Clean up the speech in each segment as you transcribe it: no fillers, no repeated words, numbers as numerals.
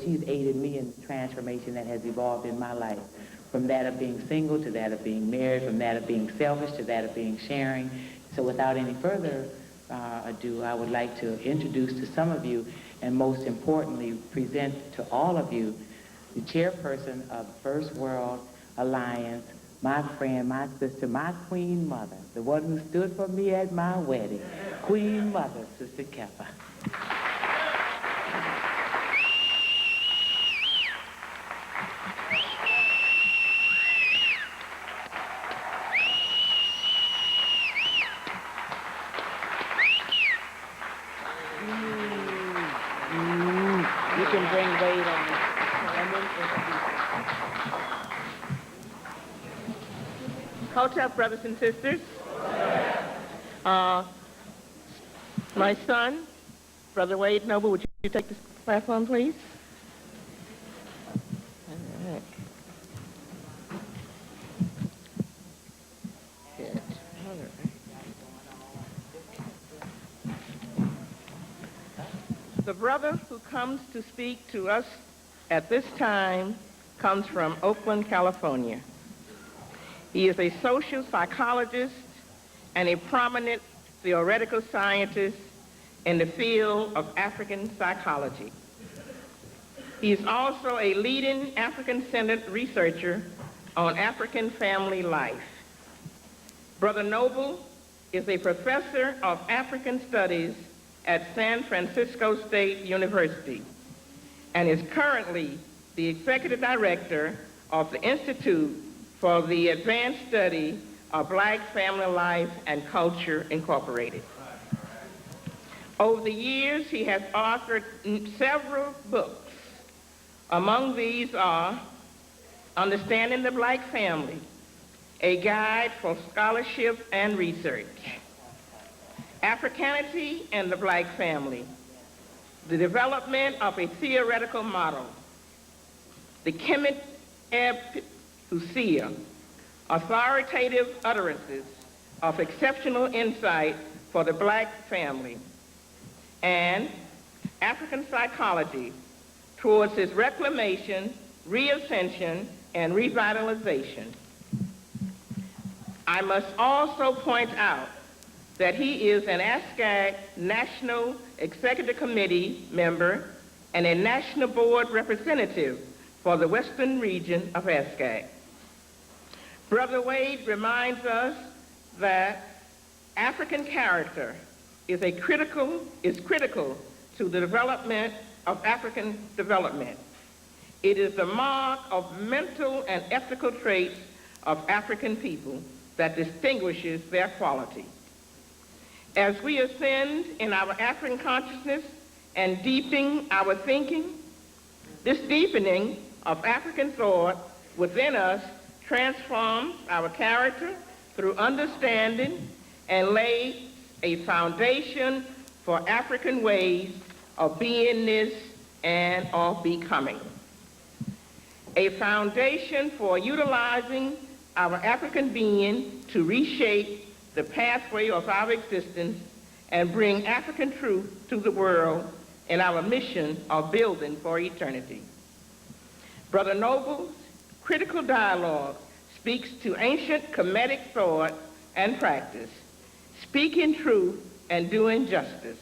she's aided me in the transformation that has evolved in my life, from that of being single to that of being married, from that of being selfish to that of being sharing. So without any further ado, I would like to introduce to some of you, and most importantly, present to all of you, the chairperson of First World Alliance, my friend, my sister, my Queen Mother, the one who stood for me at my wedding, Queen Mother, Sister Kepa. You can bring weight on it. Hotep brothers and sisters. My son, Brother Wade Noble, would you take this platform, please? All right. Good. All right. The brother who comes to speak to us at this time comes from Oakland, California. He is a social psychologist and a prominent theoretical scientist in the field of African psychology. He is also a leading African-centered researcher on African family life. Brother Noble is a professor of African studies at San Francisco State University and is currently the executive director of the Institute for the Advanced Study of Black Family Life and Culture, Incorporated. Over the years, he has authored several books. Among these are Understanding the Black Family, a guide for scholarship and research, Africanity and the Black Family, the development of a theoretical model, the Kemetic Husia, authoritative utterances of exceptional insight for the Black family, and African psychology towards its reclamation, reascension, and revitalization. I must also point out that he is an ASCAC National Executive Committee member and a National Board representative for the Western region of ASCAC. Brother Wade reminds us that African character is critical to the development of African development. It is the mark of mental and ethical traits of African people that distinguishes their quality. As we ascend in our African consciousness and deepen our thinking, this deepening of African thought within us transforms our character through understanding and lays a foundation for African ways of beingness and of becoming. A foundation for utilizing our African being to reshape the pathway of our existence and bring African truth to the world in our mission of building for eternity. Brother Noble's critical dialogue speaks to ancient Kemetic thought and practice, speaking truth and doing justice.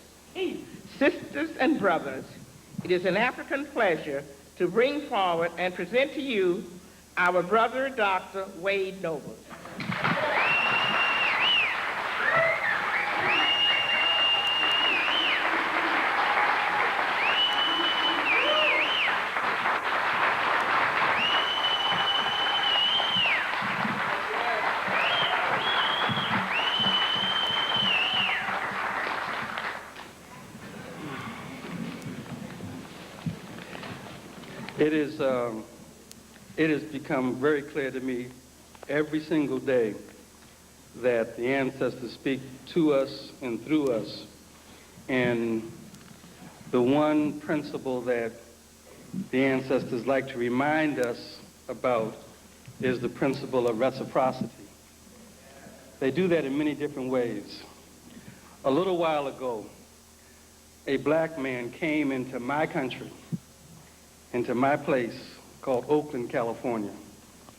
Sisters and brothers, it is an African pleasure to bring forward and present to you our brother, Dr. Wade Noble. It has become very clear to me every single day that the ancestors speak to us and through us. And the one principle that the ancestors like to remind us about is the principle of reciprocity. They do that in many different ways. A little while ago, a black man came into my country into my place called Oakland, California.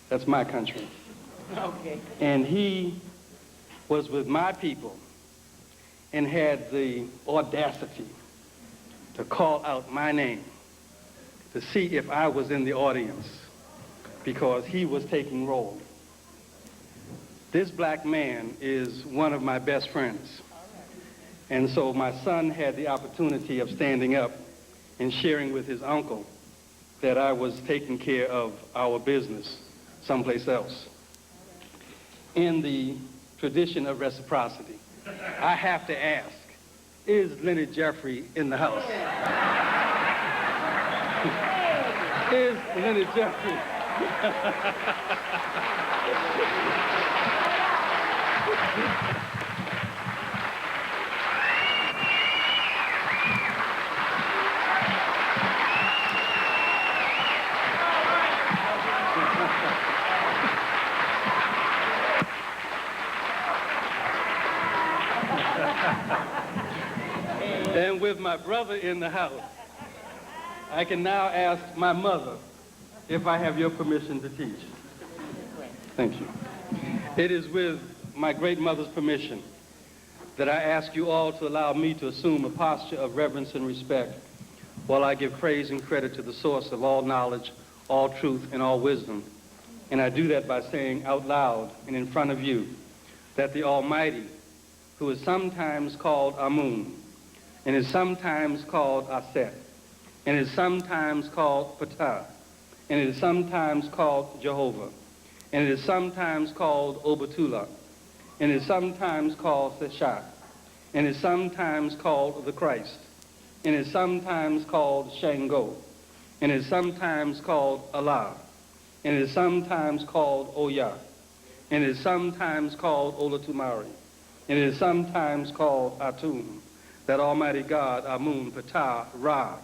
That's my country. Okay. And he was with my people and had the audacity to call out my name to see if I was in the audience because he was taking roll. This black man is one of my best friends. And so my son had the opportunity of standing up and sharing with his uncle that I was taking care of our business someplace else. In the tradition of reciprocity, I have to ask, is Leonard Jeffrey in the house? Is Leonard Jeffrey? And with my brother in the house, I can now ask my mother if I have your permission to teach. Thank you. It is with my great mother's permission that I ask you all to allow me to assume a posture of reverence and respect while I give praise and credit to the source of all knowledge, all truth, and all wisdom. And I do that by saying out loud and in front of you that the Almighty, who is sometimes called Amun, and is sometimes called Aset, and is sometimes called Ptah, and it is sometimes called Jehovah, and it is sometimes called Obatula, and it is sometimes called Seshach, and it is sometimes called the Christ, and it is sometimes called Shango, and it is sometimes called Allah, and it is sometimes called Oya, and it is sometimes called Olatumari, and it is sometimes called Atum. That Almighty God, Amun, Ptah, Ra,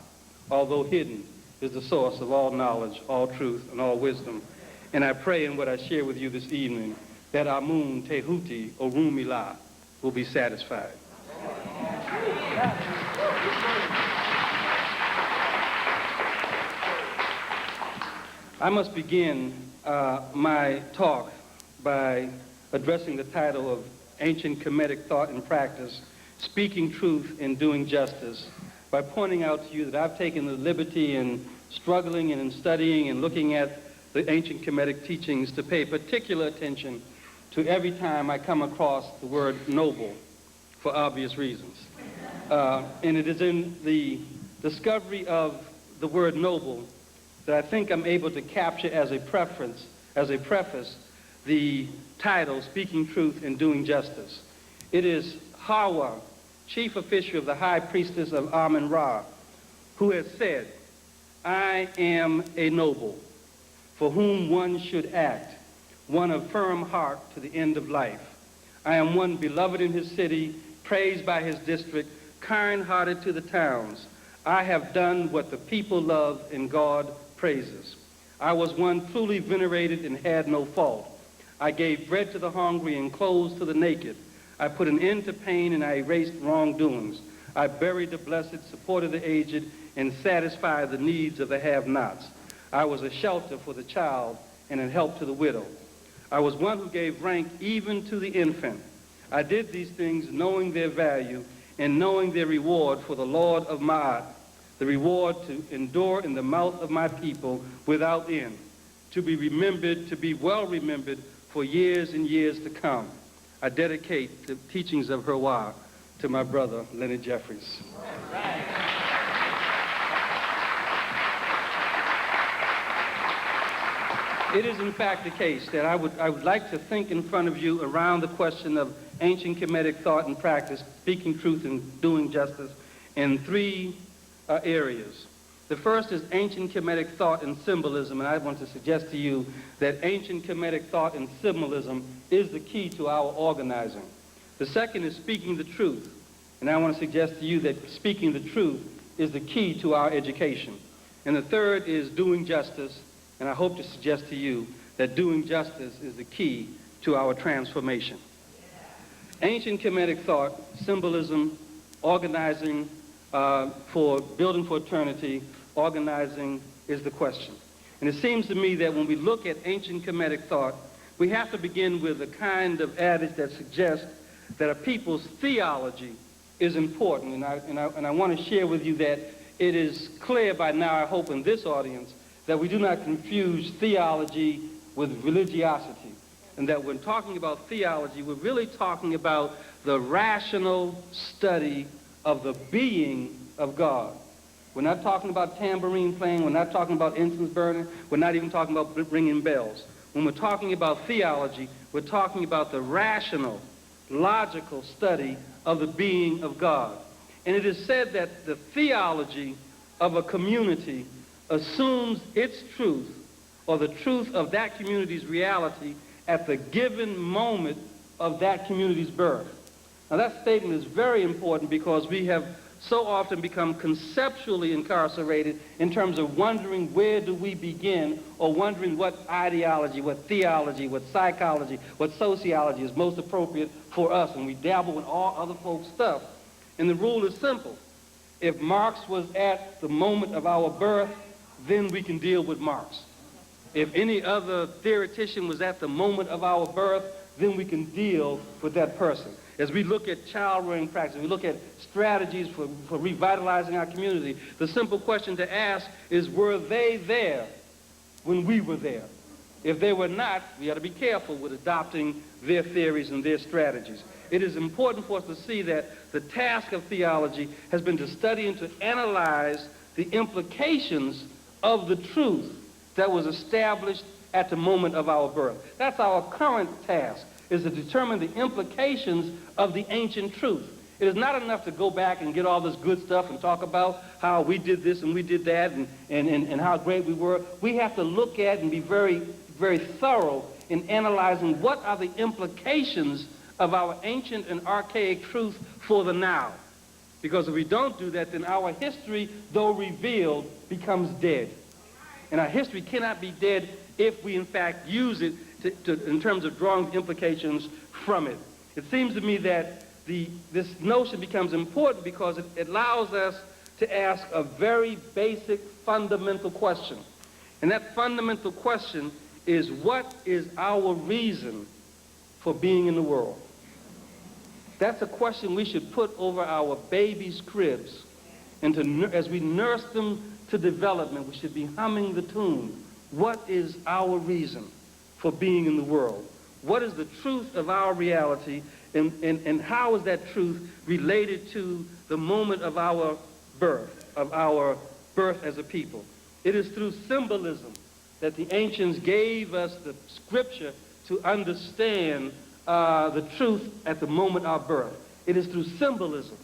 although hidden, is the source of all knowledge, all truth, and all wisdom. And I pray in what I share with you this evening that Amun, Tehuti, Orumila will be satisfied. I must begin my talk by addressing the title of Ancient Kemetic Thought and Practice, Speaking Truth and Doing Justice, by pointing out to you that I've taken the liberty in struggling and in studying and looking at the ancient Kemetic teachings to pay particular attention to every time I come across the word noble, for obvious reasons. And it is in the discovery of the word noble that I think I'm able to capture as a preface, the title, Speaking Truth and Doing Justice. It is Hawa, chief official of the high priestess of Amun-Ra, who has said, I am a noble, for whom one should act, one of firm heart to the end of life. I am one beloved in his city, praised by his district, kind-hearted to the towns. I have done what the people love and God praises. I was one truly venerated and had no fault. I gave bread to the hungry and clothes to the naked. I put an end to pain and I erased wrongdoings. I buried the blessed, supported the aged, and satisfied the needs of the have-nots. I was a shelter for the child and a help to the widow. I was one who gave rank even to the infant. I did these things knowing their value and knowing their reward for the Lord of Ma'at, the reward to endure in the mouth of my people without end, to be remembered, to be well remembered for years and years to come. I dedicate the teachings of Herwa to my brother, Leonard Jeffries. It is in fact the case that I would like to think in front of you around the question of ancient Kemetic thought and practice, speaking truth and doing justice, in three areas. The first is ancient Kemetic thought and symbolism, and I want to suggest to you that ancient Kemetic thought and symbolism is the key to our organizing. The second is speaking the truth, and I want to suggest to you that speaking the truth is the key to our education. And the third is doing justice, and I hope to suggest to you that doing justice is the key to our transformation. Ancient Kemetic thought, symbolism, organizing for building for eternity, organizing is the question. And it seems to me that when we look at ancient Kemetic thought, we have to begin with a kind of adage that suggests that a people's theology is important. And I want to share with you that it is clear by now, I hope, in this audience, that we do not confuse theology with religiosity. And that when talking about theology, we're really talking about the rational study of the being of God. We're not talking about tambourine playing. We're not talking about incense burning. We're not even talking about ringing bells. When we're talking about theology, we're talking about the rational, logical study of the being of God. And it is said that the theology of a community assumes its truth, or the truth of that community's reality, at the given moment of that community's birth. Now that statement is very important because we have so often become conceptually incarcerated in terms of wondering where do we begin, or wondering what ideology, what theology, what psychology, what sociology is most appropriate for us, and we dabble in all other folks' stuff. And the rule is simple. If Marx was at the moment of our birth, then we can deal with Marx. If any other theoretician was at the moment of our birth, then we can deal with that person. As we look at child-rearing practice, we look at strategies for revitalizing our community, the simple question to ask is, were they there when we were there? If they were not, we ought to be careful with adopting their theories and their strategies. It is important for us to see that the task of theology has been to study and to analyze the implications of the truth that was established at the moment of our birth. That's our current task, is to determine the implications of the ancient truth. It is not enough to go back and get all this good stuff and talk about how we did this and we did that and how great we were. We have to look at and be very, very thorough in analyzing what are the implications of our ancient and archaic truth for the now. Because if we don't do that, then our history, though revealed, becomes dead. And our history cannot be dead if we, in fact, use it in terms of drawing implications from it. It seems to me that this notion becomes important because it allows us to ask a very basic, fundamental question. And that fundamental question is, what is our reason for being in the world? That's a question we should put over our babies' cribs. And as we nurse them to development, we should be humming the tune. What is our reason for being in the world? What is the truth of our reality, and how is that truth related to the moment of our birth as a people? It is through symbolism that the ancients gave us the scripture to understand the truth at the moment of our birth. It is through symbolism.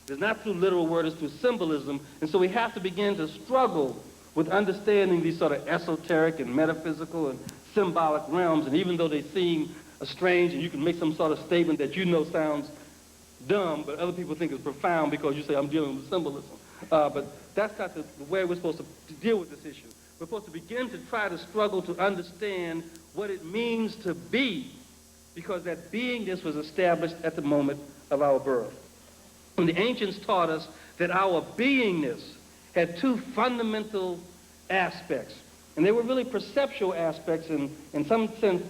It's not through literal word, it's through symbolism. And so we have to begin to struggle with understanding these sort of esoteric and metaphysical and symbolic realms. And even though they seem strange and you can make some sort of statement that you know sounds dumb, but other people think is profound because you say, I'm dealing with symbolism. But that's not the way we're supposed to deal with this issue. We're supposed to begin to try to struggle to understand what it means to be, because that beingness was established at the moment of our birth. And the ancients taught us that our beingness had two fundamental aspects. And they were really perceptual aspects, and in some sense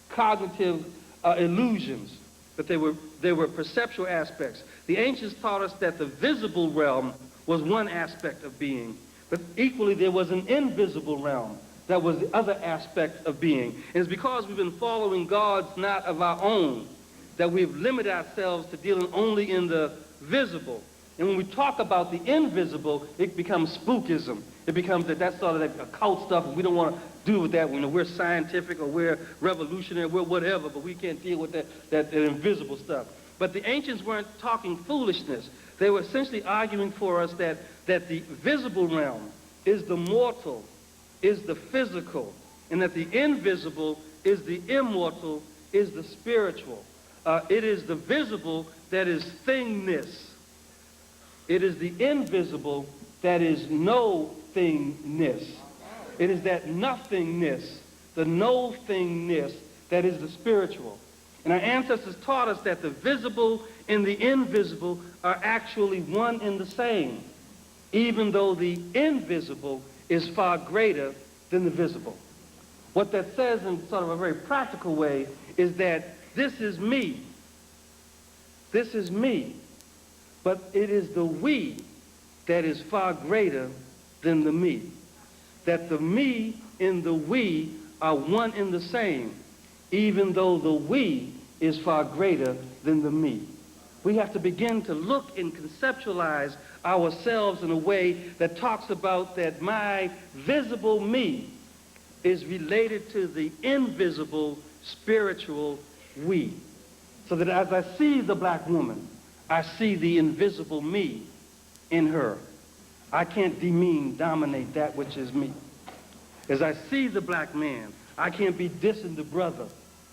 cognitive illusions, but they were perceptual aspects. The ancients taught us that the visible realm was one aspect of being, but equally there was an invisible realm that was the other aspect of being. And it's because we've been following gods not of our own that we've limited ourselves to dealing only in the visible. And when we talk about the invisible, it becomes spookism. It becomes that's sort of that occult stuff, and we don't want to do with that. We're scientific or we're revolutionary, we're whatever, but we can't deal with that invisible stuff. But the ancients weren't talking foolishness. They were essentially arguing for us that the visible realm is the mortal, is the physical, and that the invisible is the immortal, is the spiritual. It is the visible that is thingness. It is the invisible that is no-thingness. It is that nothingness, the no-thingness, that is the spiritual. And our ancestors taught us that the visible and the invisible are actually one and the same. even though the invisible is far greater than the visible. What that says in sort of a very practical way is that this is me. This is me. But it is the we that is far greater than the me. That the me and the we are one and the same, even though the we is far greater than the me. We have to begin to look and conceptualize ourselves in a way that talks about that my visible me is related to the invisible spiritual we. So that as I see the black woman, I see the invisible me in her. I can't demean, dominate that which is me. As I see the black man, I can't be dissing the brother.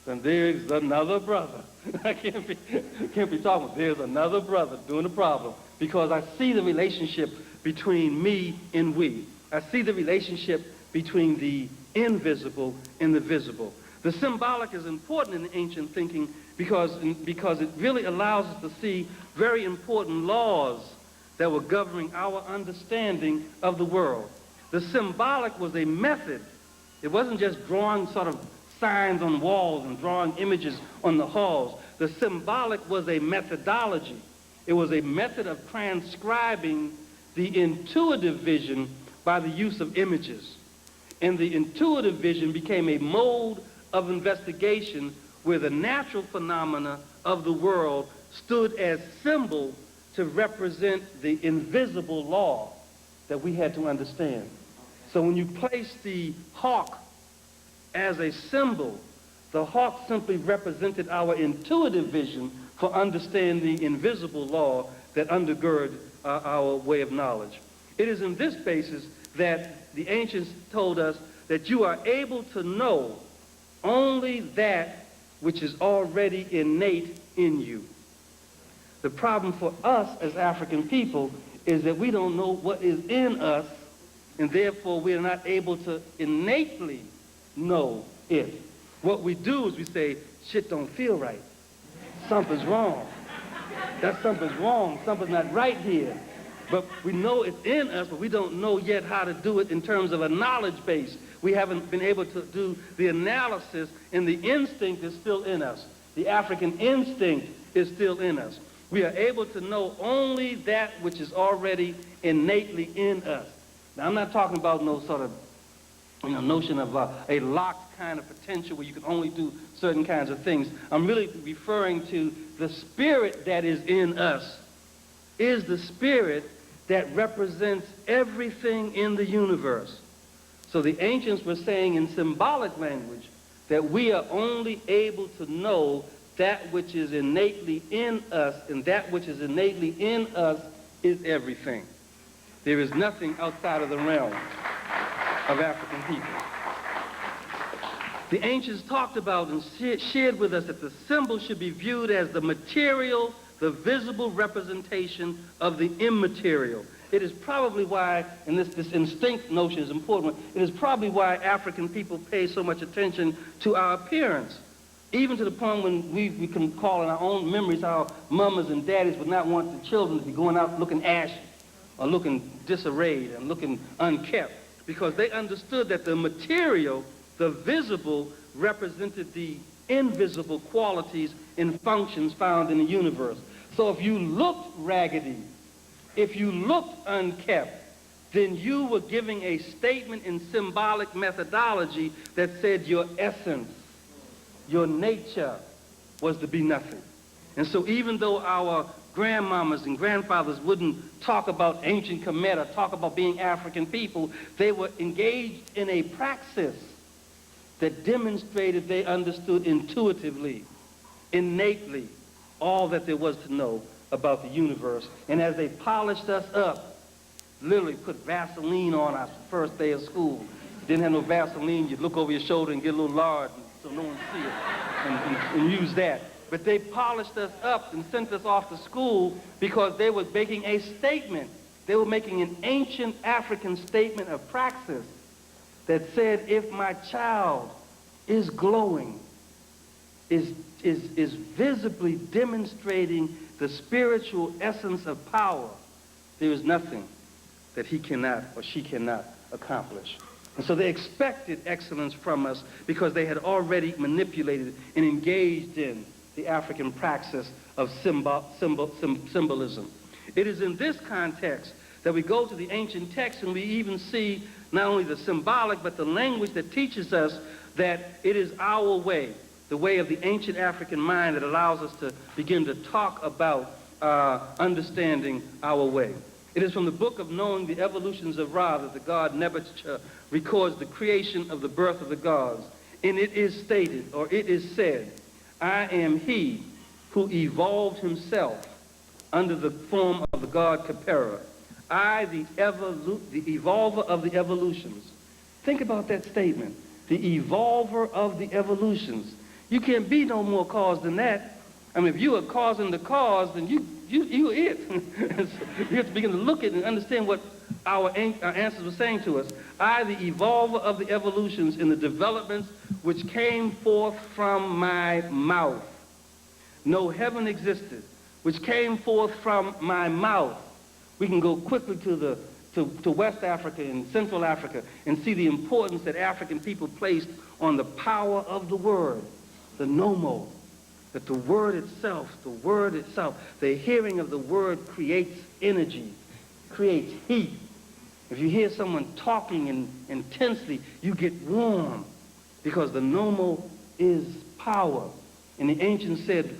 And there's another brother. I can't be talking, there's another brother doing the problem. Because I see the relationship between me and we. I see the relationship between the invisible and the visible. The symbolic is important in ancient thinking because it really allows us to see very important laws that were governing our understanding of the world. The symbolic was a method. It wasn't just drawing sort of signs on walls and drawing images on the halls. The symbolic was a methodology. It was a method of transcribing the intuitive vision by the use of images. And the intuitive vision became a mode of investigation where the natural phenomena of the world stood as symbol to represent the invisible law that we had to understand. So when you place the hawk as a symbol, the hawk simply represented our intuitive vision for understanding the invisible law that undergird our way of knowledge. It is in this basis that the ancients told us that you are able to know only that which is already innate in you. The problem for us as African people is that we don't know what is in us, and therefore we are not able to innately know it. What we do is we say, shit don't feel right. Something's wrong. Something's wrong. Something's not right here. But we know it's in us, but we don't know yet how to do it in terms of a knowledge base. We haven't been able to do the analysis, and the instinct is still in us. The African instinct is still in us. We are able to know only that which is already innately in us. Now, I'm not talking about no sort of notion of a locked kind of potential where you can only do certain kinds of things. I'm really referring to the spirit that is in us is the spirit that represents everything in the universe. So the ancients were saying in symbolic language that we are only able to know that which is innately in us, and that which is innately in us is everything. There is nothing outside of the realm of African people. The ancients talked about and shared with us that the symbol should be viewed as the material, the visible representation of the immaterial. It is probably why, and this instinct notion is important, it is probably why African people pay so much attention to our appearance. Even to the point when we can call in our own memories how mamas and daddies would not want the children to be going out looking ashy or looking disarrayed and looking unkept, because they understood that the material, the visible, represented the invisible qualities and functions found in the universe. So if you looked raggedy, if you looked unkept, then you were giving a statement in symbolic methodology that said your essence, your nature was to be nothing. And so even though our grandmamas and grandfathers wouldn't talk about ancient Kemetic, talk about being African people, they were engaged in a praxis that demonstrated they understood intuitively, innately, all that there was to know about the universe. And as they polished us up, literally put Vaseline on our first day of school. Didn't have no Vaseline, you'd look over your shoulder and get a little lard so no one see it and use that. But they polished us up and sent us off to school because they were making a statement. They were making an ancient African statement of praxis that said, if my child is glowing, is visibly demonstrating the spiritual essence of power, there is nothing that he cannot or she cannot accomplish. And so they expected excellence from us because they had already manipulated and engaged in the African praxis of symbolism. It is in this context that we go to the ancient texts and we even see not only the symbolic but the language that teaches us that it is our way, the way of the ancient African mind, that allows us to begin to talk about understanding our way. It is from the book of Knowing the Evolutions of Ra that the god Nebuchadnezzar records the creation of the birth of the gods. And it is stated, or it is said, I am he who evolved himself under the form of the god Khepera. I, the evolver of the evolutions. Think about that statement. The evolver of the evolutions. You can't be no more cause than that. I mean, if you are causing the cause, then you're it. So we have to begin to look at and understand what our ancestors were saying to us. I, the evolver of the evolutions in the developments which came forth from my mouth. No heaven existed, which came forth from my mouth. We can go quickly to West Africa and Central Africa and see the importance that African people placed on the power of the word, the nomo, that the word itself, the hearing of the word creates energy, creates heat. If you hear someone talking intensely, you get warm because the nomo is power. And the ancients said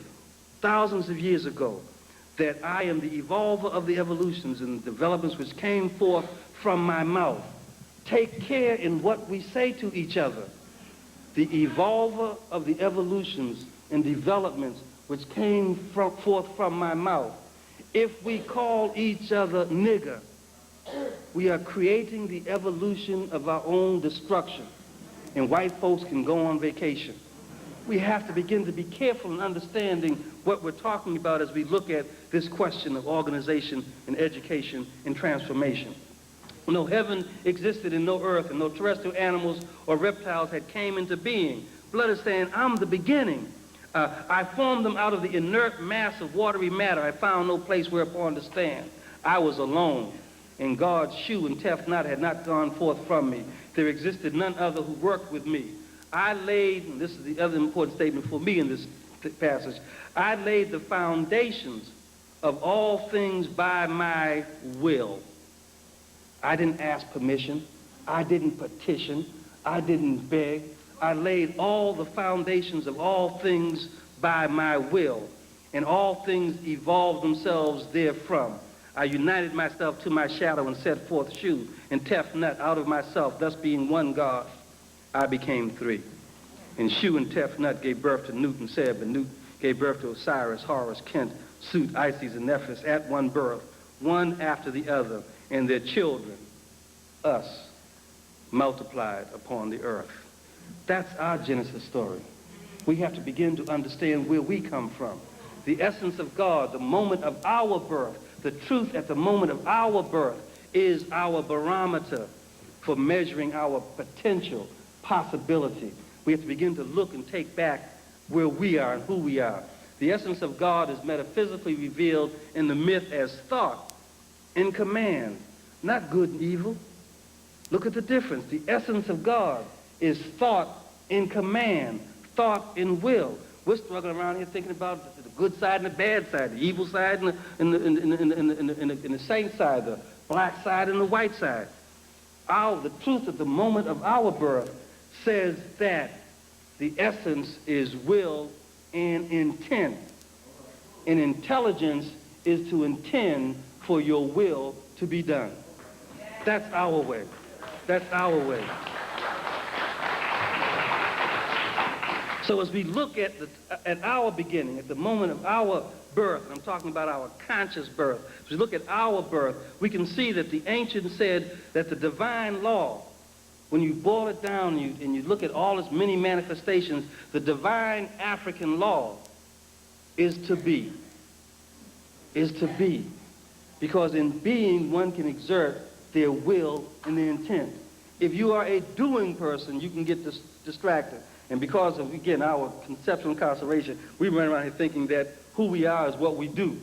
thousands of years ago that I am the evolver of the evolutions and the developments which came forth from my mouth. Take care in what we say to each other. The evolver of the evolutions and developments which came forth from my mouth. If we call each other nigger, we are creating the evolution of our own destruction. And white folks can go on vacation. We have to begin to be careful in understanding what we're talking about as we look at this question of organization and education and transformation. No heaven existed and no earth and no terrestrial animals or reptiles had came into being. Blood is saying, I'm the beginning. I formed them out of the inert mass of watery matter. I found no place whereupon to stand. I was alone, and God's shoe and Tefnut had not gone forth from me. There existed none other who worked with me. I laid, and this is the other important statement for me in this passage, I laid the foundations of all things by my will. I didn't ask permission. I didn't petition. I didn't beg. I laid all the foundations of all things by my will, and all things evolved themselves therefrom. I united myself to my shadow and set forth Shu and Tefnut out of myself, thus being one God. I became three. And Shu and Tefnut gave birth to Nut and Seb, and Nut gave birth to Osiris, Horus, Kent, Sut, Isis, and Nephthys at one birth, one after the other, and their children, us, multiplied upon the earth. That's our Genesis story. We have to begin to understand where we come from. The essence of God, the moment of our birth, the truth at the moment of our birth is our barometer for measuring our potential, possibility. We have to begin to look and take back where we are and who we are. The essence of God is metaphysically revealed in the myth as thought, in command, not good and evil. Look at the difference. The essence of God is thought in command, thought in will. We're struggling around here thinking about the good side and the bad side, the evil side and the saint side, the black side and the white side. The truth at the moment of our birth says that the essence is will and intent. And intelligence is to intend for your will to be done. That's our way. That's our way. So as we look at our beginning, at the moment of our birth, and I'm talking about our conscious birth, as we look at our birth, we can see that the ancients said that the divine law, when you boil it down and you look at all its many manifestations, the divine African law is to be. Is to be. Because in being, one can exert their will and their intent. If you are a doing person, you can get distracted. And because of, again, our conceptual incarceration, we run around here thinking that who we are is what we do.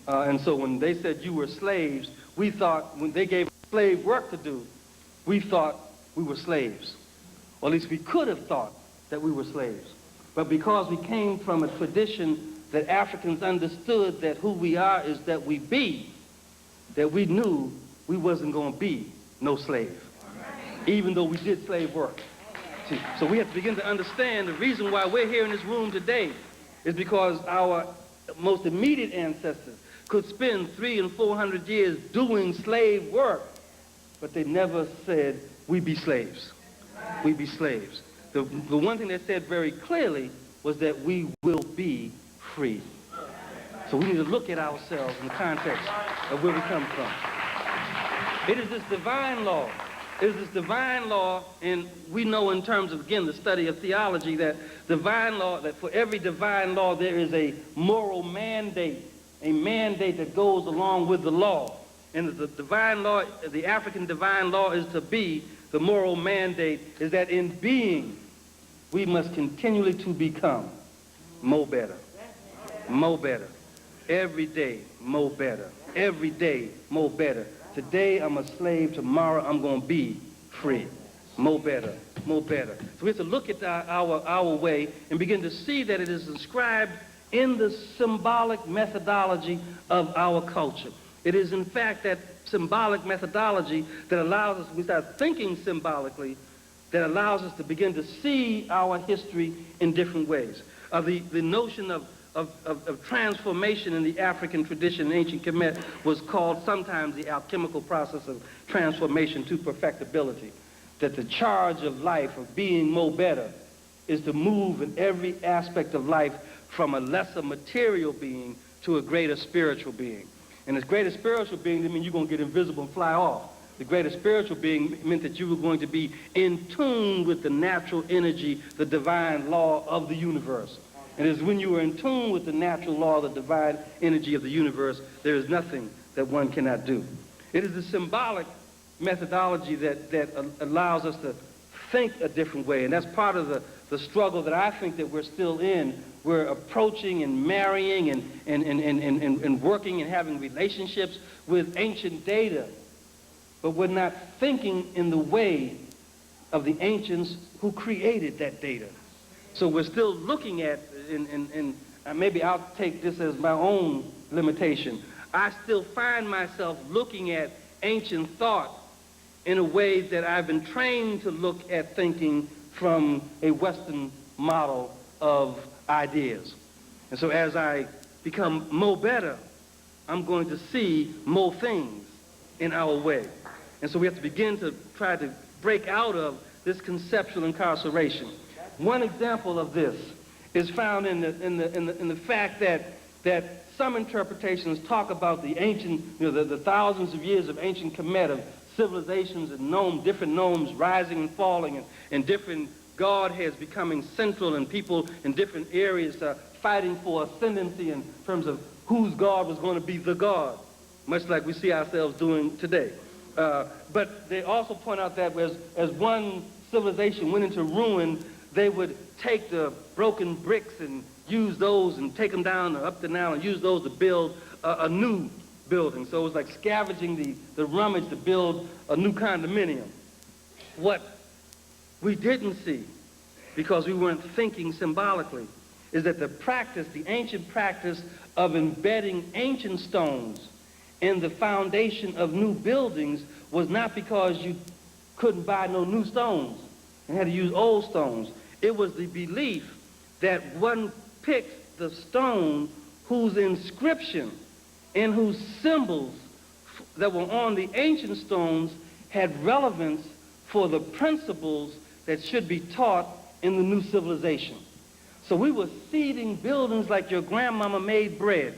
And so when they said you were slaves, we thought when they gave us slave work to do, we thought we were slaves. Or at least we could have thought that we were slaves. But because we came from a tradition that Africans understood that who we are is that we be, that we knew we wasn't going to be no slave, even though we did slave work. See, so we have to begin to understand the reason why we're here in this room today is because our most immediate ancestors could spend 300 and 400 years doing slave work, but they never said, we be slaves. We be slaves. The one thing they said very clearly was that we will be free. So we need to look at ourselves in the context of where we come from. It is this divine law. It is this divine law, and we know in terms of, again, the study of theology, that divine law, that for every divine law there is a moral mandate, a mandate that goes along with the law. And the divine law, the African divine law is to be, the moral mandate is that in being, we must continually to become more better. More better. Every day, more better. Every day, more better. Today, I'm a slave. Tomorrow, I'm going to be free. More better. More better. So we have to look at our way and begin to see that it is inscribed in the symbolic methodology of our culture. It is, in fact, that symbolic methodology that allows us, we start thinking symbolically, that allows us to begin to see our history in different ways. The notion of transformation in the African tradition in ancient Kemet was called sometimes the alchemical process of transformation to perfectibility. That the charge of life, of being more better, is to move in every aspect of life from a lesser material being to a greater spiritual being. And this greater spiritual being didn't mean you're going to get invisible and fly off. The greater spiritual being meant that you were going to be in tune with the natural energy, the divine law of the universe. And it's when you are in tune with the natural law, the divine energy of the universe, there is nothing that one cannot do. It is the symbolic methodology that allows us to think a different way. And that's part of the struggle that I think that we're still in. We're approaching and marrying and working and having relationships with ancient data. But we're not thinking in the way of the ancients who created that data. So we're still looking at, and maybe I'll take this as my own limitation, I still find myself looking at ancient thought in a way that I've been trained to look at thinking from a Western model of ideas. And so as I become more better, I'm going to see more things in our way. And so we have to begin to try to break out of this conceptual incarceration. One example of this is found in the fact that some interpretations talk about the ancient, the thousands of years of ancient Kemet, of civilizations and different gnomes rising and falling, and different godheads becoming central, and people in different areas fighting for ascendancy in terms of whose god was going to be the god, much like we see ourselves doing today. But they also point out that as one civilization went into ruin, they would take the broken bricks and use those and take them down or up the Nile and use those to build a new building. So it was like scavenging the rummage to build a new condominium. What we didn't see, because we weren't thinking symbolically, is that the ancient practice of embedding ancient stones in the foundation of new buildings was not because you couldn't buy no new stones and had to use old stones. It was the belief that one picked the stone whose inscription and whose symbols that were on the ancient stones had relevance for the principles that should be taught in the new civilization. So we were seeding buildings like your grandmama made bread.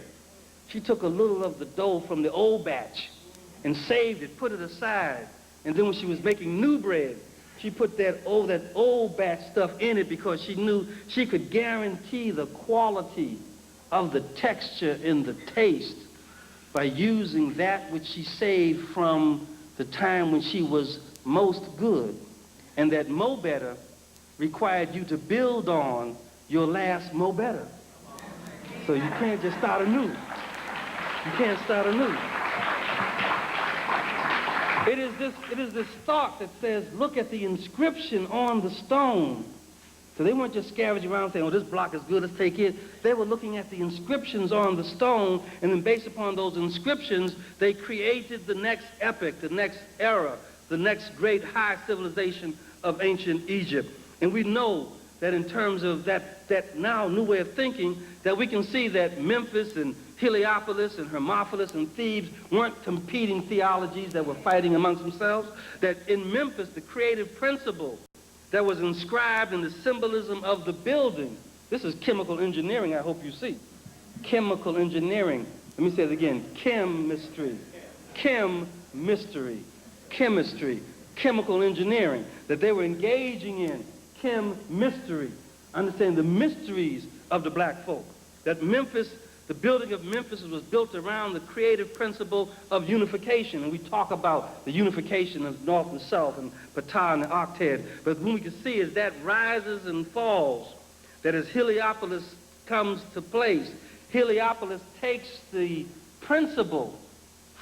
She took a little of the dough from the old batch and saved it, put it aside. And then when she was making new bread, she put that old batch stuff in it because she knew she could guarantee the quality of the texture and the taste by using that which she saved from the time when she was most good. And that mo better required you to build on your last mo better. So you can't just start anew. You can't start anew. It is this thought that says, look at the inscription on the stone. So they weren't just scavenging around saying, oh, this block is good, let's take it. They were looking at the inscriptions on the stone, and then based upon those inscriptions, they created the next epoch, the next era, the next great high civilization of ancient Egypt. And we know that in terms of that now new way of thinking, that we can see that Memphis and Heliopolis and Hermopolis and Thebes weren't competing theologies that were fighting amongst themselves, that in Memphis, the creative principle that was inscribed in the symbolism of the building. This is chemical engineering, I hope you see. Chemical engineering. Let me say it again. Chemistry. Chem-mystery. Chemistry. Chemical engineering. That they were engaging in. Chem-mystery. Understanding the mysteries of the black folk. That Memphis, the building of Memphis was built around the creative principle of unification. And we talk about the unification of North and South and Ptah and the Octet. But what we can see is that rises and falls. That as Heliopolis comes to place, Heliopolis takes the principle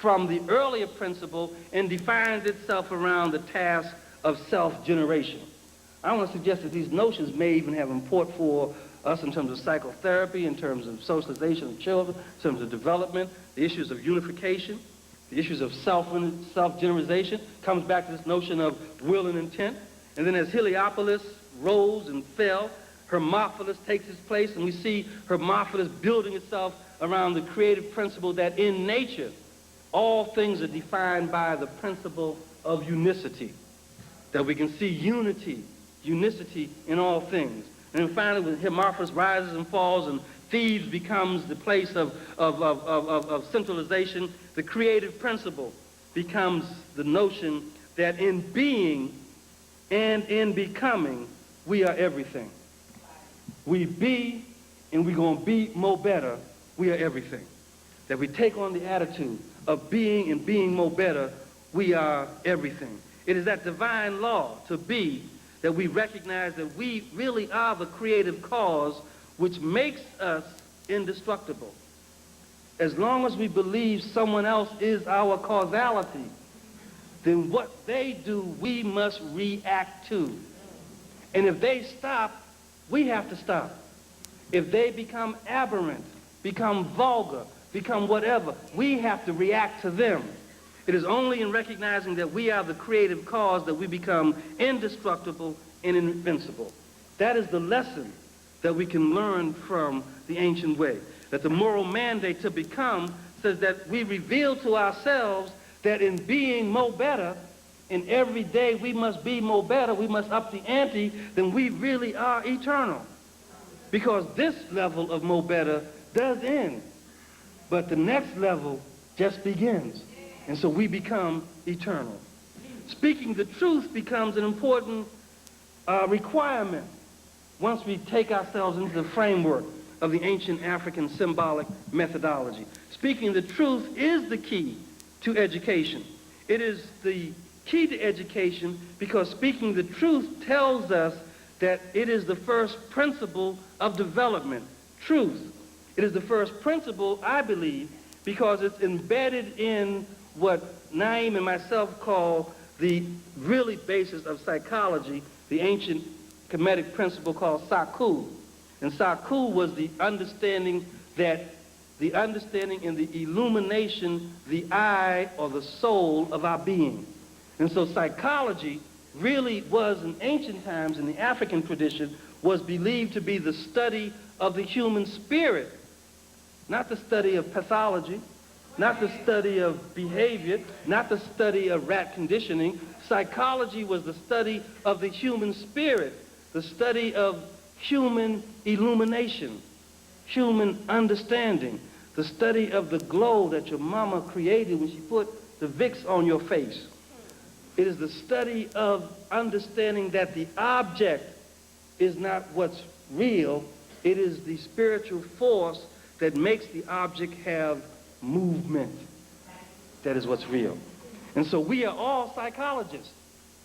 from the earlier principle and defines itself around the task of self-generation. I want to suggest that these notions may even have import for us in terms of psychotherapy, in terms of socialization of children, in terms of development, the issues of unification, the issues of self-generalization, comes back to this notion of will and intent. And then as Heliopolis rose and fell, Hermopolis takes its place, and we see Hermopolis building itself around the creative principle that in nature, all things are defined by the principle of unicity, that we can see unicity in all things. And then finally, when Hermopolis rises and falls and Thebes becomes the place of centralization, the creative principle becomes the notion that in being and in becoming, we are everything. We be, and we're going to be more better, we are everything. That we take on the attitude of being and being more better, we are everything. It is that divine law to be that we recognize that we really are the creative cause which makes us indestructible. As long as we believe someone else is our causality, then what they do, we must react to. And if they stop, we have to stop. If they become aberrant, become vulgar, become whatever, we have to react to them. It is only in recognizing that we are the creative cause that we become indestructible and invincible. That is the lesson that we can learn from the ancient way. That the moral mandate to become says that we reveal to ourselves that in being more better, in every day we must be more better, we must up the ante, then we really are eternal. Because this level of more better does end, but the next level just begins. And so we become eternal. Speaking the truth becomes an important requirement once we take ourselves into the framework of the ancient African symbolic methodology. Speaking the truth is the key to education. It is the key to education because speaking the truth tells us that it is the first principle of development. Truth. It is the first principle, I believe, because it's embedded in what Naim and myself call the really basis of psychology, the ancient Kemetic principle called Saku. And Saku was the understanding and the illumination, the eye or the soul of our being. And so psychology really was in ancient times in the African tradition was believed to be the study of the human spirit, not the study of pathology, not the study of behavior, not the study of rat conditioning. Psychology was the study of the human spirit, the study of human illumination, human understanding, the study of the glow that your mama created when she put the Vicks on your face. It is the study of understanding that the object is not what's real, it is the spiritual force that makes the object have movement. That is what's real. And so we are all psychologists.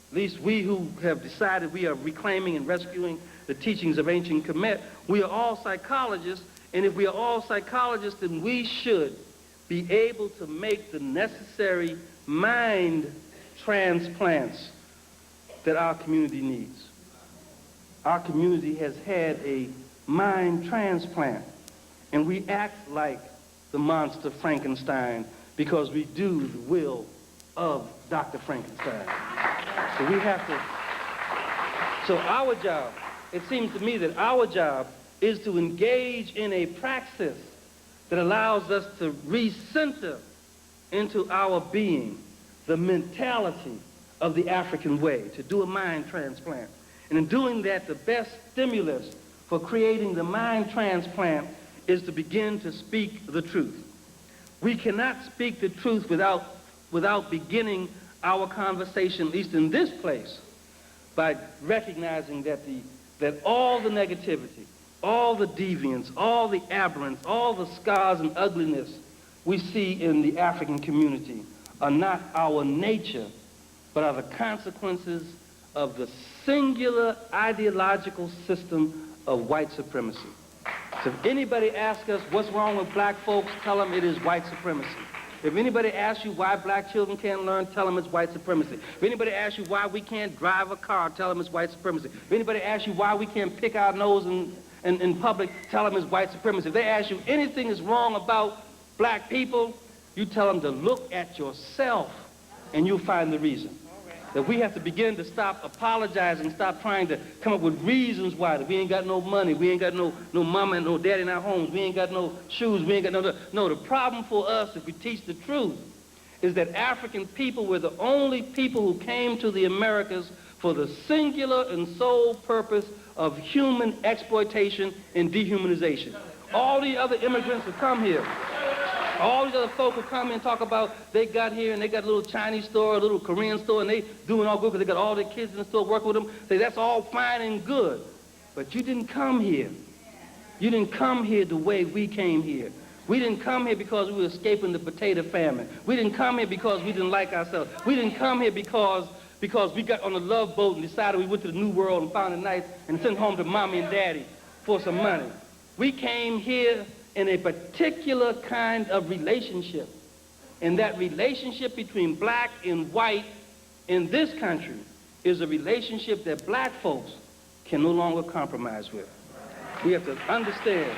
At least we who have decided we are reclaiming and rescuing the teachings of ancient Kemet, we are all psychologists, and if we are all psychologists, then we should be able to make the necessary mind transplants that our community needs. Our community has had a mind transplant, and we act like the monster Frankenstein because we do the will of Dr. Frankenstein. So we have to, so our job, it seems to me that our job is to engage in a praxis that allows us to recenter into our being the mentality of the African way, to do a mind transplant. And in doing that, the best stimulus for creating the mind transplant is to begin to speak the truth. We cannot speak the truth without beginning our conversation, at least in this place, by recognizing that all the negativity, all the deviance, all the aberrance, all the scars and ugliness we see in the African community are not our nature, but are the consequences of the singular ideological system of white supremacy. So if anybody asks us what's wrong with black folks, tell them it is white supremacy. If anybody asks you why black children can't learn, tell them it's white supremacy. If anybody asks you why we can't drive a car, tell them it's white supremacy. If anybody asks you why we can't pick our nose in public, tell them it's white supremacy. If they ask you anything is wrong about black people, you tell them to look at yourself and you'll find the reason. That we have to begin to stop apologizing, stop trying to come up with reasons why. That we ain't got no money, we ain't got no mama and no daddy in our homes, we ain't got no shoes, we ain't got no, the problem for us, if we teach the truth, is that African people were the only people who came to the Americas for the singular and sole purpose of human exploitation and dehumanization. All the other immigrants who come here, all these other folk who come and talk about they got here and they got a little Chinese store, a little Korean store, and they doing all good because they got all their kids in the store working with them. Say that's all fine and good, but you didn't come here. You didn't come here the way we came here. We didn't come here because we were escaping the potato famine. We didn't come here because we didn't like ourselves. We didn't come here because we got on a love boat and decided we went to the New World and found it nice and sent home to mommy and daddy for some money. We came here in a particular kind of relationship. And that relationship between black and white in this country is a relationship that black folks can no longer compromise with. We have to understand.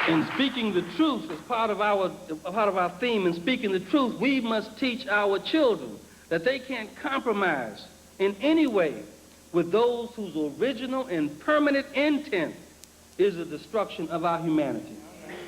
In speaking the truth as part of our theme, in speaking the truth, we must teach our children that they can't compromise in any way with those whose original and permanent intent is the destruction of our humanity.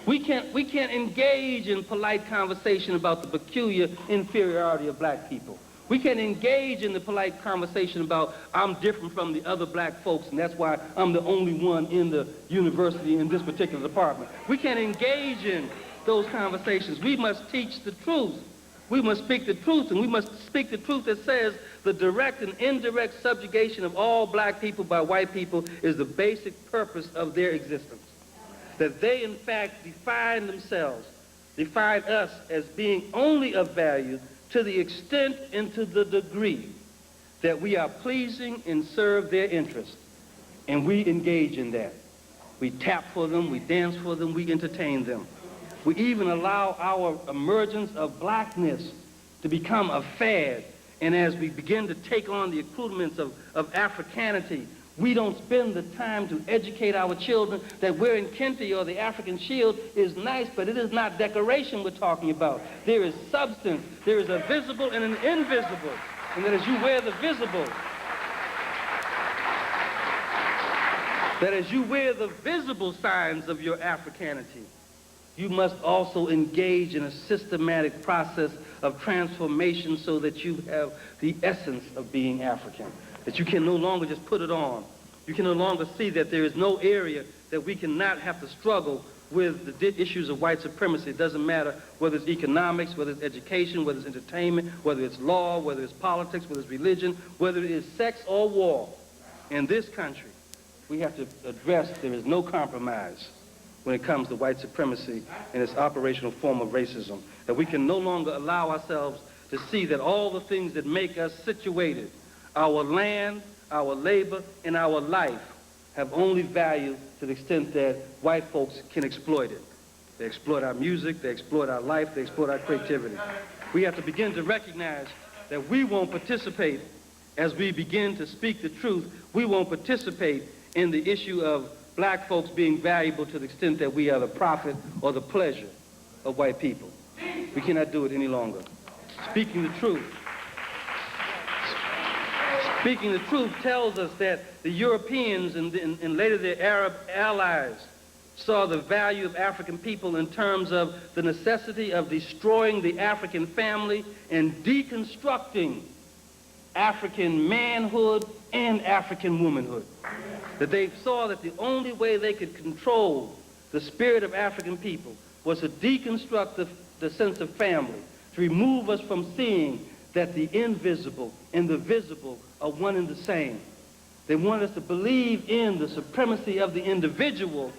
We can't engage in polite conversation about the peculiar inferiority of black people. We can't engage in the polite conversation about I'm different from the other black folks and that's why I'm the only one in the university in this particular department. We can't engage in those conversations. We must teach the truth. We must speak the truth, and we must speak the truth that says the direct and indirect subjugation of all black people by white people is the basic purpose of their existence. That they, in fact, define themselves, define us as being only of value to the extent and to the degree that we are pleasing and serve their interests. And we engage in that. We tap for them, we dance for them, we entertain them. We even allow our emergence of blackness to become a fad. And as we begin to take on the accoutrements of Africanity, we don't spend the time to educate our children that wearing kente or the African shield is nice, but it is not decoration we're talking about. There is substance. There is a visible and an invisible. And that as you wear the visible, that as you wear the visible signs of your Africanity, you must also engage in a systematic process of transformation so that you have the essence of being African, that you can no longer just put it on. You can no longer see that there is no area that we cannot have to struggle with the issues of white supremacy. It doesn't matter whether it's economics, whether it's education, whether it's entertainment, whether it's law, whether it's politics, whether it's religion, whether it is sex or war. In this country, we have to address there is no compromise when it comes to white supremacy and its operational form of racism. That we can no longer allow ourselves to see that all the things that make us situated, our land, our labor, and our life, have only value to the extent that white folks can exploit it. They exploit our music, they exploit our life, they exploit our creativity. We have to begin to recognize that we won't participate as we begin to speak the truth. We won't participate in the issue of black folks being valuable to the extent that we are the profit or the pleasure of white people. We cannot do it any longer. Speaking the truth. Speaking the truth tells us that the Europeans and later their Arab allies saw the value of African people in terms of the necessity of destroying the African family and deconstructing African manhood and African womanhood. That they saw that the only way they could control the spirit of African people was to deconstruct the sense of family, to remove us from seeing that the invisible and the visible are one and the same. They want us to believe in the supremacy of the individual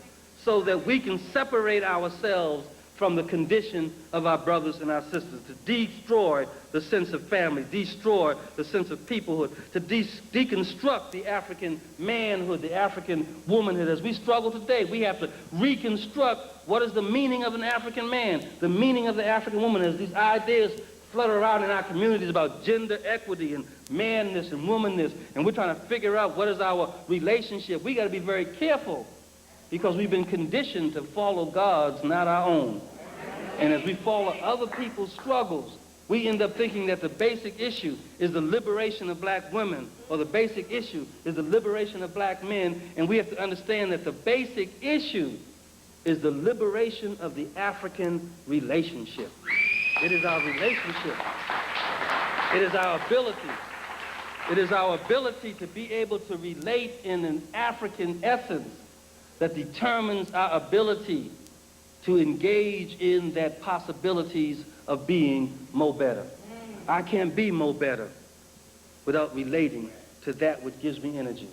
so that we can separate ourselves from the condition of our brothers and our sisters, to destroy the sense of family, destroy the sense of peoplehood, to deconstruct the African manhood, the African womanhood. As we struggle today, we have to reconstruct what is the meaning of an African man, the meaning of the African woman, as these ideas flutter around in our communities about gender equity and manness and womanness, and we're trying to figure out what is our relationship. We got to be very careful because we've been conditioned to follow God's, not our own. And as we follow other people's struggles, we end up thinking that the basic issue is the liberation of black women, or the basic issue is the liberation of black men, and we have to understand that the basic issue is the liberation of the African relationship. It is our relationship. It is our ability. It is our ability to be able to relate in an African essence that determines our ability to engage in that possibilities of being more better. I can't be more better without relating to that which gives me energy.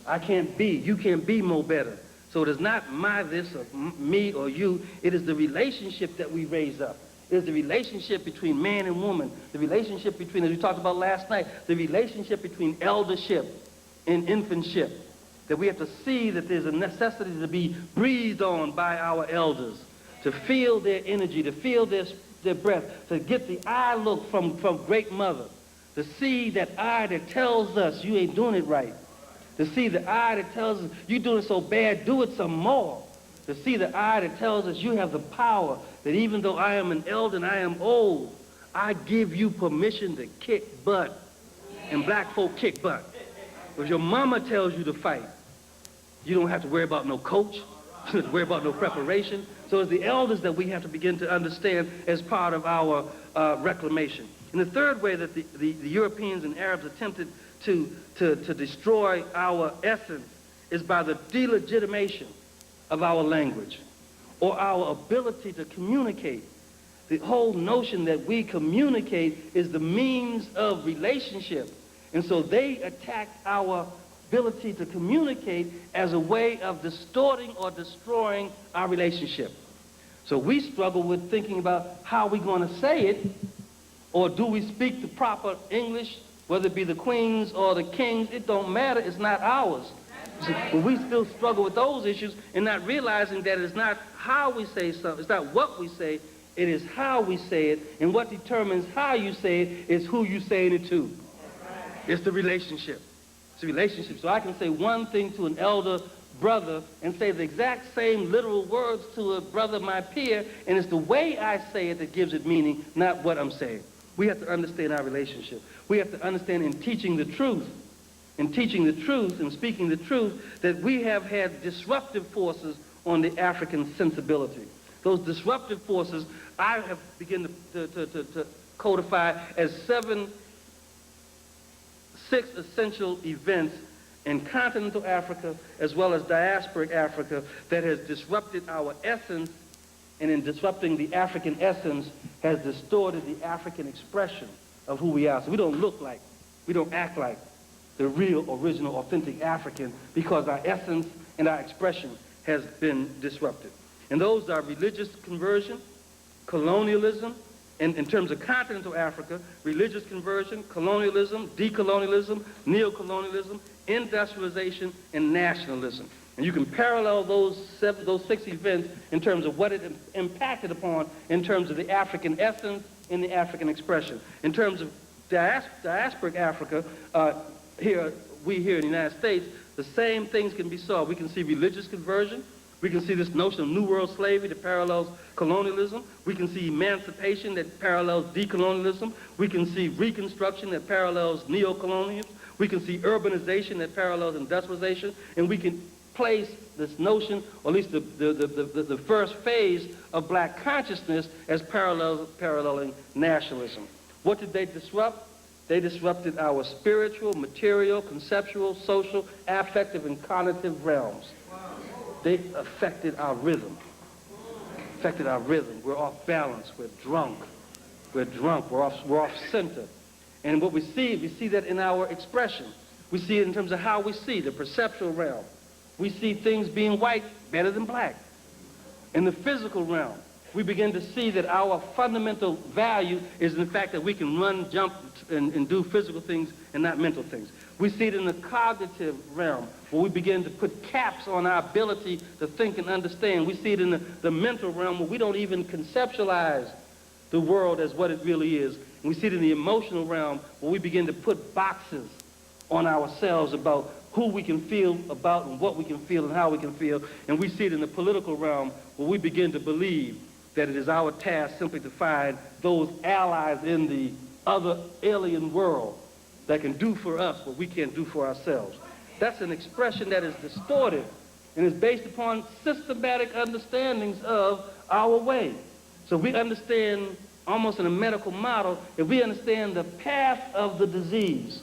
You can't be more better. So it is not my this or me or you. It is the relationship that we raise up. It is the relationship between man and woman, the relationship between, as we talked about last night, the relationship between eldership and infantship. That we have to see that there's a necessity to be breathed on by our elders, to feel their energy, to feel their breath, to get the eye look from great mother, to see that eye that tells us you ain't doing it right, to see the eye that tells us you're doing it so bad, do it some more, to see the eye that tells us you have the power, that even though I am an elder and I am old, I give you permission to kick butt. And black folk kick butt. If your mama tells you to fight, you don't have to worry about no coach. You don't have to worry about no preparation. So it's the elders that we have to begin to understand as part of our reclamation. And the third way that the Europeans and Arabs attempted to destroy our essence is by the delegitimation of our language or our ability to communicate. The whole notion that we communicate is the means of relationship. And so they attacked our ability to communicate as a way of distorting or destroying our relationship. So we struggle with thinking about how we're going to say it, or do we speak the proper English, whether it be the queens or the kings. It don't matter. It's not ours. But we still struggle with those issues and not realizing that it's not how we say something. It's not what we say. It is how we say it. And what determines how you say it is who you're saying it to. It's the relationship. It's a relationship. So I can say one thing to an elder brother and say the exact same literal words to a brother, my peer, and it's the way I say it that gives it meaning, not what I'm saying. We have to understand our relationship. We have to understand in teaching the truth and speaking the truth that we have had disruptive forces on the African sensibility. Those disruptive forces I have begun to codify as six essential events in continental Africa as well as diasporic Africa that has disrupted our essence, and in disrupting the African essence has distorted the African expression of who we are. So we don't look like, we don't act like the real, original, authentic African because our essence and our expression has been disrupted. And those are religious conversion, colonialism, and in terms of continental Africa, religious conversion, colonialism, decolonialism, neocolonialism, industrialization, and nationalism. And you can parallel those 6 events in terms of what it impacted upon in terms of the African essence and the African expression. In terms of diasporic Africa, we here in the United States, the same things can be saw. We can see religious conversion. We can see this notion of New World slavery that parallels colonialism. We can see emancipation that parallels decolonialism. We can see reconstruction that parallels neocolonialism. We can see urbanization that parallels industrialization. And we can place this notion, or at least the first phase of black consciousness as paralleling nationalism. What did they disrupt? They disrupted our spiritual, material, conceptual, social, affective, and cognitive realms. They affected our rhythm. We're off balance. We're drunk. We're off center. And what we see that in our expression. We see it in terms of how we see the perceptual realm. We see things being white better than black. In the physical realm, we begin to see that our fundamental value is in the fact that we can run, jump, and do physical things and not mental things. We see it in the cognitive realm, where we begin to put caps on our ability to think and understand. We see it in the mental realm, where we don't even conceptualize the world as what it really is. And we see it in the emotional realm, where we begin to put boxes on ourselves about who we can feel about and what we can feel and how we can feel. And we see it in the political realm, where we begin to believe that it is our task simply to find those allies in the other alien world that can do for us what we can't do for ourselves. That's an expression that is distorted and is based upon systematic understandings of our way. So we understand, almost in a medical model, if we understand the path of the disease,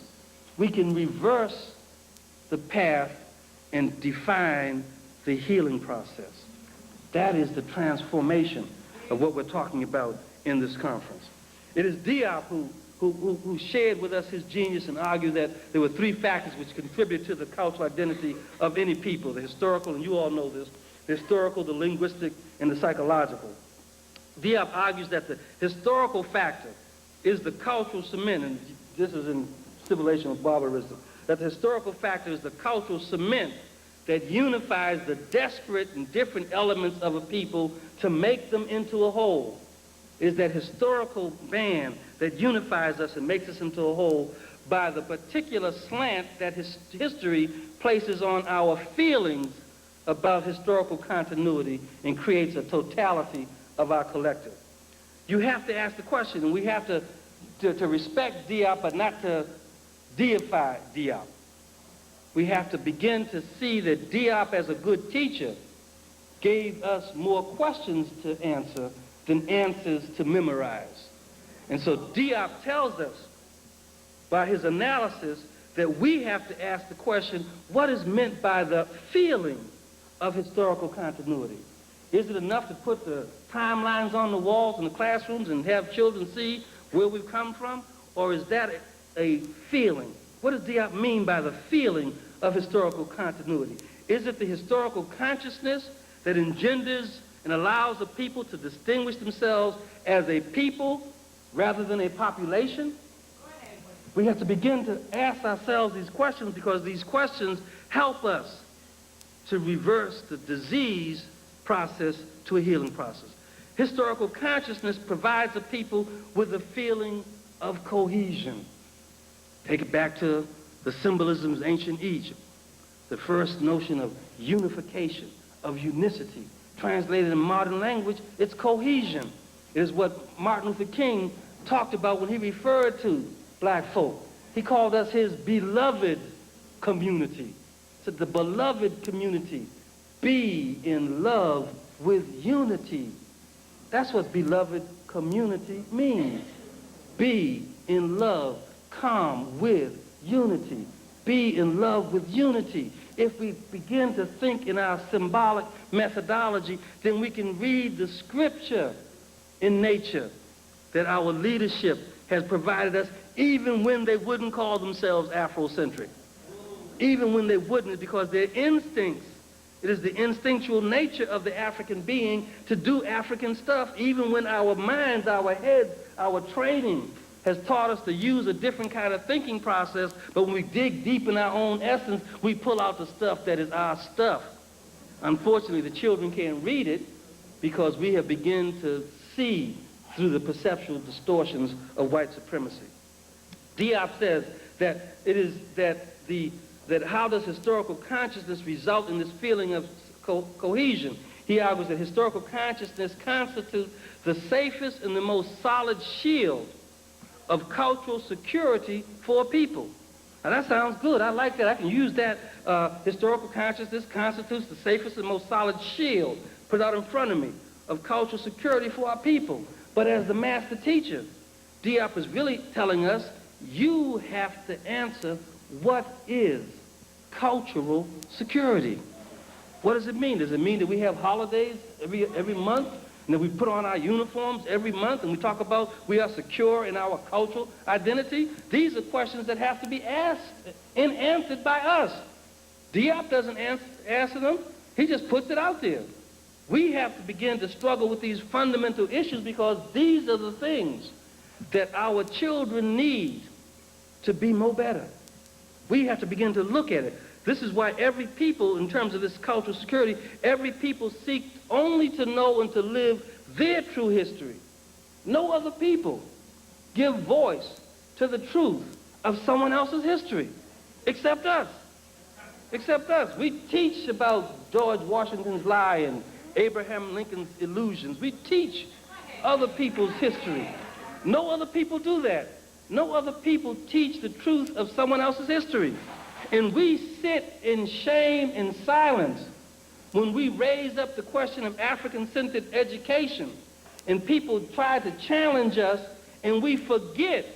we can reverse the path and define the healing process. That is the transformation of what we're talking about in this conference. It is Diop who shared with us his genius and argued that there were 3 factors which contribute to the cultural identity of any people: the historical, and you all know this, the historical, the linguistic, and the psychological. Diop argues that the historical factor is the cultural cement, and this is in Civilization of Barbarism, that the historical factor is the cultural cement that unifies the disparate and different elements of a people to make them into a whole. It is that historical band that unifies us and makes us into a whole by the particular slant that history places on our feelings about historical continuity and creates a totality of our collective. You have to ask the question, and we have to respect Diop, but not to deify Diop. We have to begin to see that Diop, as a good teacher, gave us more questions to answer than answers to memorize. And so Diop tells us by his analysis that we have to ask the question, what is meant by the feeling of historical continuity? Is it enough to put the timelines on the walls in the classrooms and have children see where we've come from? Or is that a feeling? What does Diop mean by the feeling of historical continuity? Is it the historical consciousness that engenders and allows the people to distinguish themselves as a people rather than a population? We have to begin to ask ourselves these questions, because these questions help us to reverse the disease process to a healing process. Historical consciousness provides a people with a feeling of cohesion. Take it back to the symbolisms of ancient Egypt. The first notion of unification, of unicity. Translated in modern language, it's cohesion. It is what Martin Luther King talked about when he referred to black folk. He called us his beloved community. He said, the beloved community, be in love with unity. That's what beloved community means. Be in love, come with unity. Be in love with unity. If we begin to think in our symbolic methodology, then we can read the scripture in nature that our leadership has provided us, even when they wouldn't call themselves Afrocentric. Even when they wouldn't, because their instincts, it is the instinctual nature of the African being to do African stuff, even when our minds, our heads, our training has taught us to use a different kind of thinking process. But when we dig deep in our own essence, we pull out the stuff that is our stuff. Unfortunately, the children can't read it because we have begun to see through the perceptual distortions of white supremacy. Diop says that it is that how does historical consciousness result in this feeling of cohesion? He argues that historical consciousness constitutes the safest and the most solid shield of cultural security for a people. Now that sounds good. I like that. I can use that. Historical consciousness constitutes the safest and most solid shield, put out in front of me, of cultural security for our people. But as the master teacher, Diop is really telling us, you have to answer what is cultural security. What does it mean? Does it mean that we have holidays every month, and that we put on our uniforms every month, and we talk about we are secure in our cultural identity? These are questions that have to be asked and answered by us. Diop doesn't answer them. He just puts it out there. We have to begin to struggle with these fundamental issues because these are the things that our children need to be more better. We have to begin to look at it. This is why every people, in terms of this cultural security, every people seek only to know and to live their true history. No other people give voice to the truth of someone else's history, except us. Except us. We teach about George Washington's lie and Abraham Lincoln's illusions. We teach other people's history. No other people do that. No other people teach the truth of someone else's history. And we sit in shame and silence when we raise up the question of African-centered education and people try to challenge us, and we forget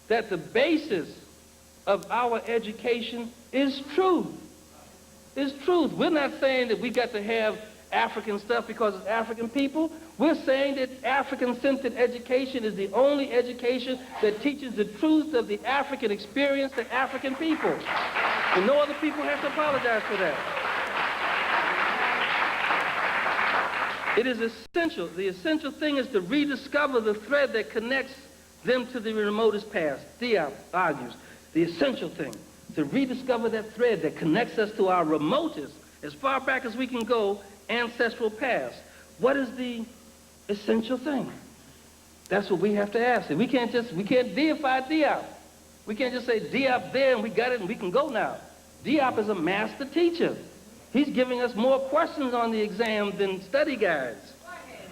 that the basis of our education is truth. Is truth. We're not saying that we got to have African stuff because it's African people. We're saying that African-centered education is the only education that teaches the truth of the African experience to African people. And no other people have to apologize for that. It is essential. The essential thing is to rediscover the thread that connects them to the remotest past. Diop argues the essential thing, to rediscover that thread that connects us to our remotest, as far back as we can go, ancestral past. What is the essential thing? That's what we have to ask. And we can't deify Diop. We can't just say Diop there and we got it and we can go now. Diop is a master teacher. He's giving us more questions on the exam than study guides.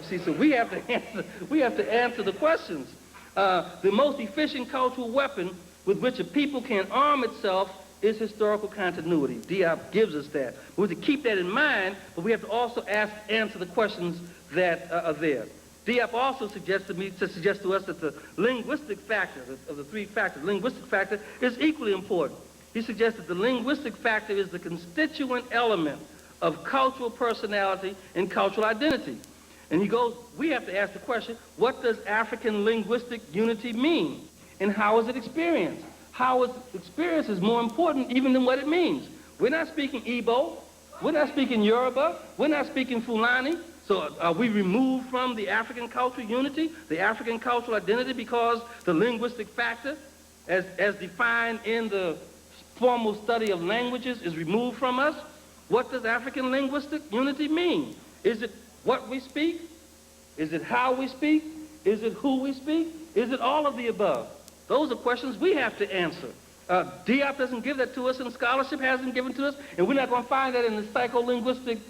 See, so we have to answer the questions. The most efficient cultural weapon with which a people can arm itself is historical continuity. Diop gives us that. We have to keep that in mind, but we have to also answer the questions that are there. Diop also suggests to us that the linguistic factor, of the three factors, linguistic factor is equally important. He suggests that the linguistic factor is the constituent element of cultural personality and cultural identity. And he goes, we have to ask the question, what does African linguistic unity mean? And how is it experienced? How it's experienced is more important even than what it means. We're not speaking Igbo. We're not speaking Yoruba. We're not speaking Fulani. So are we removed from the African cultural unity, the African cultural identity, because the linguistic factor, as defined in the formal study of languages, is removed from us? What does African linguistic unity mean? Is it what we speak? Is it how we speak? Is it who we speak? Is it all of the above? Those are questions we have to answer. Diop doesn't give that to us, and scholarship hasn't given to us, and we're not going to find that in the psycholinguistic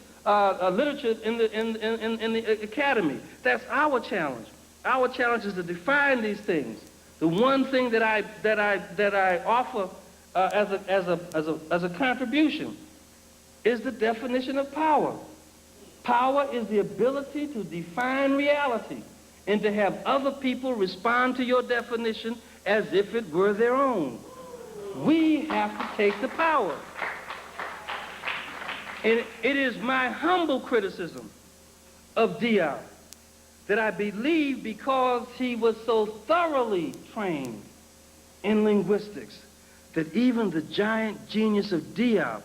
literature in the academy. That's our challenge. Our challenge is to define these things. The one thing that I offer as a contribution is the definition of power. Power is the ability to define reality and to have other people respond to your definition as if it were their own. We have to take the power. And it is my humble criticism of Diop that I believe because he was so thoroughly trained in linguistics that even the giant genius of Diop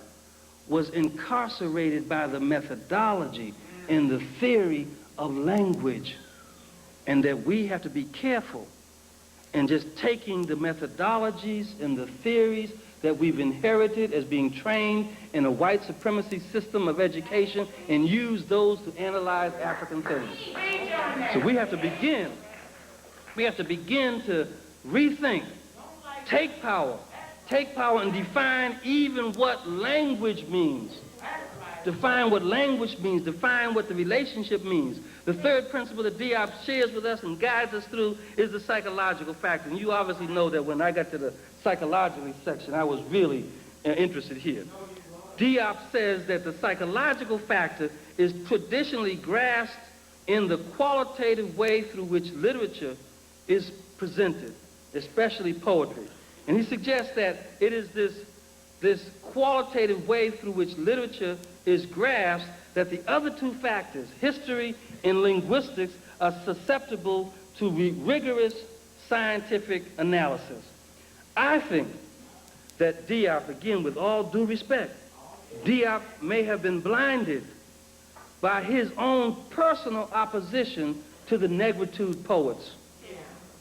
was incarcerated by the methodology and the theory of language, and that we have to be careful and just taking the methodologies and the theories that we've inherited as being trained in a white supremacy system of education and use those to analyze African things. So we have to begin to rethink, take power and define even what language means. Define what language means, define what the relationship means. The third principle that Diop shares with us and guides us through is the psychological factor. And you obviously know that when I got to the psychologically section, I was really interested here. Diop says that the psychological factor is traditionally grasped in the qualitative way through which literature is presented, especially poetry. And he suggests that it is this qualitative way through which literature is grasped that the other two factors, history and linguistics, are susceptible to rigorous scientific analysis. I think that Diop, again, with all due respect, Diop may have been blinded by his own personal opposition to the negritude poets,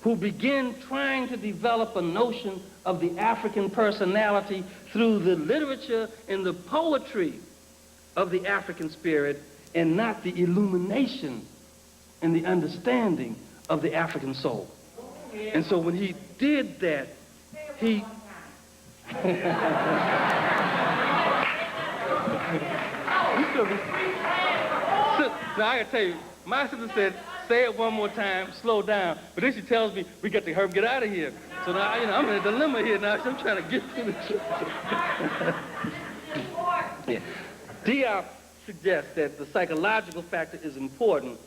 who begin trying to develop a notion of the African personality through the literature and the poetry of the African spirit, and not the illumination and the understanding of the African soul. And so when he did that, he... Now I gotta tell you, my sister said, say it one more time, slow down. But then she tells me, we got to hurry, get out of here. So now, I'm in a dilemma here now. So I'm trying to get through this. Yeah. Diop suggests that the psychological factor is important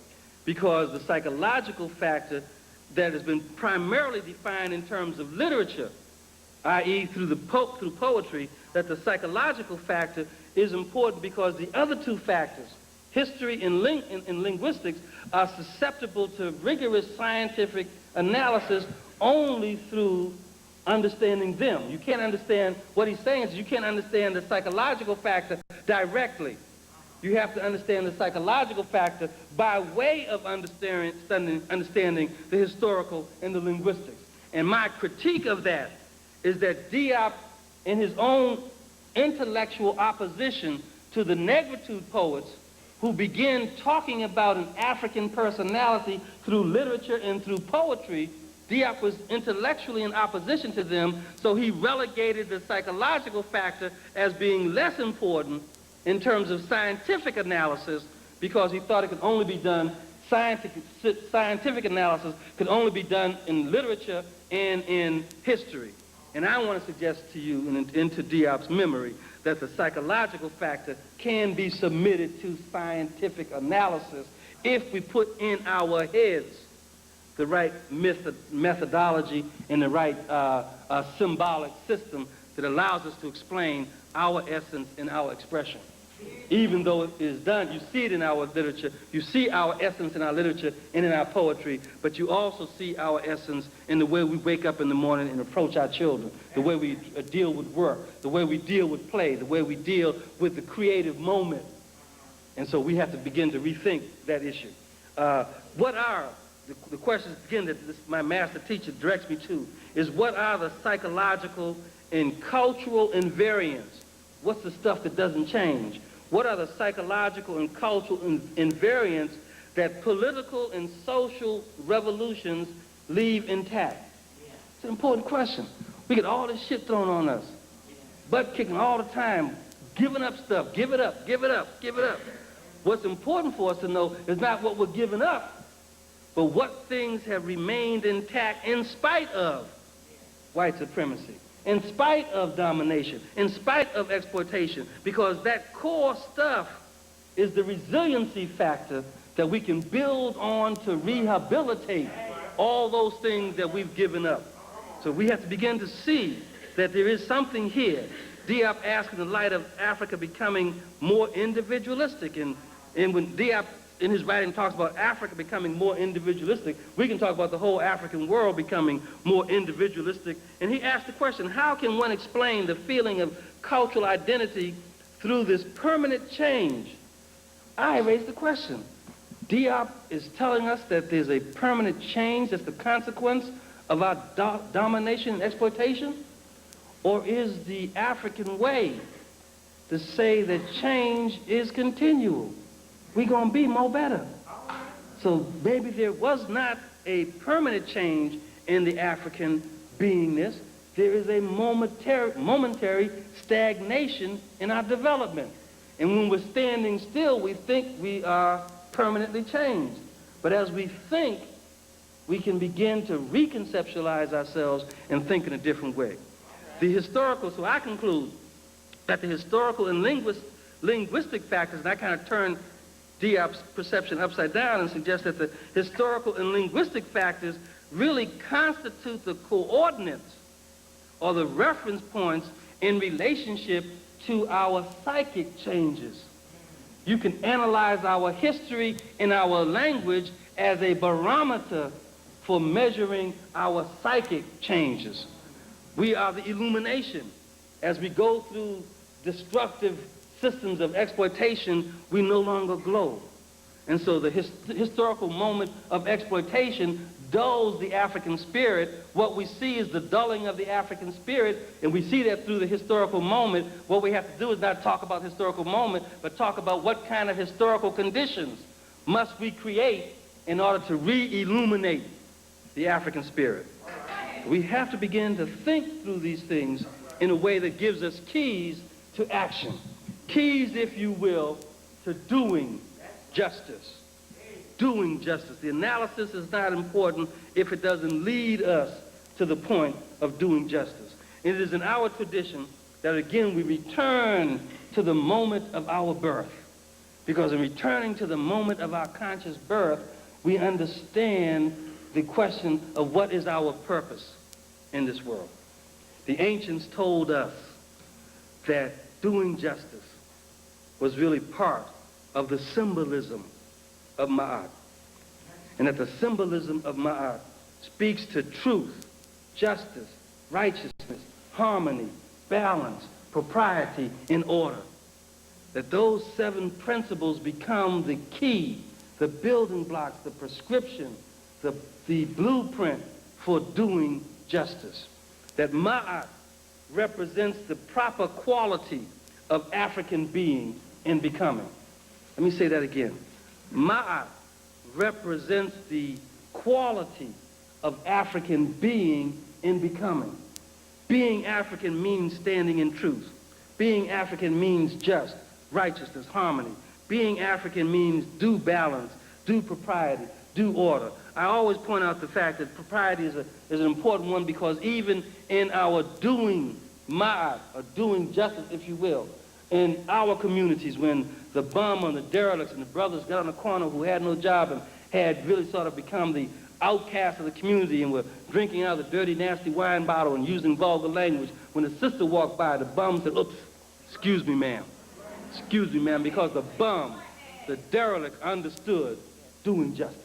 because the psychological factor that has been primarily defined in terms of literature, i.e. through poetry, that the psychological factor is important because the other two factors, history and linguistics, are susceptible to rigorous scientific analysis only through understanding them. You can't understand what he's saying is you can't understand the psychological factor directly. You have to understand the psychological factor by way of understanding the historical and the linguistics. And my critique of that is that Diop, in his own intellectual opposition to the negritude poets, who begin talking about an African personality through literature and through poetry, Diop was intellectually in opposition to them, so he relegated the psychological factor as being less important in terms of scientific analysis because he thought it could only be done, scientific analysis could only be done in literature and in history. And I want to suggest to you, into Diop's memory, that the psychological factor can be submitted to scientific analysis if we put in our heads the right methodology and the right symbolic system that allows us to explain our essence and our expression. Even though it is done, you see it in our literature, you see our essence in our literature and in our poetry, but you also see our essence in the way we wake up in the morning and approach our children, the way we deal with work, the way we deal with play, the way we deal with the creative moment. And so we have to begin to rethink that issue. What are the questions, again, that my master teacher directs me to, is what are the psychological and cultural invariants? What's the stuff that doesn't change? What are the psychological and cultural invariants that political and social revolutions leave intact? It's an important question. We get all this shit thrown on us. Butt kicking all the time, giving up stuff, give it up, give it up, give it up. What's important for us to know is not what we're giving up, but what things have remained intact in spite of white supremacy, in spite of domination, in spite of exploitation, because that core stuff is the resiliency factor that we can build on to rehabilitate all those things that we've given up. So we have to begin to see that there is something here. Diop asks in the light of Africa becoming more individualistic, and when Diop in his writing talks about Africa becoming more individualistic, we can talk about the whole African world becoming more individualistic. And he asked the question, how can one explain the feeling of cultural identity through this permanent change? I raised the question. Diop is telling us that there's a permanent change that's the consequence of our domination and exploitation? Or is the African way to say that change is continual? We're going to be more better. So maybe there was not a permanent change in the African beingness. There is a momentary stagnation in our development. And when we're standing still, we think we are permanently changed. But as we think, we can begin to reconceptualize ourselves and think in a different way. So I conclude that the historical and linguistic factors, and I kind of turn Diop's perception upside down and suggest that the historical and linguistic factors really constitute the coordinates or the reference points in relationship to our psychic changes. You can analyze our history and our language as a barometer for measuring our psychic changes. We are the illumination. As we go through destructive systems of exploitation, we no longer glow. And so the historical moment of exploitation dulls the African spirit. What we see is the dulling of the African spirit, and we see that through the historical moment. What we have to do is not talk about the historical moment, but talk about what kind of historical conditions must we create in order to re-illuminate the African spirit. We have to begin to think through these things in a way that gives us keys to action. Keys, if you will, to doing justice. Doing justice. The analysis is not important if it doesn't lead us to the point of doing justice. It is in our tradition that, again, we return to the moment of our birth. Because in returning to the moment of our conscious birth, we understand the question of what is our purpose in this world. The ancients told us that doing justice was really part of the symbolism of Ma'at. And that the symbolism of Ma'at speaks to truth, justice, righteousness, harmony, balance, propriety, and order. That those 7 principles become the key, the building blocks, the prescription, the blueprint for doing justice. That Ma'at represents the proper quality of African being and becoming. Let me say that again. Ma'at represents the quality of African being and becoming. Being African means standing in truth. Being African means just, righteousness, harmony. Being African means due balance, due propriety, due order. I always point out the fact that propriety is an important one, because even in our doing Ma'at, or doing justice, if you will, in our communities, when the bum and the derelicts and the brothers got on the corner who had no job and had really sort of become the outcast of the community and were drinking out of the dirty, nasty wine bottle and using vulgar language, when the sister walked by, the bum said, "Oops, excuse me, ma'am. Excuse me, ma'am," because the bum, the derelict, understood doing justice.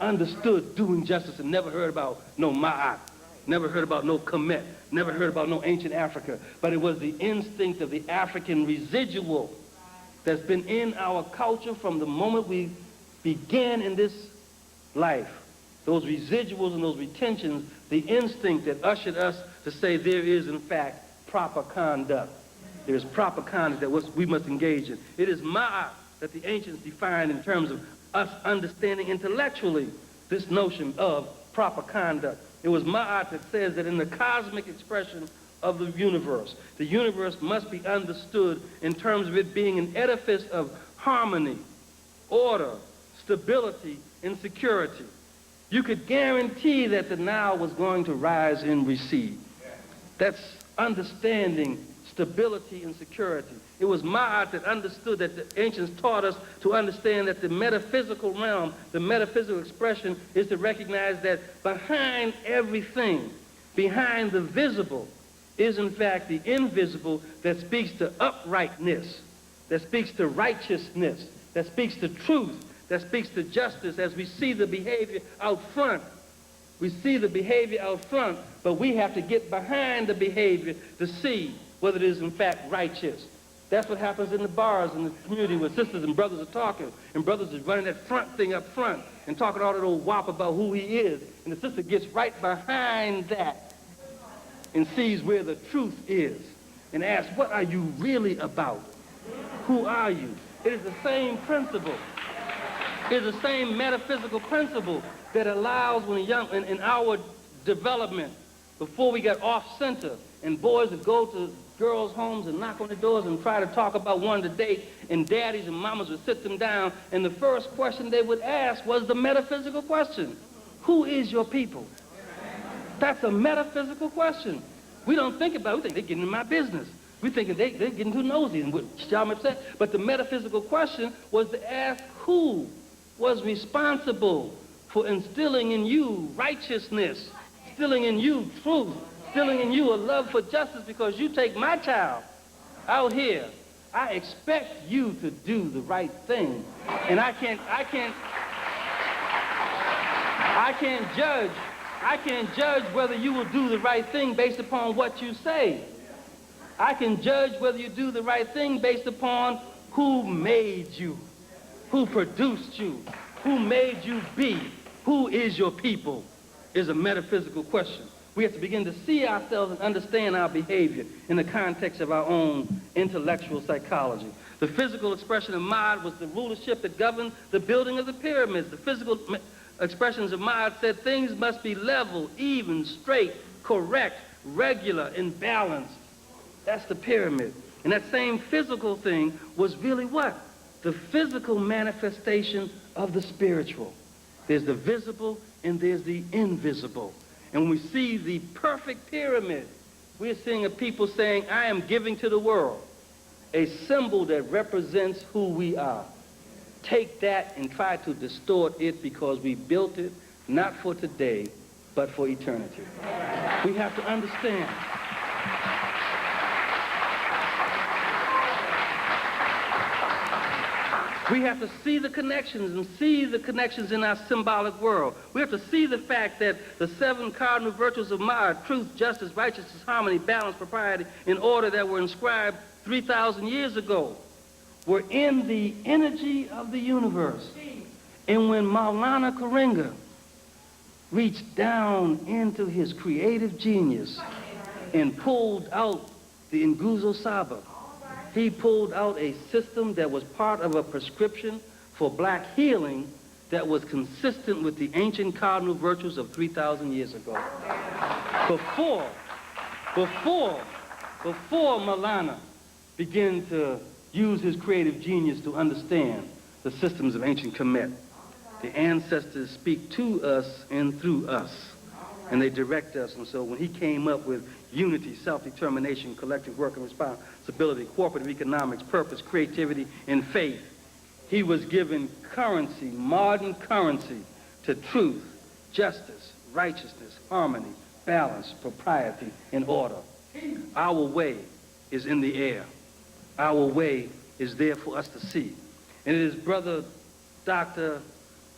Understood doing justice and never heard about no Ma'at, never heard about no Kemet, never heard about no ancient Africa. But it was the instinct of the African residual that's been in our culture from the moment we began in this life. Those residuals and those retentions, the instinct that ushered us to say there is, in fact, proper conduct. There is proper conduct that we must engage in. It is Ma'at that the ancients defined in terms of us understanding intellectually this notion of proper conduct. It was Ma'at that says that in the cosmic expression of the universe must be understood in terms of it being an edifice of harmony, order, stability, and security. You could guarantee that the Nile was going to rise and recede. That's understanding stability and security. It was Ma'at that understood, that the ancients taught us to understand that the metaphysical realm, the metaphysical expression, is to recognize that behind everything, behind the visible, is in fact the invisible that speaks to uprightness, that speaks to righteousness, that speaks to truth, that speaks to justice. As we see the behavior out front, we see the behavior out front, but we have to get behind the behavior to see whether it is in fact righteous. That's what happens in the bars in the community where sisters and brothers are talking, and brothers is running that front thing up front and talking all that old wop about who he is, and the sister gets right behind that and sees where the truth is and asks, what are you really about? Who are you? It is the same principle. It is the same metaphysical principle that allows when in our development, before we got off center, and boys would go to girls' homes and knock on the doors and try to talk about wanting to date, and daddies and mamas would sit them down, and the first question they would ask was the metaphysical question. Who is your people? That's a metaphysical question. We don't think about it. We think they're getting in my business. We think they're getting too nosy and y'all upset. But the metaphysical question was to ask who was responsible for instilling in you righteousness, instilling in you truth, instilling in you a love for justice, because you take my child out here. I expect you to do the right thing. And I can't judge whether you will do the right thing based upon what you say. I can judge whether you do the right thing based upon who made you, who produced you, who made you be, who is your people, is a metaphysical question. We have to begin to see ourselves and understand our behavior in the context of our own intellectual psychology. The physical expression of Ma'at was the rulership that governed the building of the pyramids. The physical expressions of Ma'at said things must be level, even, straight, correct, regular, and balanced. That's the pyramid. And that same physical thing was really what? The physical manifestation of the spiritual. There's the visible and there's the invisible. And when we see the perfect pyramid, we're seeing a people saying, I am giving to the world a symbol that represents who we are. Take that and try to distort it because we built it not for today, but for eternity. We have to understand. We have to see the connections and see the connections in our symbolic world. We have to see the fact that the 7 cardinal virtues of Ma'at, truth, justice, righteousness, harmony, balance, propriety, in order that were inscribed 3,000 years ago, were in the energy of the universe. And when Maulana Karenga reached down into his creative genius and pulled out the Nguzo Saba, he pulled out a system that was part of a prescription for black healing that was consistent with the ancient cardinal virtues of 3,000 years ago. Before Maulana began to use his creative genius to understand the systems of ancient Kemet, the ancestors speak to us and through us, and they direct us. And so when he came up with unity, self-determination, collective work and responsibility, cooperative economics, purpose, creativity, and faith, he was given currency, modern currency, to truth, justice, righteousness, harmony, balance, propriety, and order. Our way is in the air. Our way is there for us to see. And it is Brother Dr.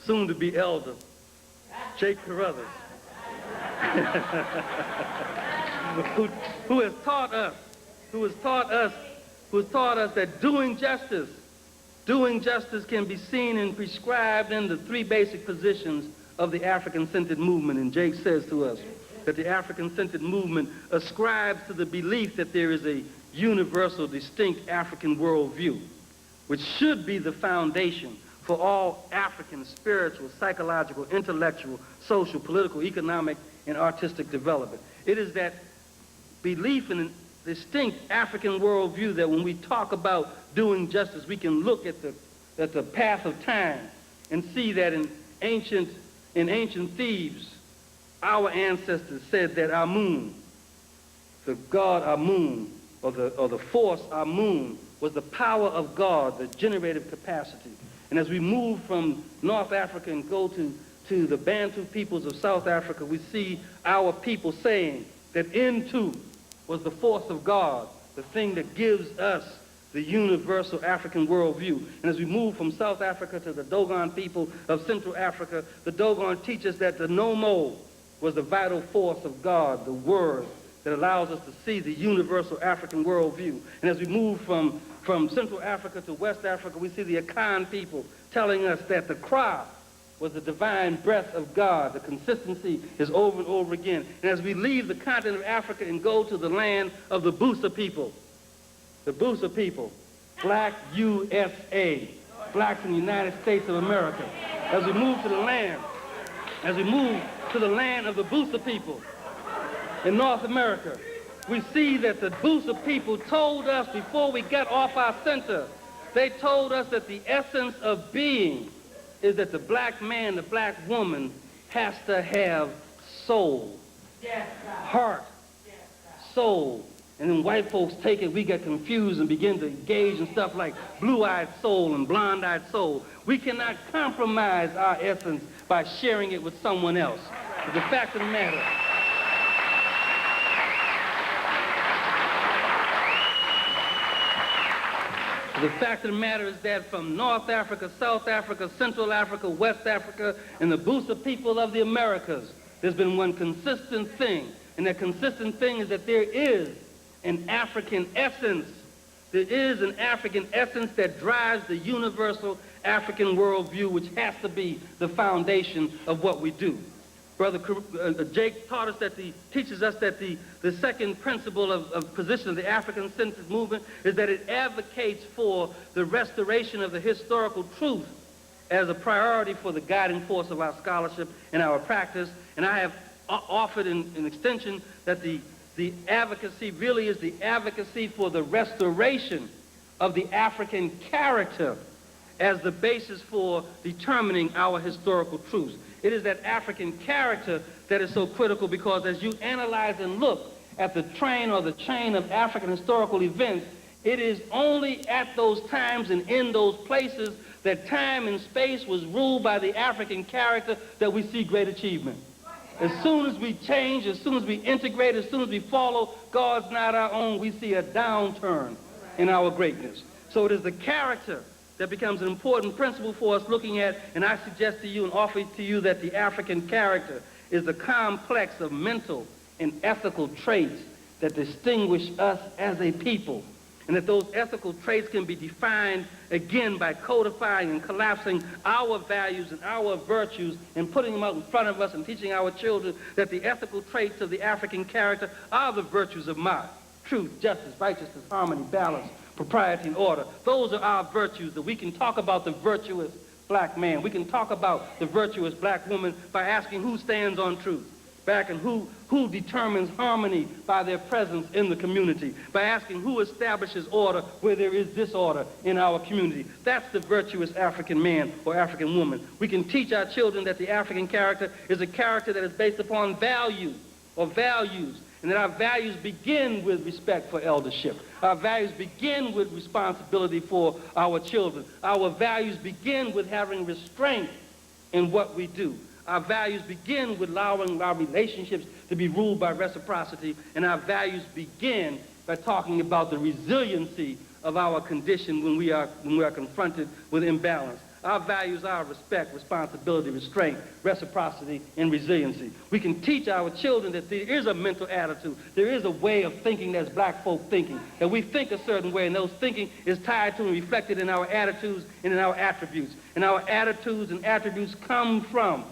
soon-to-be Elder Jake Carruthers who has taught us that doing justice can be seen and prescribed in the 3 basic positions of the African-centered movement. And Jake says to us that the African-centered movement ascribes to the belief that there is a universal, distinct African worldview, which should be the foundation for all African spiritual, psychological, intellectual, social, political, economic, and artistic development. It is that belief in a distinct African worldview that when we talk about doing justice, we can look at the path of time and see that in ancient Thebes, our ancestors said that Amun, the god Amun, or the force Amun, was the power of God, the generative capacity. And as we move from North Africa and go to the Bantu peoples of South Africa, we see our people saying that Intu was the force of God, the thing that gives us the universal African worldview. And as we move from South Africa to the Dogon people of Central Africa, the Dogon teach us that the Nomo was the vital force of God, the word that allows us to see the universal African worldview. And as we move from Central Africa to West Africa, we see the Akan people telling us that the cry was the divine breath of God. The consistency is over and over again. And as we leave the continent of Africa and go to the land of the Busa people, Black USA, blacks in the United States of America. As we move to the land of the Busa people in North America, we see that the Busa people told us before we got off our center, they told us that the essence of being is that the black man, the black woman has to have soul, heart, soul. And then white folks take it, we get confused and begin to engage in stuff like blue-eyed soul and blonde-eyed soul. We cannot compromise our essence by sharing it with someone else. But the fact of the matter, is that from North Africa, South Africa, Central Africa, West Africa, and the Busa people of the Americas, there's been one consistent thing. And that consistent thing is that there is an African essence. There is an African essence that drives the universal African worldview, which has to be the foundation of what we do. Brother Jake taught us teaches us that the second principle of position of the African-centered movement is that it advocates for the restoration of the historical truth as a priority for the guiding force of our scholarship and our practice. And I have offered in extension that the advocacy really is the advocacy for the restoration of the African character as the basis for determining our historical truths. It is that African character that is so critical, because as you analyze and look at the train or the chain of African historical events, it is only at those times and in those places that time and space was ruled by the African character that we see great achievement. As soon as we change, as soon as we integrate, as soon as we follow God's not our own, we see a downturn in our greatness. So it is the character that becomes an important principle for us looking at, and I suggest to you and offer to you that the African character is the complex of mental and ethical traits that distinguish us as a people. And that those ethical traits can be defined, again, by codifying and collapsing our values and our virtues and putting them out in front of us and teaching our children that the ethical traits of the African character are the virtues of mind: truth, justice, righteousness, harmony, balance, propriety, and order. Those are our virtues, that we can talk about the virtuous black man. We can talk about the virtuous black woman by asking who stands on truth, and who determines harmony by their presence in the community, by asking who establishes order where there is disorder in our community. That's the virtuous African man or African woman. We can teach our children that the African character is a character that is based upon value or values, and that our values begin with respect for eldership. Our values begin with responsibility for our children. Our values begin with having restraint in what we do. Our values begin with allowing our relationships to be ruled by reciprocity, and our values begin by talking about the resiliency of our condition when we are confronted with imbalance. Our values are respect, responsibility, restraint, reciprocity, and resiliency. We can teach our children that there is a mental attitude, there is a way of thinking that's black folk thinking, that we think a certain way, and those thinking is tied to and reflected in our attitudes and in our attributes. And our attitudes and attributes come from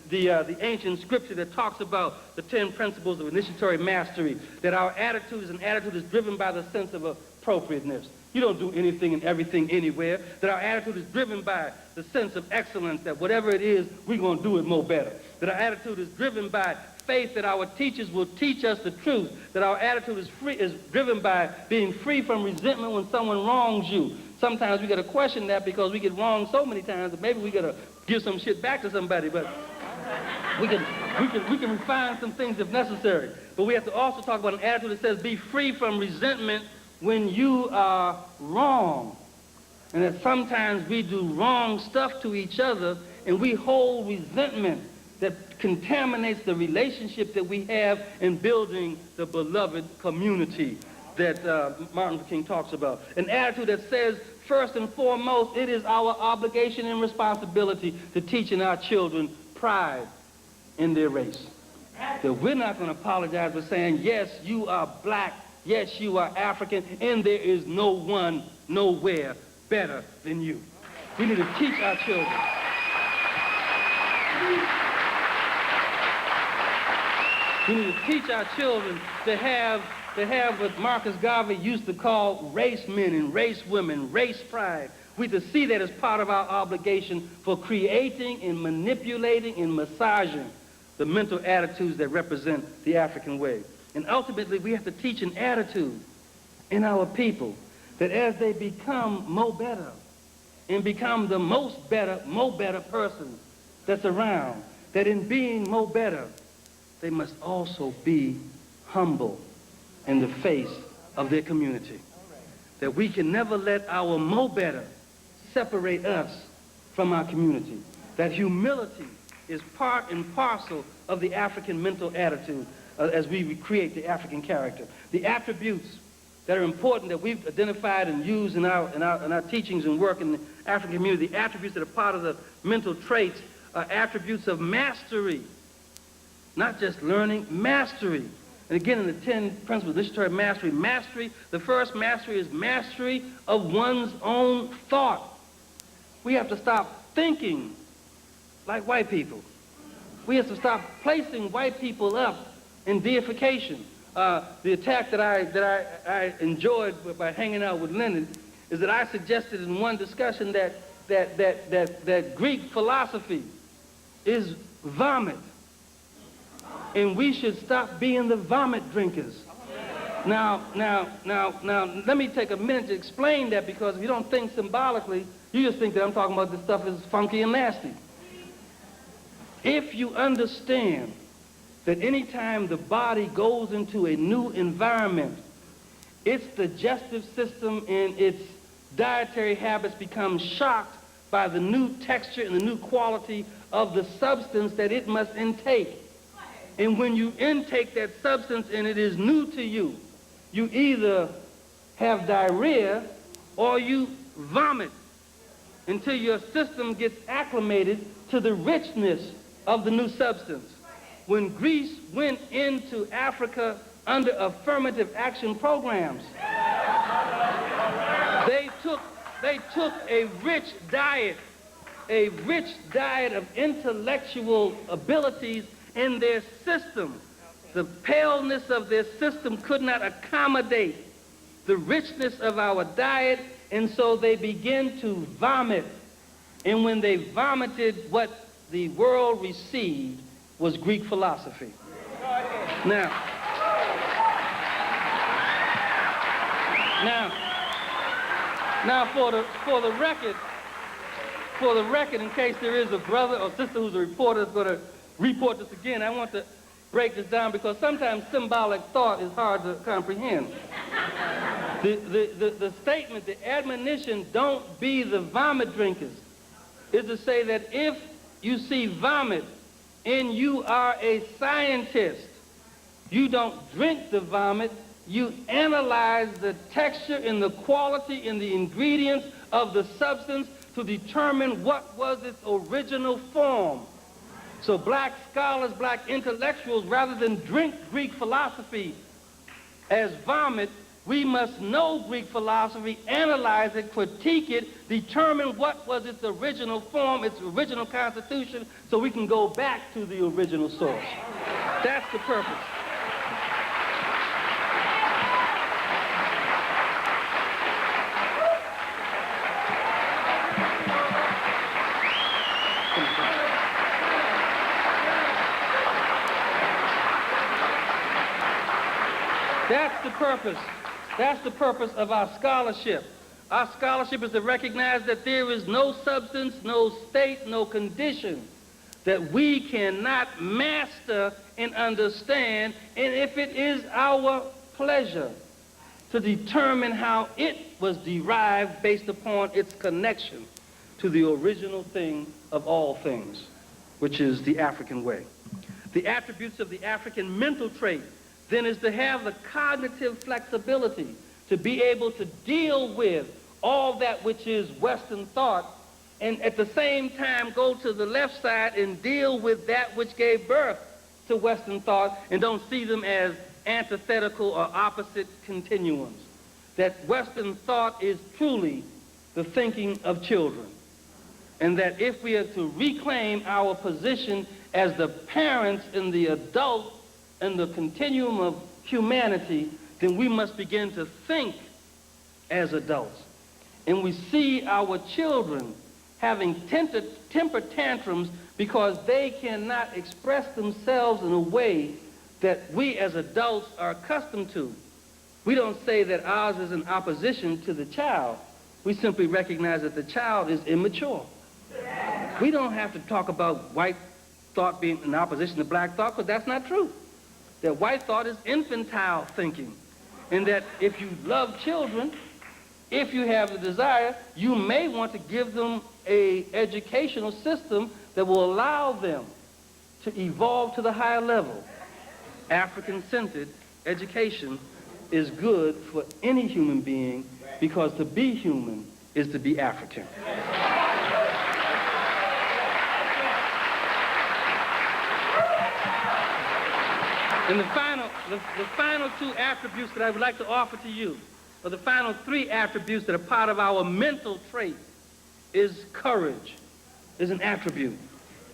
the ancient scripture that talks about the 10 principles of initiatory mastery, that our attitude is driven by the sense of appropriateness. You don't do anything and everything anywhere. That our attitude is driven by the sense of excellence, that whatever it is, we're going to do it more better. That our attitude is driven by faith that our teachers will teach us the truth. That our attitude is driven by being free from resentment when someone wrongs you. Sometimes we got to question that because we get wronged so many times that maybe we got to give some shit back to somebody, but we can refine some things if necessary. But we have to also talk about an attitude that says be free from resentment when you are wrong. And that sometimes we do wrong stuff to each other and we hold resentment that contaminates the relationship that we have in building the beloved community that Martin Luther King talks about. An attitude that says, first and foremost, it is our obligation and responsibility to teach in our children pride in their race. that we're not going to apologize for saying, yes, you are black, yes, you are African, and there is no one, nowhere better than you. We need to teach our children. We need to teach our children to have what Marcus Garvey used to call race men and race women, race pride. We to see that as part of our obligation for creating and manipulating and massaging the mental attitudes that represent the African way. And ultimately, we have to teach an attitude in our people that as they become more better and become the most better, more better person that's around, that in being more better, they must also be humble in the face of their community. That we can never let our more better separate us from our community. That humility is part and parcel of the African mental attitude as we create the African character. The attributes that are important that we've identified and used in our teachings and work in the African community, the attributes that are part of the mental traits are attributes of mastery, not just learning, mastery. And again, in the 10 principles of literary mastery, the first mastery is mastery of one's own thought. We have to stop thinking like white people. We have to stop placing white people up in deification. The attack that I enjoyed by hanging out with Leonard is that I suggested in one discussion that Greek philosophy is vomit. And we should stop being the vomit drinkers. Now, let me take a minute to explain that, because if you don't think symbolically, you just think that I'm talking about this stuff is funky and nasty. If you understand that anytime the body goes into a new environment, its digestive system and its dietary habits become shocked by the new texture and the new quality of the substance that it must intake. And when you intake that substance and it is new to you, you either have diarrhea or you vomit until your system gets acclimated to the richness of the new substance. When Greece went into Africa under affirmative action programs, they took a rich diet of intellectual abilities in their system. The paleness of their system could not accommodate the richness of our diet, and so they began to vomit. And when they vomited, what the world received was Greek philosophy. Now, for the record, in case there is a brother or sister who's a reporter that's going to report this again, I want to break this down because sometimes symbolic thought is hard to comprehend. The statement, the admonition, don't be the vomit drinkers, is to say that if you see vomit and you are a scientist, you don't drink the vomit, you analyze the texture and the quality and the ingredients of the substance to determine what was its original form. So black scholars, black intellectuals, rather than drink Greek philosophy as vomit, we must know Greek philosophy, analyze it, critique it, determine what was its original form, its original constitution, so we can go back to the original source. That's the purpose. That's the purpose. That's the purpose of our scholarship. Our scholarship is to recognize that there is no substance, no state, no condition that we cannot master and understand, and if it is our pleasure to determine how it was derived based upon its connection to the original thing of all things, which is the African way. The attributes of the African mental trait then is to have the cognitive flexibility to be able to deal with all that which is Western thought, and at the same time go to the left side and deal with that which gave birth to Western thought and don't see them as antithetical or opposite continuums. That Western thought is truly the thinking of children. And that if we are to reclaim our position as the parents and the adult in the continuum of humanity, then we must begin to think as adults. And we see our children having temper tantrums because they cannot express themselves in a way that we as adults are accustomed to. We don't say that ours is in opposition to the child. We simply recognize that the child is immature. We don't have to talk about white thought being in opposition to black thought, because that's not true. That white thought is infantile thinking. And that if you love children, if you have the desire, you may want to give them an educational system that will allow them to evolve to the higher level. African-centered education is good for any human being, because to be human is to be African. And the final two attributes that I would like to offer to you, or the final three attributes that are part of our mental trait, is courage, is an attribute.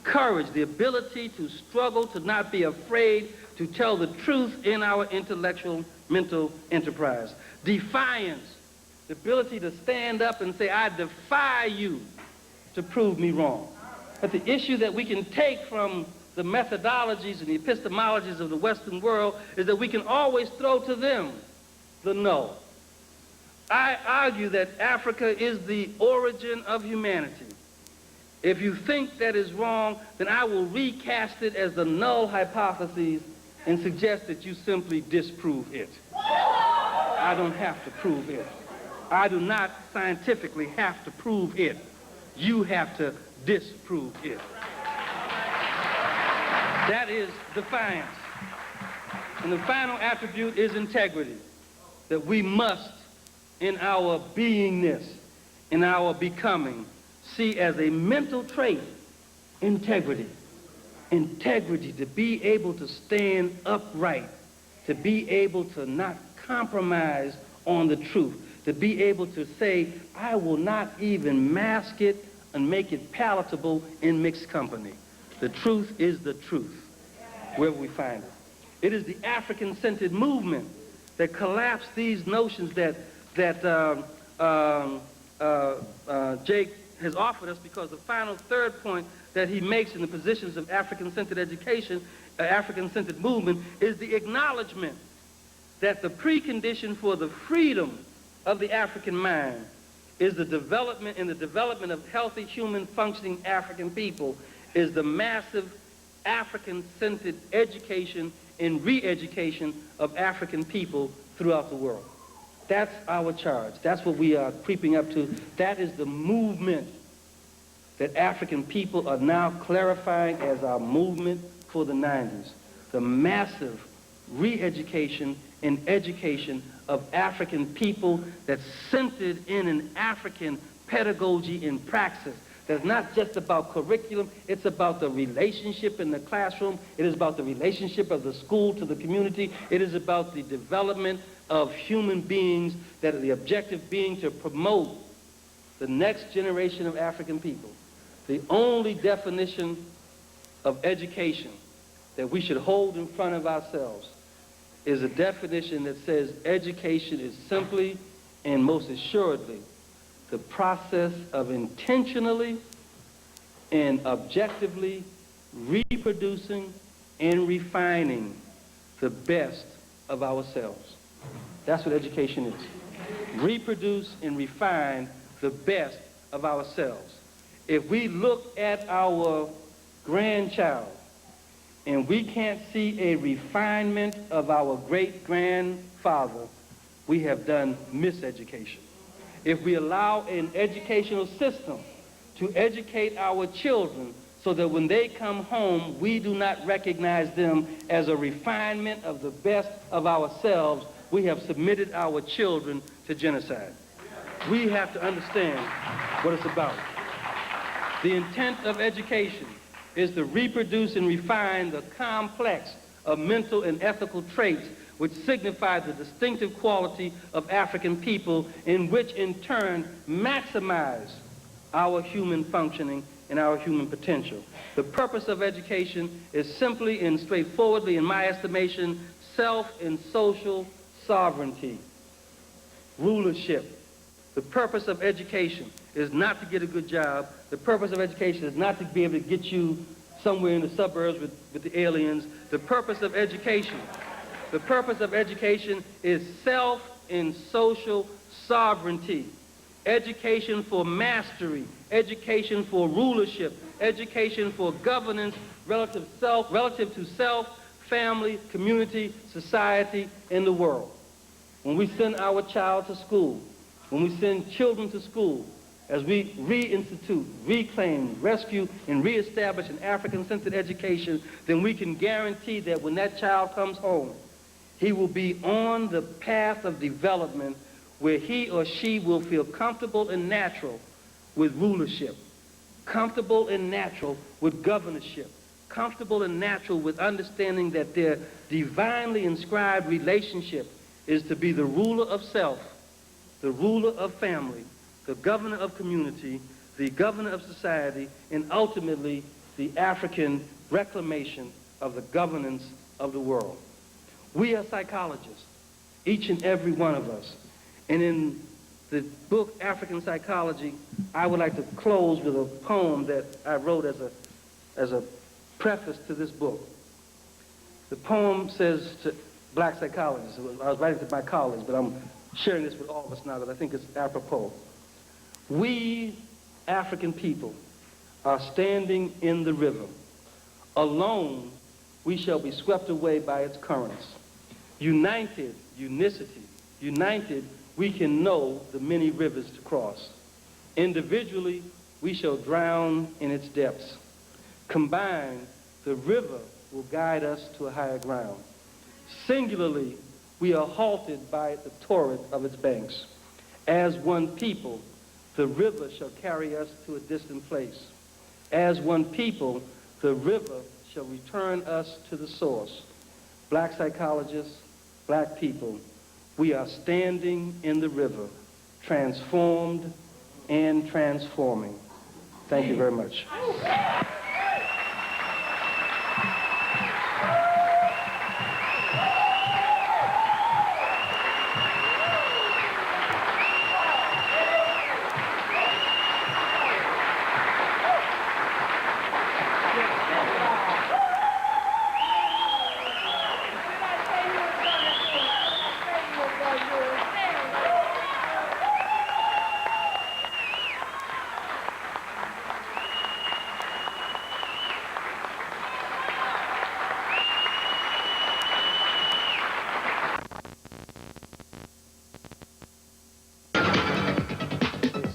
Courage, the ability to struggle, to not be afraid, to tell the truth in our intellectual, mental enterprise. Defiance, the ability to stand up and say, I defy you to prove me wrong. But the issue that we can take from the methodologies and the epistemologies of the Western world is that we can always throw to them the no. I argue that Africa is the origin of humanity. If you think that is wrong, then I will recast it as the null hypothesis and suggest that you simply disprove it. I don't have to prove it. I do not scientifically have to prove it. You have to disprove it. That is defiance. And the final attribute is integrity. That we must, in our beingness, in our becoming, see as a mental trait integrity. Integrity, to be able to stand upright, to be able to not compromise on the truth, to be able to say, I will not even mask it and make it palatable in mixed company. The truth is the truth, wherever we find it. It is the African-centered movement that collapsed these notions that Jake has offered us, because the final third point that he makes in the positions of African-centered education, African-centered movement, is the acknowledgement that the precondition for the freedom of the African mind is the development of healthy human functioning African people, is the massive African-centered education and re-education of African people throughout the world. That's our charge. That's what we are creeping up to. That is the movement that African people are now clarifying as our movement for the 90s. The massive re-education and education of African people that's centered in an African pedagogy and praxis. That's not just about curriculum, it's about the relationship in the classroom, it is about the relationship of the school to the community, it is about the development of human beings, that the objective being to promote the next generation of African people. The only definition of education that we should hold in front of ourselves is a definition that says education is simply and most assuredly the process of intentionally and objectively reproducing and refining the best of ourselves. That's what education is. Reproduce and refine the best of ourselves. If we look at our grandchild and we can't see a refinement of our great-grandfather, we have done miseducation. If we allow an educational system to educate our children so that when they come home, we do not recognize them as a refinement of the best of ourselves, we have submitted our children to genocide. We have to understand what it's about. The intent of education is to reproduce and refine the complex of mental and ethical traits which signify the distinctive quality of African people, in which in turn maximize our human functioning and our human potential. The purpose of education is simply and straightforwardly, in my estimation, self and social sovereignty, rulership. The purpose of education is not to get a good job. The purpose of education is not to be able to get you somewhere in the suburbs with the aliens. The purpose of education is self and social sovereignty. Education for mastery, education for rulership, education for governance relative to self, family, community, society, and the world. When we send our child to school, when we send children to school, as we reinstitute, reclaim, rescue, and reestablish an African-centered education, then we can guarantee that when that child comes home, he will be on the path of development where he or she will feel comfortable and natural with rulership, comfortable and natural with governorship, comfortable and natural with understanding that their divinely inscribed relationship is to be the ruler of self, the ruler of family, the governor of community, the governor of society, and ultimately the African reclamation of the governance of the world. We are psychologists, each and every one of us. And in the book African Psychology, I would like to close with a poem that I wrote as a preface to this book. The poem says to black psychologists, I was writing to my colleagues, but I'm sharing this with all of us now because I think it's apropos. We, African people, are standing in the river. Alone, we shall be swept away by its currents. United, we can know the many rivers to cross. Individually, we shall drown in its depths. Combined, the river will guide us to a higher ground. Singularly, we are halted by the torrent of its banks. As one people, the river shall carry us to a distant place. As one people, the river shall return us to the source. Black psychologists, black people, we are standing in the river, transformed and transforming. Thank you very much.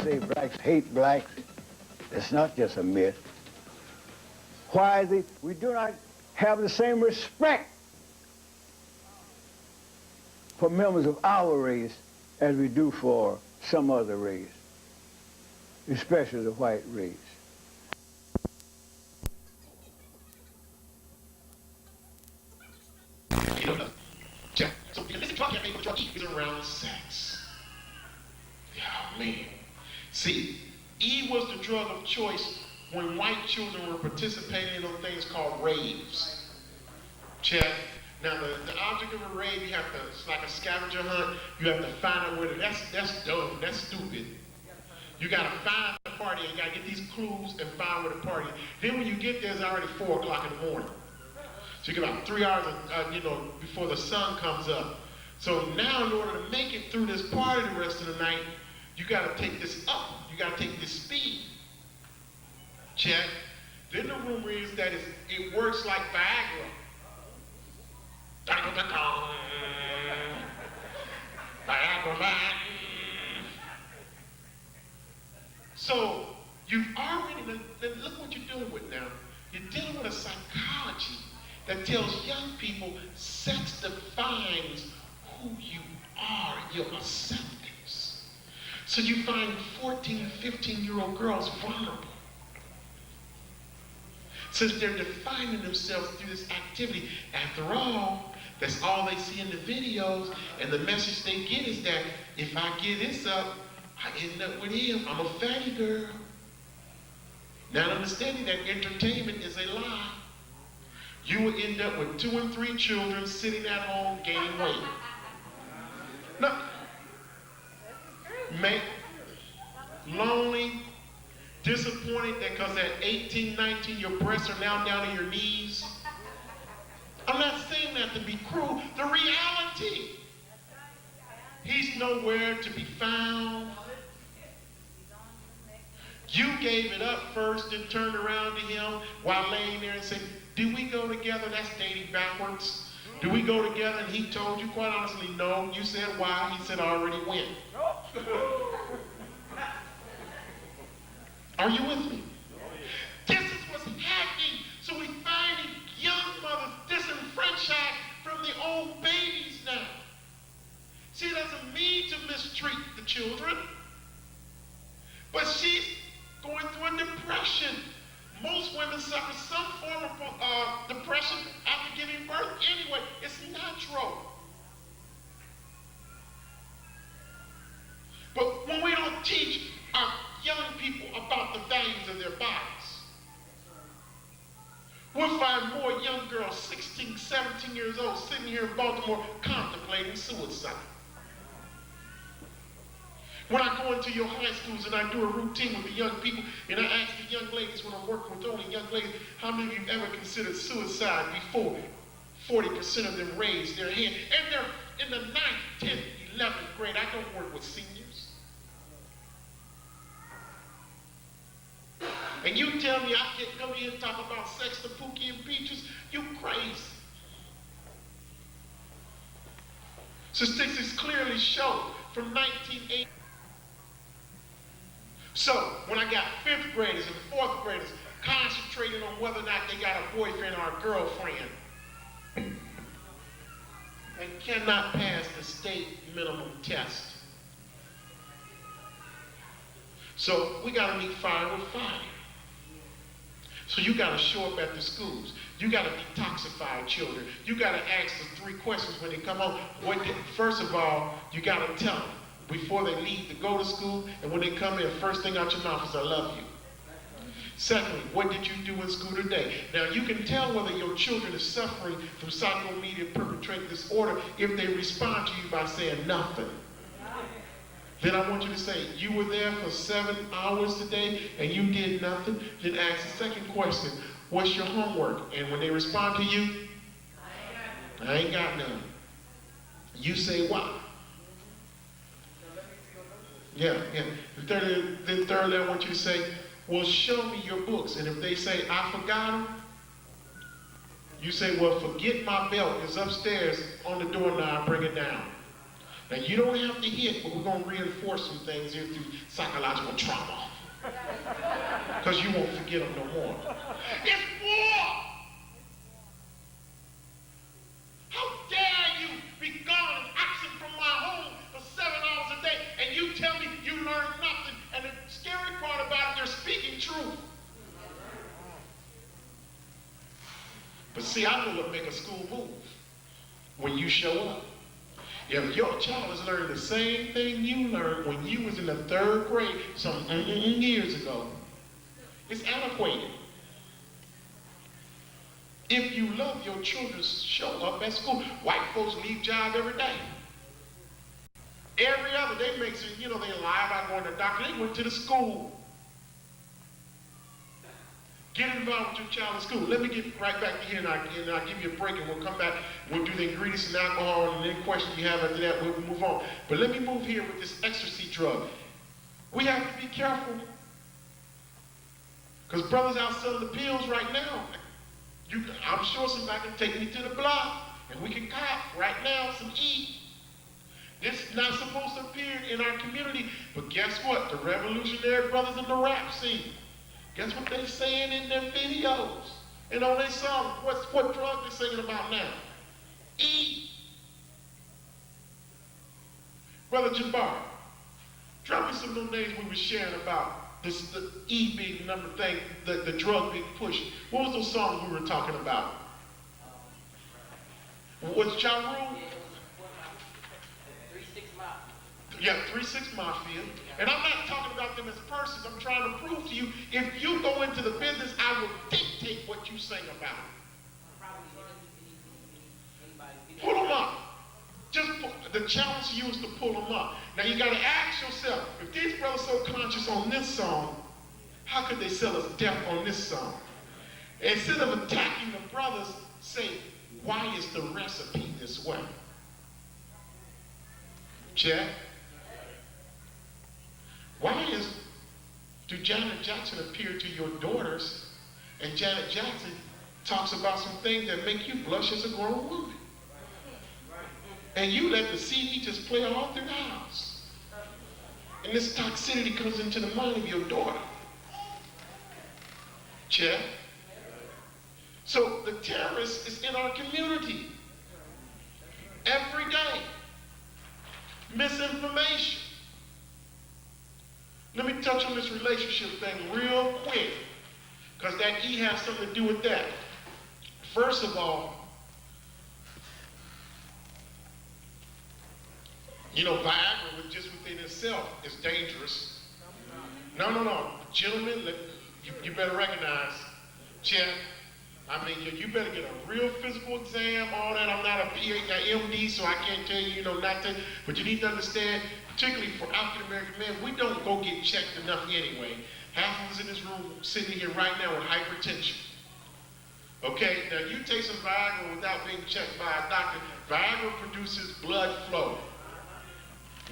Say blacks hate blacks. It's not just a myth. Why is it we do not have the same respect for members of our race as we do for some other race, especially the white race? So because this drug campaign for drug is around sex. Yeah, man. See, E was the drug of choice when white children were participating in things called raves. Check. Now the object of a rave, you have to, it's like a scavenger hunt. You have to find out where that's dumb, that's stupid. You gotta find the party and you gotta get these clues and find where the party is. Then when you get there, it's already 4 o'clock in the morning. So you get about 3 hours, before the sun comes up. So now in order to make it through this party the rest of the night, you gotta take this up. You gotta take this speed. Check. Then the rumor is that it works like Viagra. Viagra. So you've already, look what you're dealing with now. You're dealing with a psychology that tells young people sex defines who you are, your acceptance. So you find 14, 15-year-old girls vulnerable. since they're defining themselves through this activity. After all, that's all they see in the videos, and the message they get is that if I give this up, I end up with him. I'm a fatty girl. Not understanding that entertainment is a lie. You will end up with 2 and 3 children sitting at home gaining weight. No. Lonely, disappointed that because at 18, 19, your breasts are now down to your knees. I'm not saying that to be cruel. The reality. He's nowhere to be found. You gave it up first and turned around to him while laying there and said, "Do we go together?" That's dating backwards. Do we go together? And he told you, quite honestly, no. You said, why? He said, I already went. Are you with me? This is what's happening. So we're finding young mothers disenfranchised from the old babies now. See, it doesn't mean to mistreat the children, but she's going through a depression. Most women suffer some form of depression after giving birth anyway. It's natural. But when we don't teach our young people about the values of their bodies, we'll find more young girls, 16, 17 years old, sitting here in Baltimore contemplating suicide. When I go into your high schools and I do a routine with the young people, and I ask the young ladies when I'm working with only young ladies, how many of you ever considered suicide before? 40% of them raise their hand. And they're in the 9th, 10th, 11th grade. I don't work with seniors. And you tell me I can't come here and talk about sex to Pookie and Peaches? You crazy. Statistics clearly show from 1980. So, when I got 5th graders and 4th graders concentrating on whether or not they got a boyfriend or a girlfriend and cannot pass the state minimum test. So, we got to meet fire with fire. So you got to show up at the schools. You got to detoxify children. You got to ask the 3 questions when they come home. First of all, you got to tell them before they leave to go to school, and when they come in, first thing out your mouth is, I love you. Secondly, what did you do in school today? Now, you can tell whether your children are suffering from psychomedia perpetrating disorder if they respond to you by saying nothing. Then I want you to say, you were there for 7 hours today and you did nothing. Then ask the second question, what's your homework? And when they respond to you, I ain't got none. You say what? Yeah. Then thirdly, I want you to say, well, show me your books. And if they say, I forgot them, you say, well, forget my belt. It's upstairs on the doorknob, bring it down. Now, you don't have to hit, but we're going to reinforce some things here through psychological trauma. Because you won't forget them no more. It's war! How dare you be gone and absent from my home for 7 hours a day, and you tell me you learned nothing, and the scary part about it, they're speaking truth. But see, I know what make a school move when you show up. If your child is learning the same thing you learned when you was in the 3rd grade some years ago, it's antiquated. If you love your children, show up at school. White folks leave job every day. Every other day makes it, they lie about going to the doctor. They went to the school. Get involved with your child in school. Let me get right back to here and I'll give you a break and we'll come back. We'll do the ingredients and alcohol and any questions you have after that, we'll move on. But let me move here with this ecstasy drug. We have to be careful. Because brothers out selling the pills right now, I'm sure somebody can take me to the block and we can cop right now some E. It's not supposed to appear in our community, but guess what? The revolutionary brothers in the rap scene, guess what they're saying in their videos and on their songs? What drug they're singing about now? E. Brother Jabbar, drop me some of those names we were sharing about the E being the number thing, the drug being pushed. What was those songs we were talking about? Was Ja Rule? Yeah, 3-6 Mafia. And I'm not talking about them as persons. I'm trying to prove to you, if you go into the business, I will dictate what you sing about. Pull them up. The challenge to you is to pull them up. Now you got to ask yourself, if these brothers so conscious on this song, how could they sell us death on this song? Instead of attacking the brothers, say, why is the recipe this way? Check. Why do Janet Jackson appear to your daughters and Janet Jackson talks about some things that make you blush as a grown woman? And you let the CD just play all through the house. And this toxicity comes into the mind of your daughter. Check. So the terrorist is in our community. Every day. Misinformation. Let me touch on this relationship thing real quick, because that E has something to do with that. First of all, you know, Viagra just within itself is dangerous. No. Gentlemen, you better recognize, check. I mean, you better get a real physical exam, all that. I'm not a MD, so I can't tell you, not to, but you need to understand, particularly for African-American men, we don't go get checked enough anyway. Half of us in this room sitting here right now with hypertension. Okay, now you take some Viagra without being checked by a doctor. Viagra produces blood flow.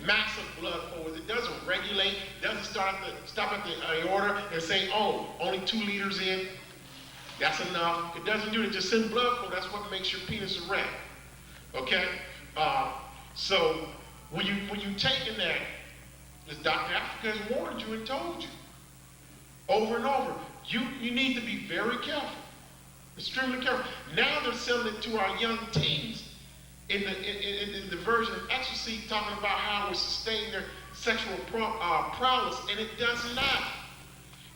Massive blood flow. It doesn't regulate, it doesn't stop at the aorta and say, oh, only 2 liters in. That's enough. It doesn't do it, just send blood flow. That's what makes your penis erect. Okay? So when you taking that, as Dr. Africa has warned you and told you over and over, you need to be very careful. Extremely careful. Now they're selling it to our young teens in the version of ecstasy, talking about how it will sustain their sexual prowess, and it does not.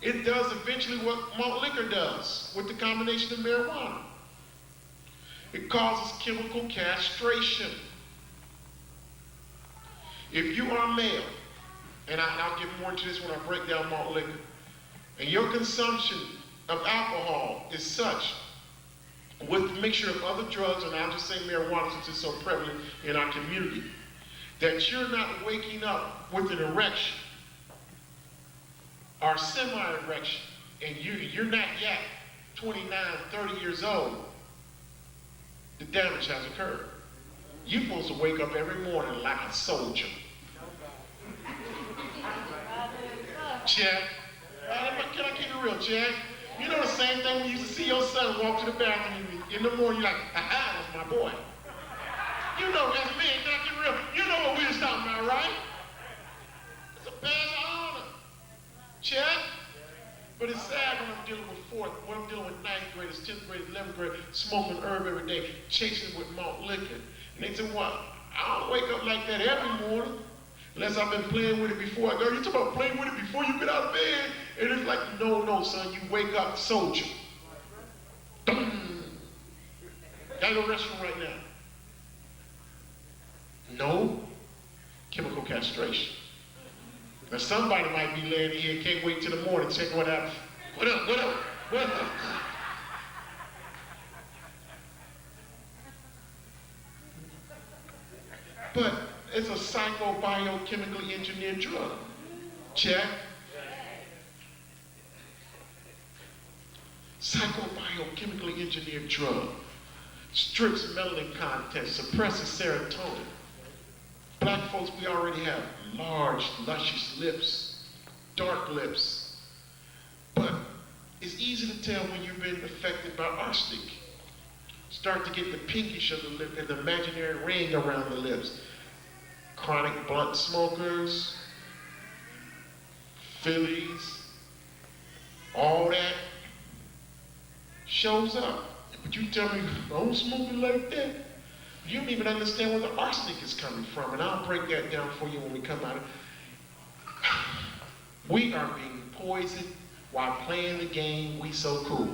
It does eventually what malt liquor does with the combination of marijuana. It causes chemical castration. If you are male, and I'll get more into this when I break down malt liquor, and your consumption of alcohol is such, with the mixture of other drugs, and I'll just say marijuana since it's so prevalent in our community, that you're not waking up with an erection or semi-erection, and you're not yet 29, 30 years old, the damage has occurred. You're supposed to wake up every morning like a soldier. Check. Can I keep it real, Check? You know the same thing when you used to see your son walk to the bathroom in the morning, you're like, aha, that's my boy. You know, as men, can I keep it real? You know what we was talking about, right? It's a badge of honor. Check? But it's sad when I'm dealing with 9th graders, 10th graders, 11th graders, smoking herb every day, chasing with malt liquor. And they say, well, I don't wake up like that every morning unless I've been playing with it before I go. You talk about playing with it before you get out of bed? And it's like, no, son, you wake up soldier. Got no restroom right now. No chemical castration. Now somebody might be laying here, can't wait till the morning, check what happens. What up? But it's a psychobiochemically engineered drug. Check. Psychobiochemically engineered drug. Strips melanin content, suppresses serotonin. Black folks, we already have large, luscious lips, dark lips. But it's easy to tell when you've been affected by arsenic. Start to get the pinkish of the lip and the imaginary ring around the lips. Chronic blunt smokers, Phillies, all that shows up. But you tell me, don't smoke it like that. You don't even understand where the arsenic is coming from, and I'll break that down for you when we come out. We are being poison while playing the game We So Cool.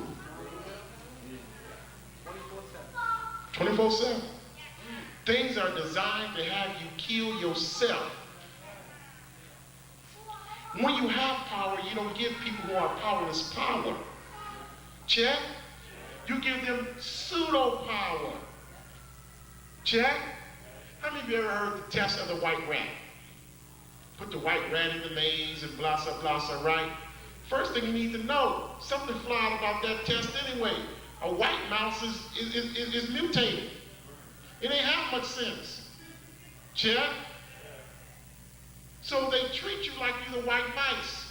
24/7. Things are designed to have you kill yourself. When you have power, you don't give people who are powerless power. Check. You give them pseudo power. Check. How many of you ever heard the test of the white rat? Put the white rat in the maze and blah, blah, blah, right? First thing you need to know, something flawed about that test anyway. A white mouse is mutated. It ain't have much sense. Check. So they treat you like you're the white mice.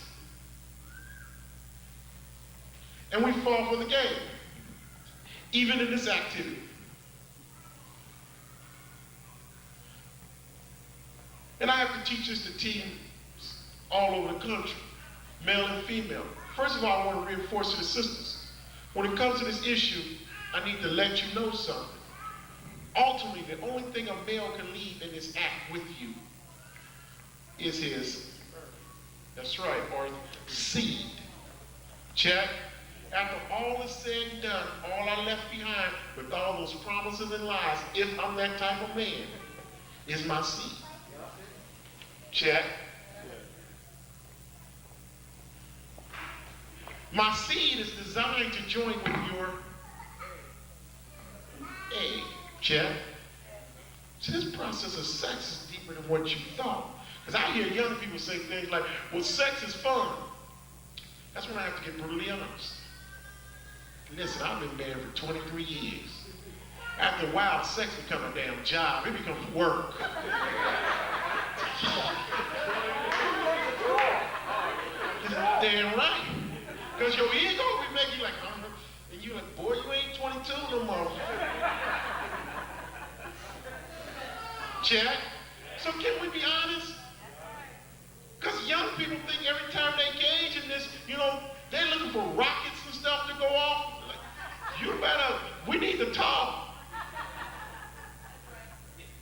And we fall for the game, even in this activity. And I have to teach this to teams all over the country, male and female. First of all, I want to reinforce to the sisters. When it comes to this issue, I need to let you know something. Ultimately, the only thing a male can leave in this act with you is his, that's right, or seed. Check. After all is said and done, all I left behind with all those promises and lies, if I'm that type of man, is my seed. Check. My seed is designed to join with your egg. Check. See, this process of sex is deeper than what you thought. Because I hear young people say things like, well, sex is fun. That's when I have to get brutally honest. Listen, I've been married for 23 years. After a while, sex becomes a damn job. It becomes work. Damn right. Because your ego will make you like, and you're like, boy, you ain't 22 no more. Check. So can we be honest? Because young people think every time they engage in this, you know, they're looking for rockets and stuff to go off. Like, you better, we need to talk.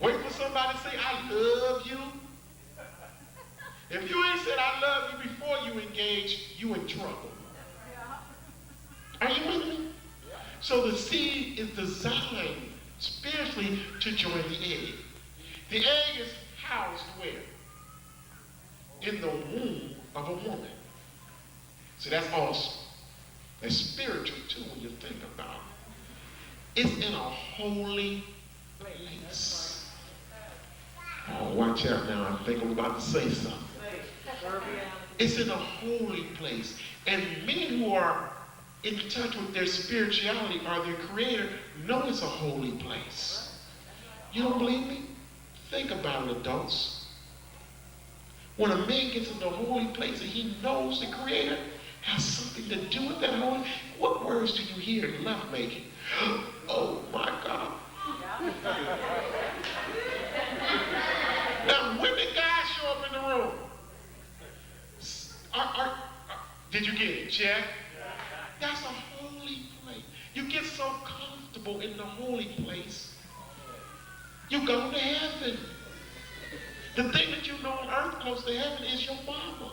Wait for somebody to say, I love you. If you ain't said I love you before you engage, you in trouble. Are you with me? So the seed is designed spiritually to join the egg. The egg is housed where? In the womb of a woman. See, that's awesome. That's spiritual too when you think about it. It's in a holy place. Oh, watch out now. I think I'm about to say something. It's in a holy place. And men who are in touch with their spirituality or their creator know it's a holy place. You don't believe me? Think about it, adults. When a man gets in the holy place and he knows the creator has something to do with that holy, what words do you hear in lovemaking? Oh my God. Now, when the guys show up in the room, did you get it? Check. That's a holy place. You get so comfortable in the holy place, you go to heaven. The thing that you know on earth close to heaven is your mama.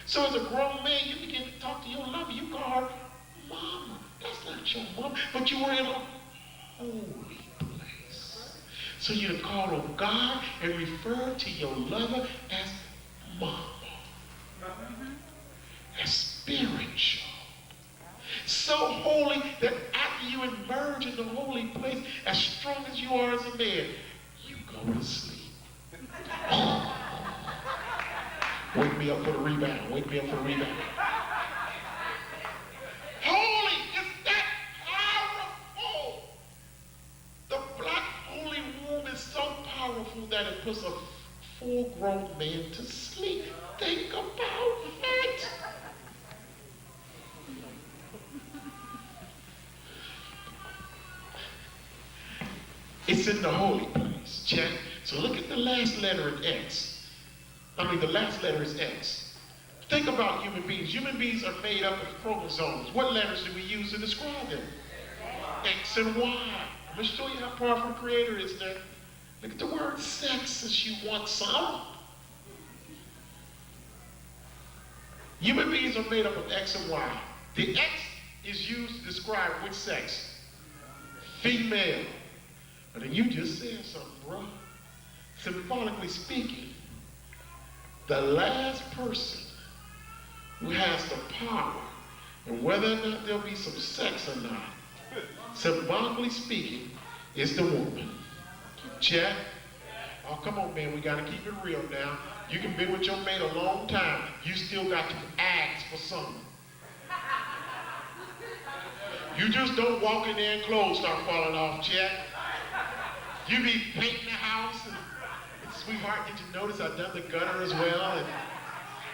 So as a grown man, you begin to talk to your lover. You call her mama. That's not your mama, but you were in a holy place. So you call on God and refer to your lover as mama. As spiritual. So holy that after you emerge in the holy place, as strong as you are as a man, you go to sleep. Wake me up for the rebound. Wake me up for the rebound. Holy is that powerful. The black holy womb is so powerful that it puts a full-grown man to sleep. Think about it. It's in the holy place. Check. So look at the last letter in X. The last letter is X. Think about human beings. Human beings are made up of chromosomes. What letters do we use to describe them? X and Y. I'm going to show you how powerful the creator is there. Look at the word sex since you want some. Human beings are made up of X and Y. The X is used to describe which sex? Female. But then you just said something, bro. Symbolically speaking, the last person who has the power, and whether or not there'll be some sex or not, symbolically speaking, is the woman. Check. Oh, come on, man, we gotta keep it real now. You can be with your mate a long time. You still got to ask for something. You just don't walk in there and clothes start falling off, check. You be painting the house and sweetheart, did you notice I've done the gutter as well? And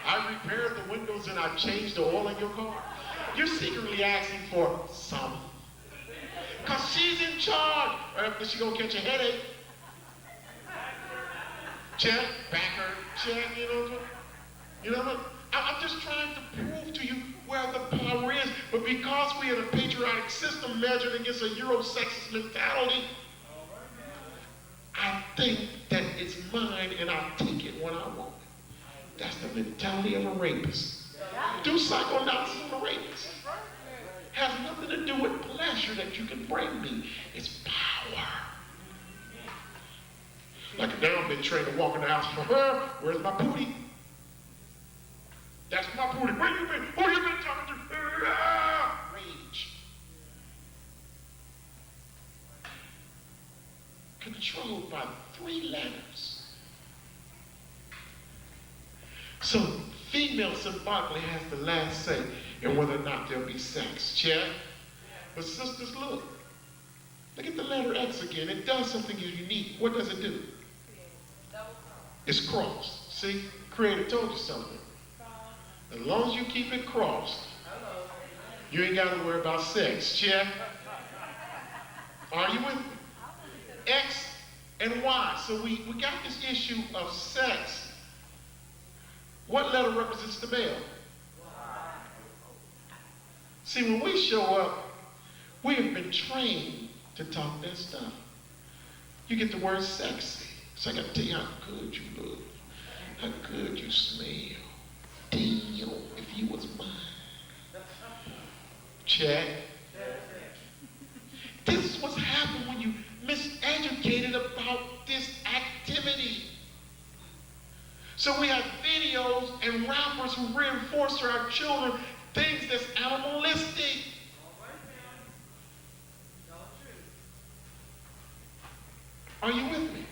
I repaired the windows and I changed the oil in your car. You're secretly asking for something. Because she's in charge. Or after she gonna catch a headache. Check, back her, check, you know what? I'm just trying to prove to you where the power is. But because we in a patriotic system measured against a Eurosexist mentality, I think that it's mine and I take it when I want it. That's the mentality of a rapist. Do psychoanalysis on a rapist. Has nothing to do with pleasure that you can bring me. It's power. Like now I've been trained to walk in the house for her. Where's my booty? That's my booty. Where you been? Who you been talking to? Rage. Controlled by 3 letters. So female symbolically has the last say in whether or not there'll be sex. Check. But sisters, look. Look at the letter X again. It does something unique. What does it do? It's crossed. See? Creator told you something. As long as you keep it crossed, you ain't got to worry about sex. Check. Are you with me? X and Y. So we got this issue of sex. What letter represents the male? See, when we show up, we have been trained to talk that stuff. You get the word sexy. So I got to tell you how good you look, how good you smell. Damn, if you was mine. Check. This is what's happened when you miseducated about this activity. So we have videos and rappers who reinforce to our children things that's animalistic. Are you with me?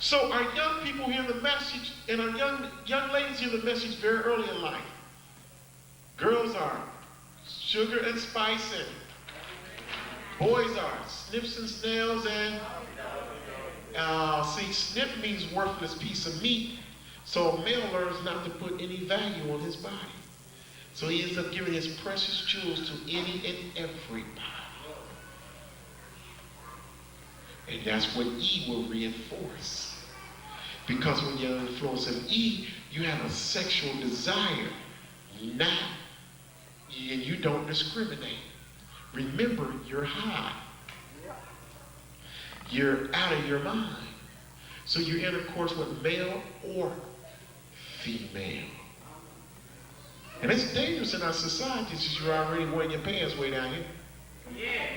So our young people hear the message, and our young ladies hear the message very early in life. Girls are sugar and spice, and boys are snips and snails, and see, snip means worthless piece of meat. So a male learns not to put any value on his body. So he ends up giving his precious jewels to any and everybody. And that's what E will reinforce. Because when you're under the influence of E, you have a sexual desire, and you don't discriminate. Remember, you're high. You're out of your mind. So you intercourse with male or female. And it's dangerous in our society since you're already wearing your pants way down here. Yeah.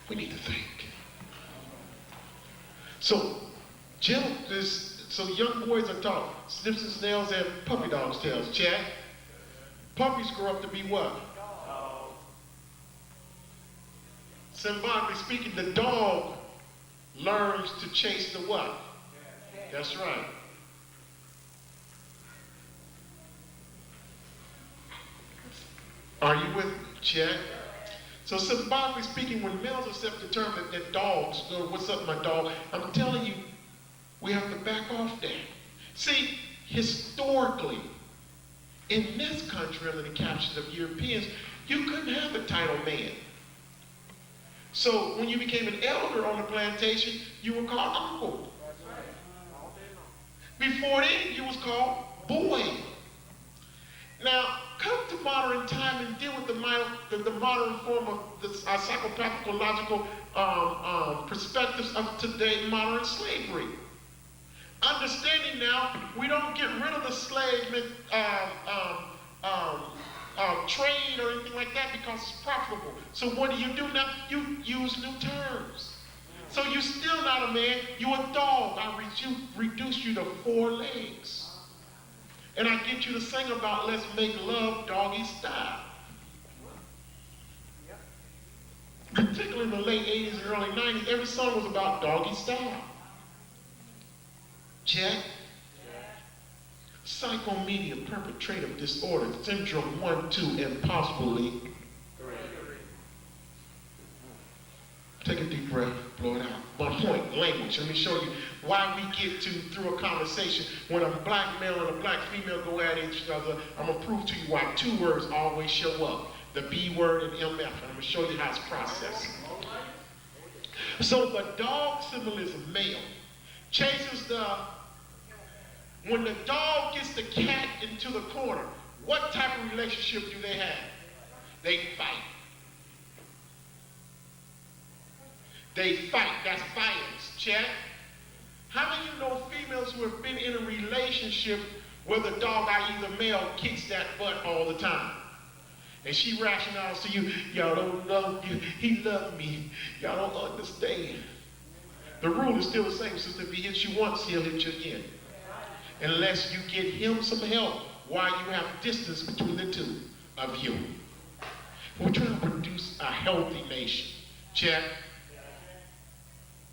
We need to think. So, young boys are taught snips and snails and puppy dog's tails. Check. Puppies grow up to be what? Symbolically speaking, the dog learns to chase the what? That's right. Are you with me? Check. So symbolically speaking, when males are self-determined, that dogs, what's up, my dog? I'm telling you, we have to back off that. See, historically, in this country, under the captions of Europeans, you couldn't have the title man. So when you became an elder on the plantation, you were called uncle. Before then, you was called boy. Now, come to modern time and deal with the modern form of our psychopathological perspectives of today modern slavery. Understanding now, we don't get rid of the slave trade or anything like that because it's profitable. So what do you do now? You use new terms. So you're still not a man, you're a dog. I reduce you to 4 legs. And I get you to sing about let's make love doggy style. Particularly in the late 80s and early 90s, every song was about doggy style. Check. Psychomedia, perpetrative disorder, syndrome 1, 2, and possibly 3. Take a deep breath, blow it out. One point, language. Let me show you why we get to, through a conversation, when a black male and a black female go at each other, I'm going to prove to you why 2 words always show up. The B word and MF, and I'm going to show you how it's processed. So the dog symbolism, male, chases when the dog gets the cat into the corner, what type of relationship do they have? They fight. They fight, that's violence, check. How many of you know females who have been in a relationship where the dog, i.e. the male, kicks that butt all the time? And she rationalizes to you, y'all don't love you, he loved me, y'all don't understand. The rule is still the same, sister. If he hits you once, he'll hit you again. Unless you get him some help while you have distance between the two of you. We're trying to produce a healthy nation. Check.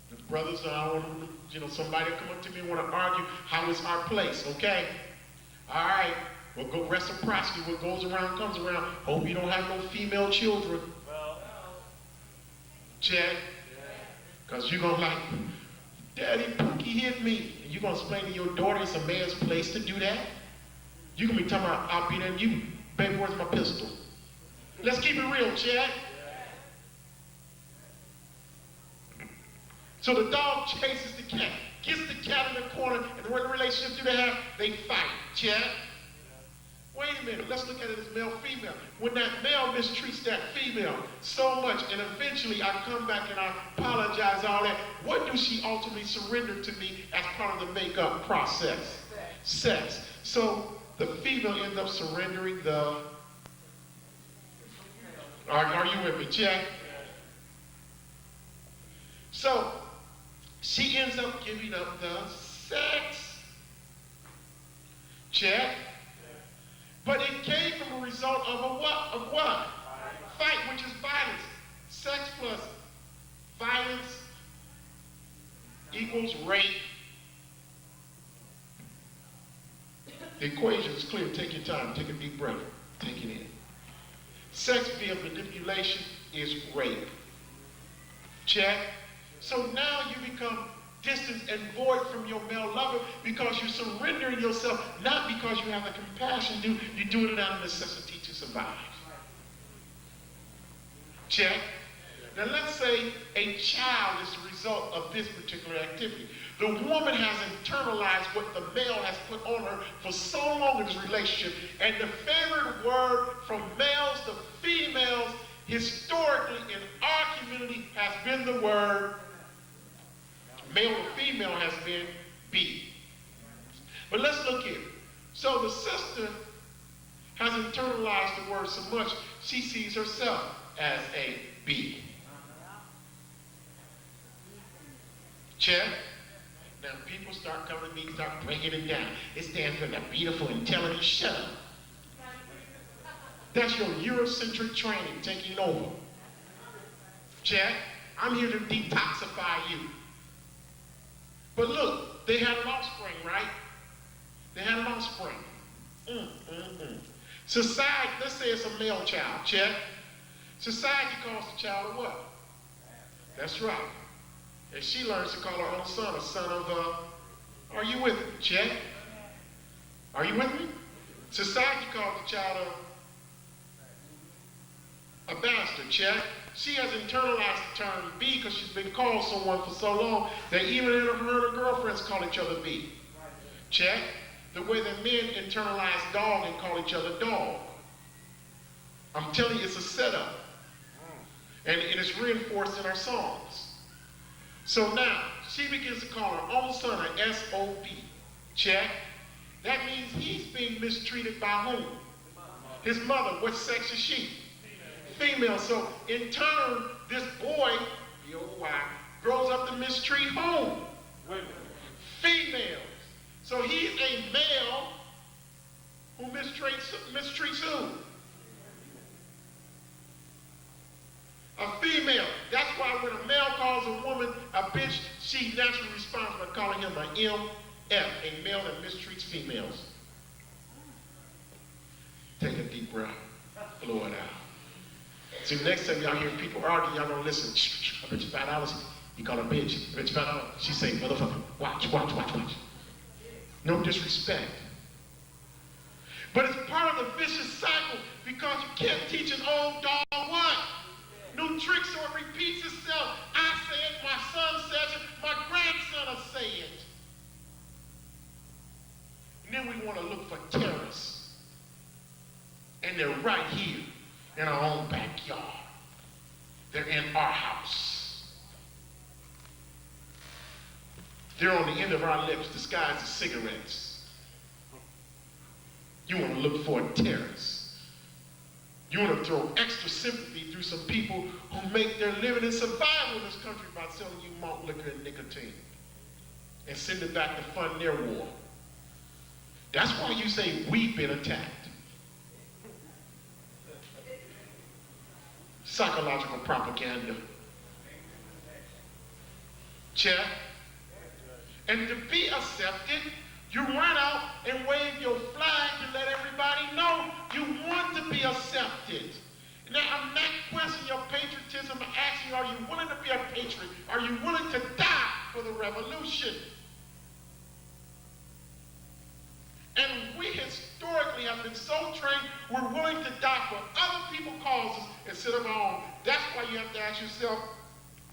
The brothers, somebody come up to me and want to argue how is our place, okay? All right. We'll go reciprocity. What goes around comes around. Hope you don't have no female children. Check. Because you're going to like, Daddy, Pookie hit me. And you're going to explain to your daughter it's a man's place to do that? You're going to be talking about, I'll be there. You, baby, where's my pistol? Let's keep it real, Chad. So the dog chases the cat, gets the cat in the corner, and what relationship do they have? They fight, Chad. Wait a minute, let's look at it as male-female. When that male mistreats that female so much, and eventually I come back and I apologize, all that, what do she ultimately surrender to me as part of the makeup process? Sex. So the female ends up surrendering the... Are you with me, Jack? So she ends up giving up the sex. Check. But it came from a result of a what? Of what? Fight, which is violence. Sex plus violence equals rape. The equation is clear. Take your time. Take a deep breath. Take it in. Sex via manipulation is rape. Check. So now you become distant and void from your male lover because you're surrendering yourself, not because you have the compassion to do, you're doing it out of necessity to survive. Check. Now let's say a child is the result of this particular activity. The woman has internalized what the male has put on her for so long in this relationship, and the favorite word from males to females historically in our community has been the word male to female has been B. But let's look here. So the sister has internalized the word so much, she sees herself as a B. Check. Now people start coming to me, start breaking it down. It stands for the beautiful, intelligent, shut up. That's your Eurocentric training taking over. Check. I'm here to detoxify you. But look, they had an offspring, right? They had an offspring. Society, let's say it's a male child, check. Society calls the child a what? That's right. And she learns to call her own son a son of are you with me? Check. Are you with me? Society calls the child a bastard, check. She has internalized the term B because she's been called someone for so long that even her and her girlfriends call each other B. Check. The way that men internalize dog and call each other dog. I'm telling you, it's a setup. And it's reinforced in our songs. So now, she begins to call her own son an SOB. Check. That means he's being mistreated by whom? His mother. What sex is she? Female. So in turn, this boy, B-O-Y, grows up to mistreat whom? Females. So he's a male who mistreats who? A female. That's why when a male calls a woman a bitch, she naturally responds by calling him an MF, a male that mistreats females. Take a deep breath. Blow it out. See, next time y'all hear people argue, y'all gonna listen. I bet you $5. You call her bitch. I bet you $5. She say, motherfucker, watch. No disrespect. But it's part of the vicious cycle because you can't teach an old dog what? New tricks, so it repeats itself. I say it, my son says it, my grandson will say it. And then we want to look for terrorists. And they're right here in our own backyard. They're in our house. They're on the end of our lips disguised as cigarettes. You want to look for a terrorist. You want to throw extra sympathy through some people who make their living and survival in this country by selling you malt liquor and nicotine and send it back to fund their war. That's why you say we've been attacked. Psychological propaganda. Check. And to be accepted, you run out and wave your flag to let everybody know you want to be accepted. Now, I'm not questioning your patriotism. I'm asking you, are you willing to be a patriot? Are you willing to die for the revolution? And we historically have been so trained, we're willing to die for other people's causes instead of our own. That's why you have to ask yourself,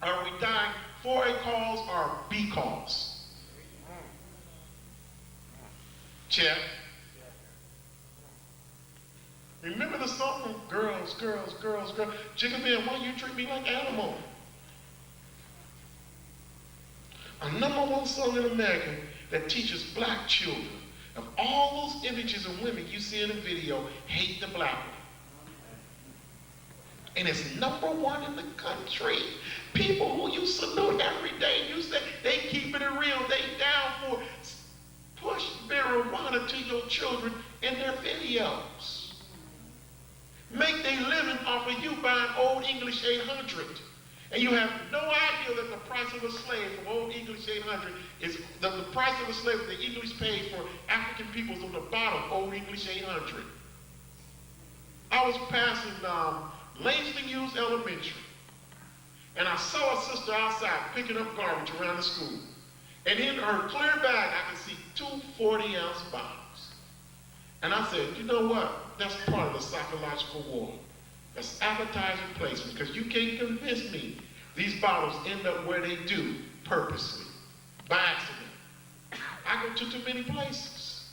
are we dying for a cause or because? Check. Remember the song, Girls, Girls, Girls, Girls. Jigga Man, why you treat me like animal? A #1 song in America that teaches black children of all those images of women you see in the video, hate the black one. And it's #1 in the country. People who you salute every day, you say they keeping it real, they down for push marijuana to your children in their videos. Make their living off of you buying Old English 800. And you have no idea that the price of a slave from Old English 800 is the price of a slave that the English paid for African peoples on the bottom, Old English 800. I was passing Langston Hughes Elementary, and I saw a sister outside picking up garbage around the school. And in her clear bag, I could see 2 40-ounce bottles. And I said, you know what? That's part of the psychological war. That's advertising placement, because you can't convince me these bottles end up where they do purposely, by accident. I go to too many places.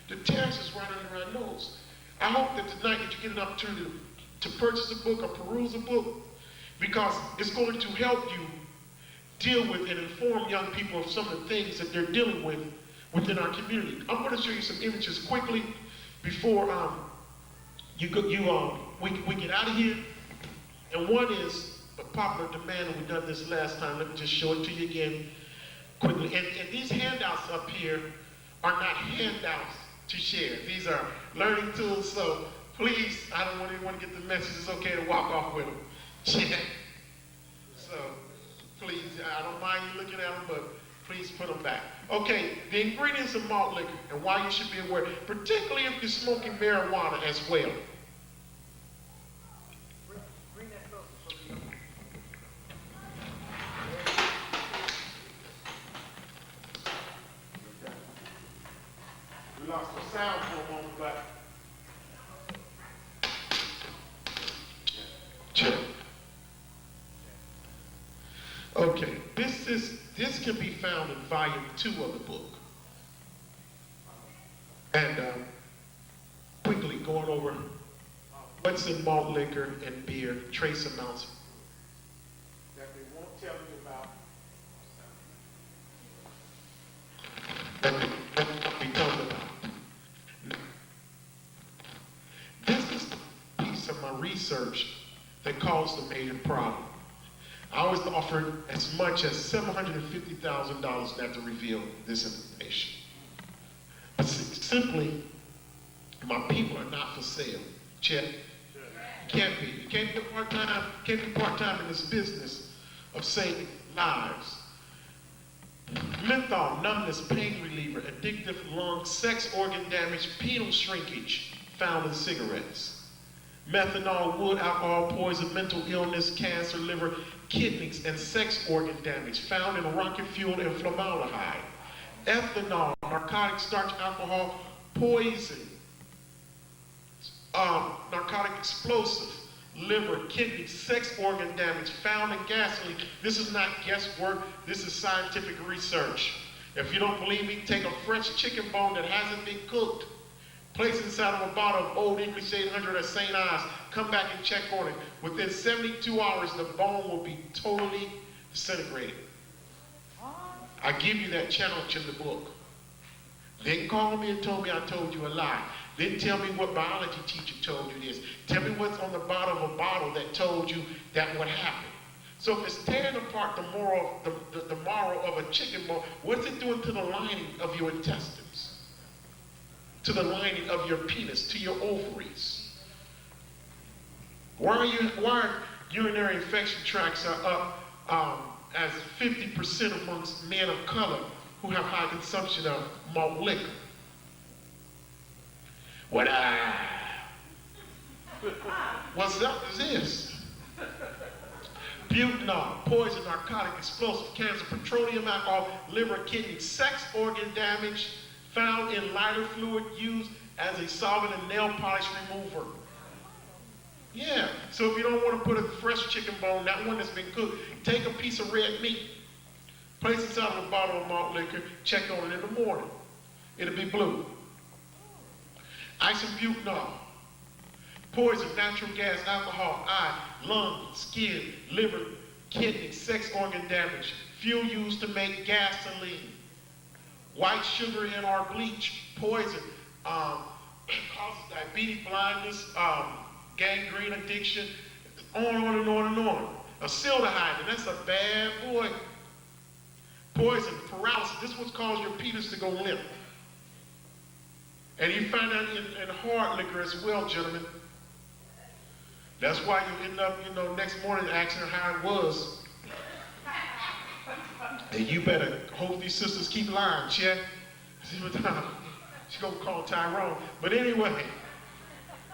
The terrorist is right under our nose. I hope that tonight that you get an opportunity to purchase a book or peruse a book, because it's going to help you deal with and inform young people of some of the things that they're dealing with within our community. I'm going to show you some images quickly before we get out of here. And one is a popular demand, and we've done this last time. Let me just show it to you again quickly. And these handouts up here are not handouts to share. These are learning tools, so please, I don't want anyone to get the message. It's okay to walk off with them. So, please, I don't mind you looking at them, but please put them back. Okay, the ingredients of malt liquor and why you should be aware, particularly if you're smoking marijuana as well. We lost the sound for a moment, but check. Okay, this can be found in volume 2 of the book. And quickly going over what's in malt liquor and beer, trace amounts that they that we talked about. This is the piece of my research that caused a major problem. I was offered as much as $750,000 not to reveal this information. But simply, my people are not for sale. Check. You can't be. You can't be part-time. Can't be part-time in this business of saving lives. Menthol, numbness, pain reliever, addictive lung, sex organ damage, penile shrinkage found in cigarettes. Methanol, wood, alcohol, poison, mental illness, cancer, liver, kidneys, and sex organ damage found in rocket fuel and formaldehyde. Ethanol, narcotic, starch, alcohol, poison, narcotic explosive, liver, kidney, sex organ damage found in gasoline. This is not guesswork, this is scientific research. If you don't believe me, take a fresh chicken bone that hasn't been cooked, place it inside of a bottle of Old English 800 or St. Ives, come back and check on it. Within 72 hours, the bone will be totally disintegrated. I give you that challenge in the book. Then call me and told me I told you a lie. Then tell me what biology teacher told you this. Tell me what's on the bottom of a bottle that told you that would happen. So if it's tearing apart the marrow of a chicken bone, what's it doing to the lining of your intestines? To the lining of your penis, to your ovaries? Why urinary infection tracts are up as 50% amongst men of color who have high consumption of malt liquor? What's up is this? Butanol, poison, narcotic, explosive, cancer, petroleum, alcohol, liver, kidney, sex organ damage found in lighter fluid used as a solvent and nail polish remover. Yeah, so if you don't want to put a fresh chicken bone, that one that's been cooked, take a piece of red meat, place it inside of a bottle of malt liquor, check on it in the morning. It'll be blue. Isobutanol, poison, natural gas, alcohol, eye, lung, skin, liver, kidney, sex organ damage, fuel used to make gasoline, white sugar in our bleach, poison, causes diabetes, blindness, gangrene, addiction, on and on and on. Acetaldehyde, and that's a bad boy. Poison, paralysis, this is what causes your penis to go limp. And you find that in hard liquor as well, gentlemen. That's why you end up, next morning asking how it was. And you better hope these sisters keep lying, check. She's gonna call Tyrone. But anyway,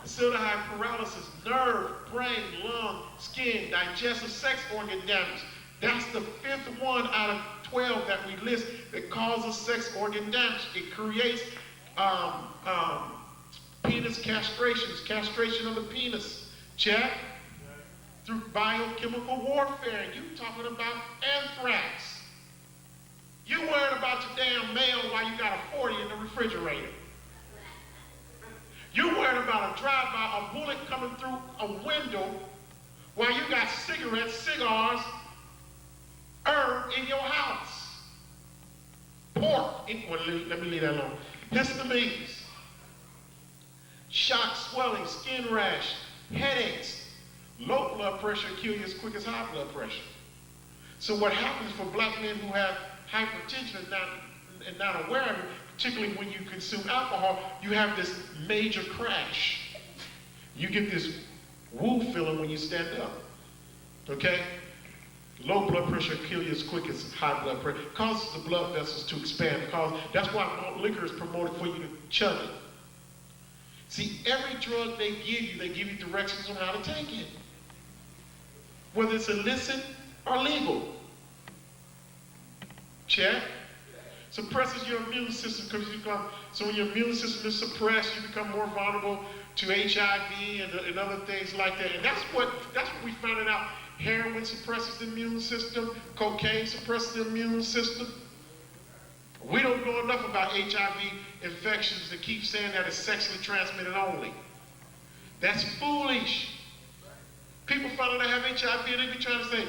acetaldehyde, paralysis, nerve, brain, lung, skin, digestive, sex organ damage. That's the 5th one out of 12 that we list that causes sex organ damage. It creates penis castrations, castration of the penis. Check. Through biochemical warfare. You talking about anthrax. You worried about your damn mail while you got a 40 in the refrigerator. You worried about a drive-by, a bullet coming through a window while you got cigarettes, cigars, herb in your house. Pork. Let me leave that alone. Histamines. Shock, swelling, skin rash, headaches, low blood pressure kill you as quick as high blood pressure. So what happens for black men who have hypertension and not aware of it, particularly when you consume alcohol, you have this major crash. You get this woo feeling when you stand up. Okay? Low blood pressure kill you as quick as high blood pressure. Causes the blood vessels to expand. That's why malt liquor is promoted for you to chug it. See, every drug they give you directions on how to take it. Whether it's illicit or legal. Check. Suppresses your immune system so when your immune system is suppressed, you become more vulnerable to HIV and other things like that. And that's what we found out. Heroin suppresses the immune system. Cocaine suppresses the immune system. We don't know enough about HIV infections to keep saying that it's sexually transmitted only. That's foolish. People find out they have HIV and they be trying to say,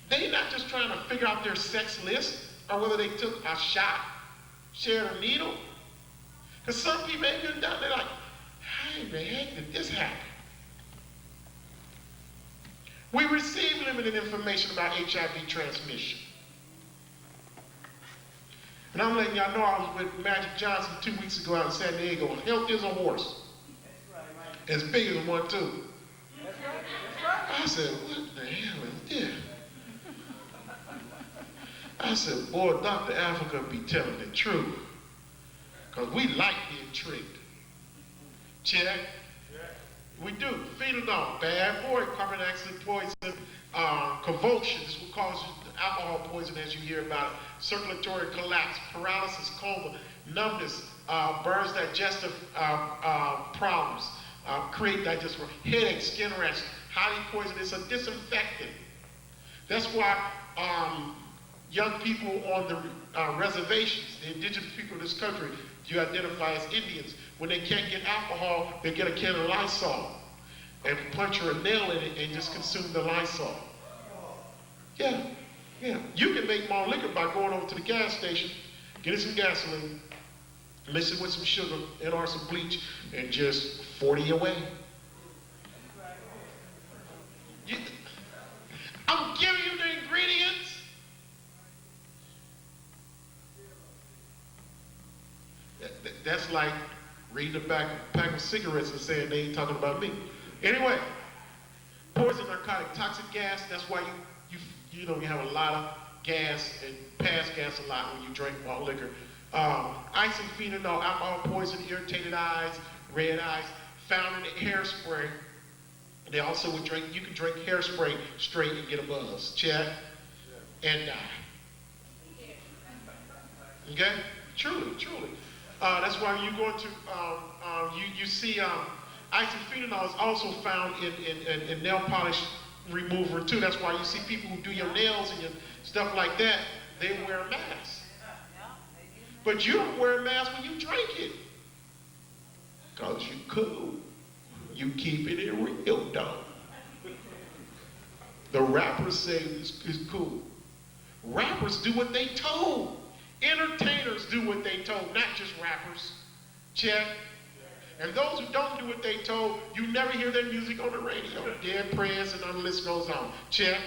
they're not just trying to figure out their sex list. or whether they took a shot, shared a needle. Because some people ain't been down there like, how in the heck did this happen? We receive limited information about HIV transmission. And I'm letting y'all know I was with Magic Johnson 2 weeks ago out in San Diego, and healthy as a horse. As big as one, too. I said, what the hell is this? I said, boy, Dr. Africa be telling the truth. Because we like being tricked. Check. We do. Phenol, bad boy, carbon dioxide poison, convulsion. This will cause alcohol poison as you hear about it. Circulatory collapse, paralysis, coma, numbness, burns, digestive problems, create digestive headache, skin rash, highly poisonous. It's a disinfectant. That's why young people on the reservations, the indigenous people of this country, you identify as Indians. When they can't get alcohol, they get a can of Lysol and punch a nail in it and just consume the Lysol. Yeah, yeah. You can make malt liquor by going over to the gas station, getting some gasoline, mix it with some sugar and or some bleach, and just 40 away. I'm giving you the ingredients. That's like reading a pack of cigarettes and saying they ain't talking about me. Anyway, poison, narcotic, toxic gas. That's why you have a lot of gas and pass gas a lot when you drink malt liquor. Isophenol, alcohol poison, irritated eyes, red eyes, found in the hairspray. They also would drink. You can drink hairspray straight and get a buzz. Check and die. Okay, truly. That's why you go into, you see isophenol is also found in nail polish remover too. That's why you see people who do your nails and your stuff like that, they wear a mask. But you don't wear a mask when you drink it. Because you cool. You keep it in real, dog. The rappers say it's cool. Rappers do what they told. Entertainers do what they told, not just rappers. Check. And those who don't do what they told, you never hear their music on the radio. Dead Prez and the list goes on. Check.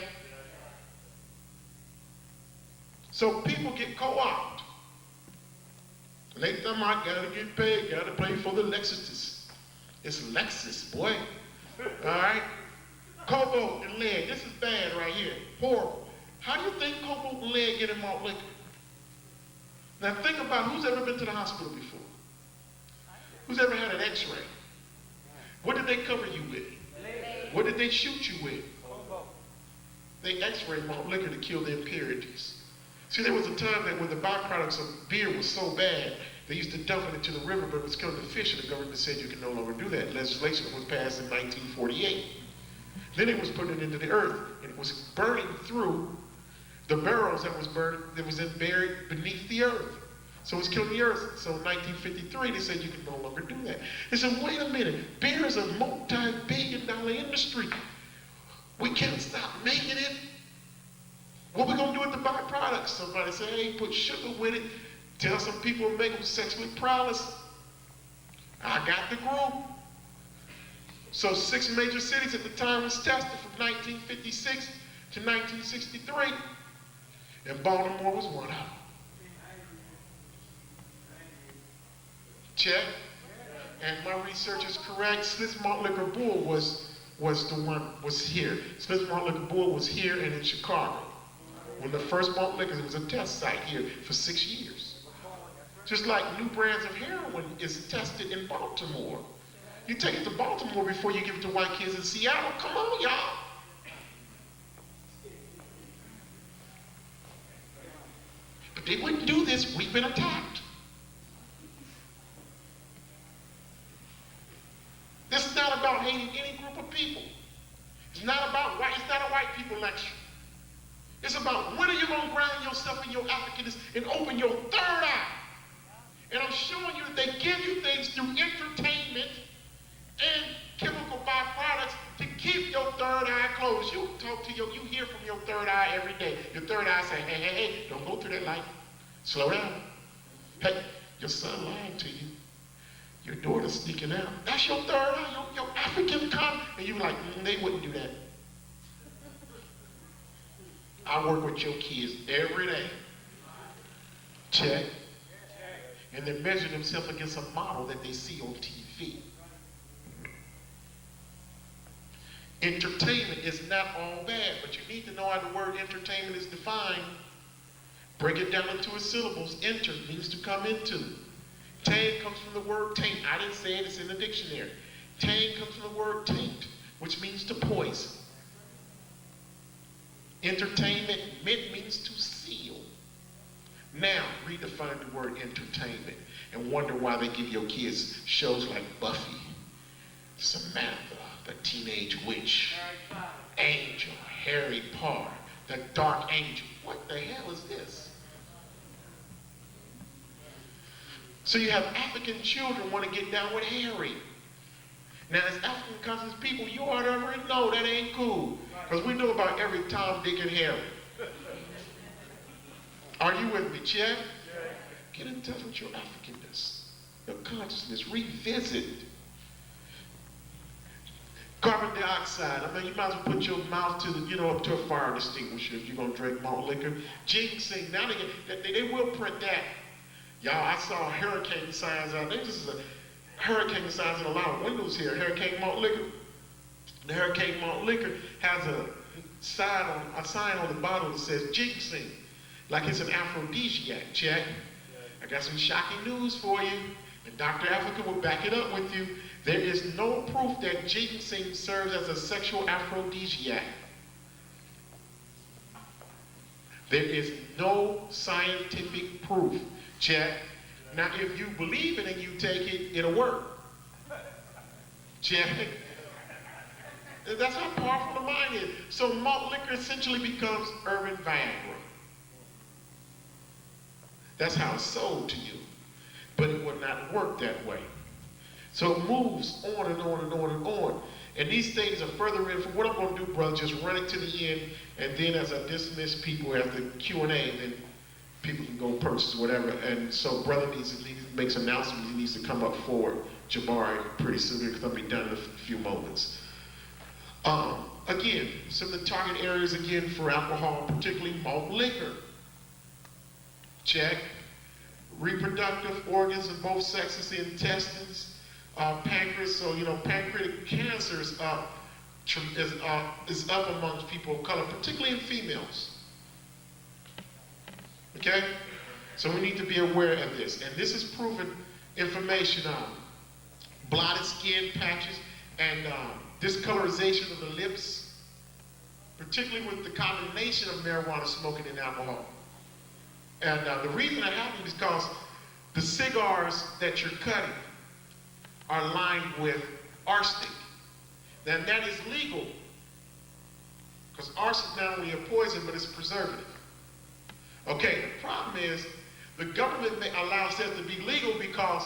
So people get co-opted. They tell them, I gotta get paid, gotta pay for the Lexus. It's Lexus, boy. All right? Cobalt and lead. This is bad right here. Horrible. How do you think cobalt and lead get in malt liquor? Now think about who's ever been to the hospital before? Who's ever had an x-ray? What did they cover you with? What did they shoot you with? They x-rayed malt liquor to kill the impurities. See, there was a time that when the byproducts of beer was so bad, they used to dump it into the river, but it was killing the fish, and the government said you can no longer do that. Legislation was passed in 1948. Then it was put into the earth, and it was burning through the barrels that was burned, that was buried beneath the earth. So it's killing the earth. So in 1953, they said you can no longer do that. They said, wait a minute, beer is a multi-billion-dollar industry. We can't stop making it. What are we going to do with the byproducts? Somebody say, hey, put sugar with it. Tell some people to make them sexually prowess. I got the group. So 6 major cities at the time was tested from 1956 to 1963. And Baltimore was one of them. Check. And my research is correct. Smith's Malt Liquor Bull was here. Smith's Malt Liquor Bull was here and in Chicago. When the first malt liquor, it was a test site here for 6 years. Just like new brands of heroin is tested in Baltimore. You take it to Baltimore before you give it to white kids in Seattle. Come on, y'all. But they wouldn't do this. We've been attacked. This is not about hating any group of people. It's not about white. It's not a white people lecture. It's about when are you going to ground yourself in your Africanness and open your third eye. And I'm showing you that they give you things through entertainment and chemical byproducts to Keep your third eye closed. You hear from your third eye every day. Your third eye say, hey, hey, hey, don't go through that light. Slow down. Hey, your son lying to you. Your daughter's sneaking out. That's your third eye, your African come. And you like, they wouldn't do that. I work with your kids every day. Check. And they measure themselves against a model that they see on TV. Entertainment is not all bad, but you need to know how the word entertainment is defined. Break it down into its syllables. Enter means to come into. Tang comes from the word taint. I didn't say it, it's in the dictionary. Tang comes from the word taint, which means to poison. Entertainment means to seal. Now, redefine the word entertainment and wonder why they give your kids shows like Buffy, Samantha, the Teenage Witch, Angel, Harry Potter, the Dark Angel. What the hell is this? So you have African children want to get down with Harry. Now, as African cousins people, you ought to already know that ain't cool. Because we know about every Tom, Dick, and Harry. Are you with me, Chad? Get in touch with your Africanness, your consciousness, revisit. Carbon dioxide, I mean, you might as well put your mouth to the, up to a fire extinguisher if you're going to drink malt liquor. Ginseng, now they will print that. Y'all, I saw hurricane signs out there. This is a hurricane signs in a lot of windows here. Hurricane malt liquor. The hurricane malt liquor has a sign on the bottle that says ginseng, like it's an aphrodisiac. Check. I got some shocking news for you, and Dr. Africa will back it up with you. There is no proof that ginseng serves as a sexual aphrodisiac. There is no scientific proof. Check. Now, if you believe it and you take it, it'll work. Check. That's how powerful the mind is. So malt liquor essentially becomes urban Viagra. That's how it's sold to you. But it will not work that way. So it moves on and on and on and on. And these things are further in. From what I'm going to do, brother, just run it to the end. And then as I dismiss people after Q&A, then people can go purchase whatever. And so brother needs to make some announcements. He needs to come up forward, Jabari, pretty soon, because I'll be done in a few moments. Again, some of the target areas again for alcohol, particularly malt liquor. Check. Reproductive organs in both sexes, the intestines, pancreas. So, pancreatic cancer is up amongst people of color, particularly in females. Okay? So we need to be aware of this. And this is proven information on blotted skin patches and discolorization of the lips, particularly with the combination of marijuana smoking and alcohol. And the reason that happens is because the cigars that you're cutting are lined with arsenic. Now that is legal, because arsenic is not only a poison, but it's a preservative. Okay, the problem is the government allows that to be legal because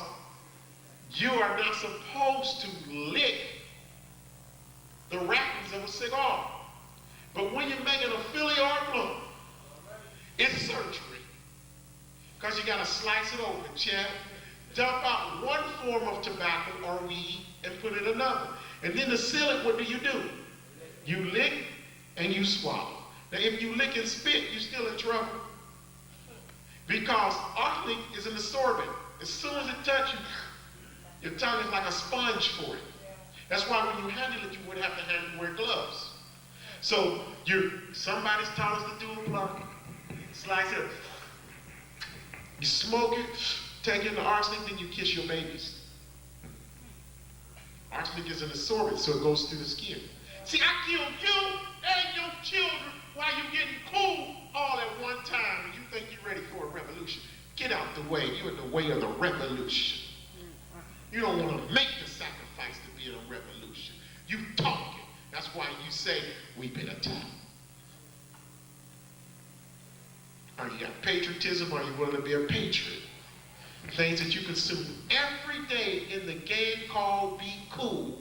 you are not supposed to lick the wrappings of a cigar. But when you're making a Philly or blunt, it's surgery. Because you got to slice it open, check, dump out one form of tobacco or weed and put in another. And then to seal it, what do? You lick and you swallow. Now if you lick and spit, you're still in trouble. Because arsenic is an absorbent. As soon as it touches you, your tongue is like a sponge for it. That's why when you handle it, you would have to wear gloves. So somebody's taught us to do a blunt, slice it, you smoke it, take in the arsenic, then you kiss your babies. Arsenic is an absorbent, so it goes through the skin. See, I killed you and your children while you're getting cool all at one time, and you think you're ready for a revolution. Get out the way. You're in the way of the revolution. You don't want to make the sacrifice to be in a revolution. You talk it. That's why you say, we've been attacked. Are you got patriotism? Are you willing to be a patriot? Things that you consume every day in the game called Be Cool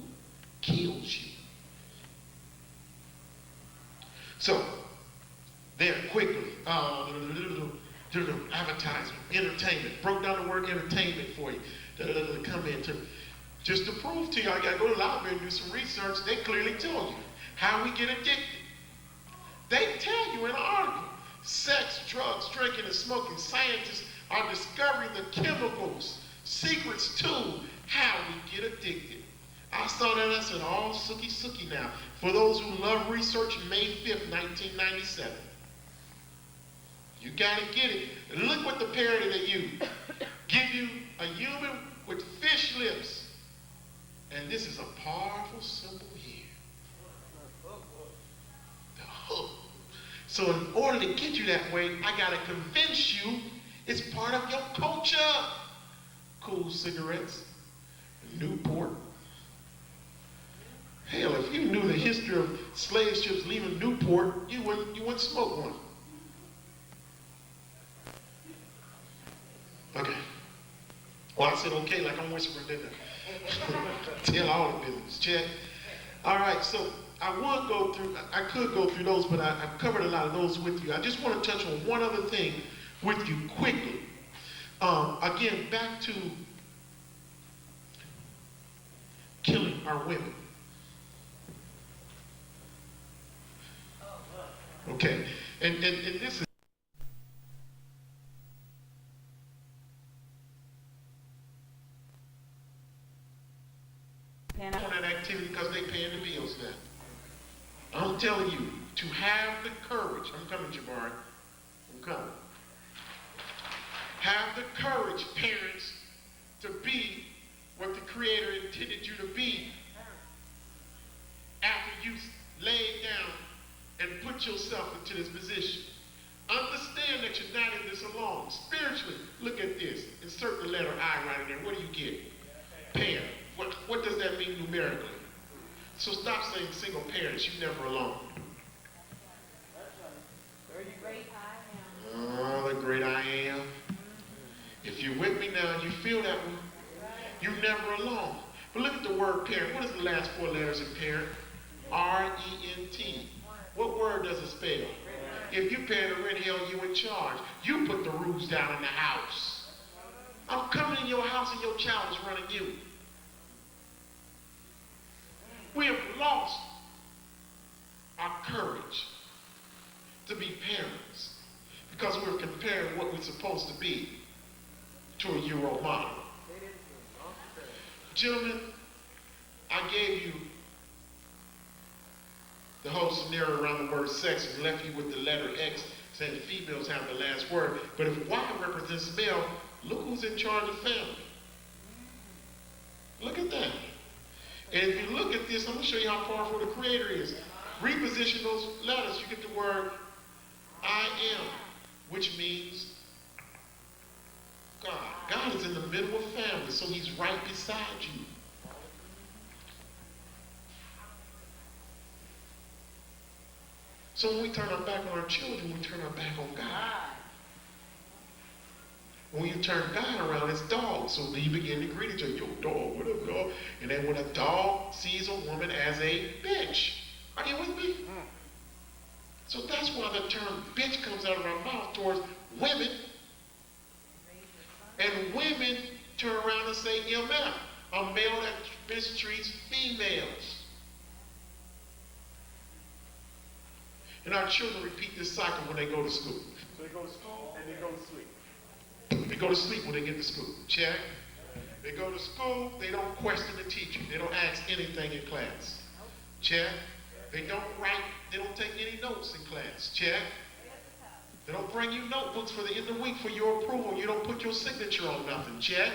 kills you. So, there, quickly, advertisement, entertainment, broke down the word entertainment for you, come into. Just to prove to you, I gotta go to the library and do some research. They clearly tell you how we get addicted. They tell you in an article, sex, drugs, drinking, and smoking. Scientists are discovering the chemicals, secrets to how we get addicted. I saw that, I said, all sookie now. For those who love research, May 5th, 1997. You gotta get it. And look what the parody they use. Give you a human with fish lips. And this is a powerful symbol here. The hook. So in order to get you that way, I gotta convince you it's part of your culture. Cool cigarettes, Newport. Hell, if you knew the history of slave ships leaving Newport, you wouldn't smoke one. Okay. Well, I said okay, like I'm whispering, didn't I? Tell all the business. Check. All right, so I could go through those, but I've covered a lot of those with you. I just want to touch on one other thing with you quickly. Again, back to killing our women. Okay, and this is on that activity because they paying the bills now. I'm telling you, to have the courage, I'm coming, Jabari, I'm coming. Have the courage, parents, to be what the Creator intended you to be after you laid down and put yourself into this position. Understand that you're not in this alone. Spiritually, look at this. Insert the letter I right in there. What do you get? Pair. What does that mean numerically? So stop saying single parents. You're never alone. Oh, the great I am. If you're with me now and you feel that one, you're never alone. But look at the word parent. What is the last four letters of parent? R-E-N-T. What word does it spell? If you parent already, hell, you in charge. You put the rules down in the house. I'm coming in your house and your child is running you. We have lost our courage to be parents because we're comparing what we're supposed to be to a Euro model. Gentlemen, I gave you the whole scenario around the word sex and left you with the letter X saying females have the last word. But if Y represents male, look who's in charge of family. Look at that. And if you look at this, I'm going to show you how powerful the Creator is. Reposition those letters, you get the word I am, which means God. God is in the middle of family, so he's right beside you. So when we turn our back on our children, we turn our back on God. When you turn God around, it's dog. So you begin to greet each other. Yo, dog, what up, dog? And then when a dog sees a woman as a bitch, are you with me? So that's why the term bitch comes out of our mouth towards women. And women turn around and say MF, a male that mistreats females. And our children repeat this cycle when they go to school. So they go to school and they go to sleep. They go to sleep when they get to school. Check. They go to school, they don't question the teacher. They don't ask anything in class. Check. They don't write, they don't take any notes in class. Check. They don't bring you notebooks for the end of the week for your approval. You don't put your signature on nothing. Check.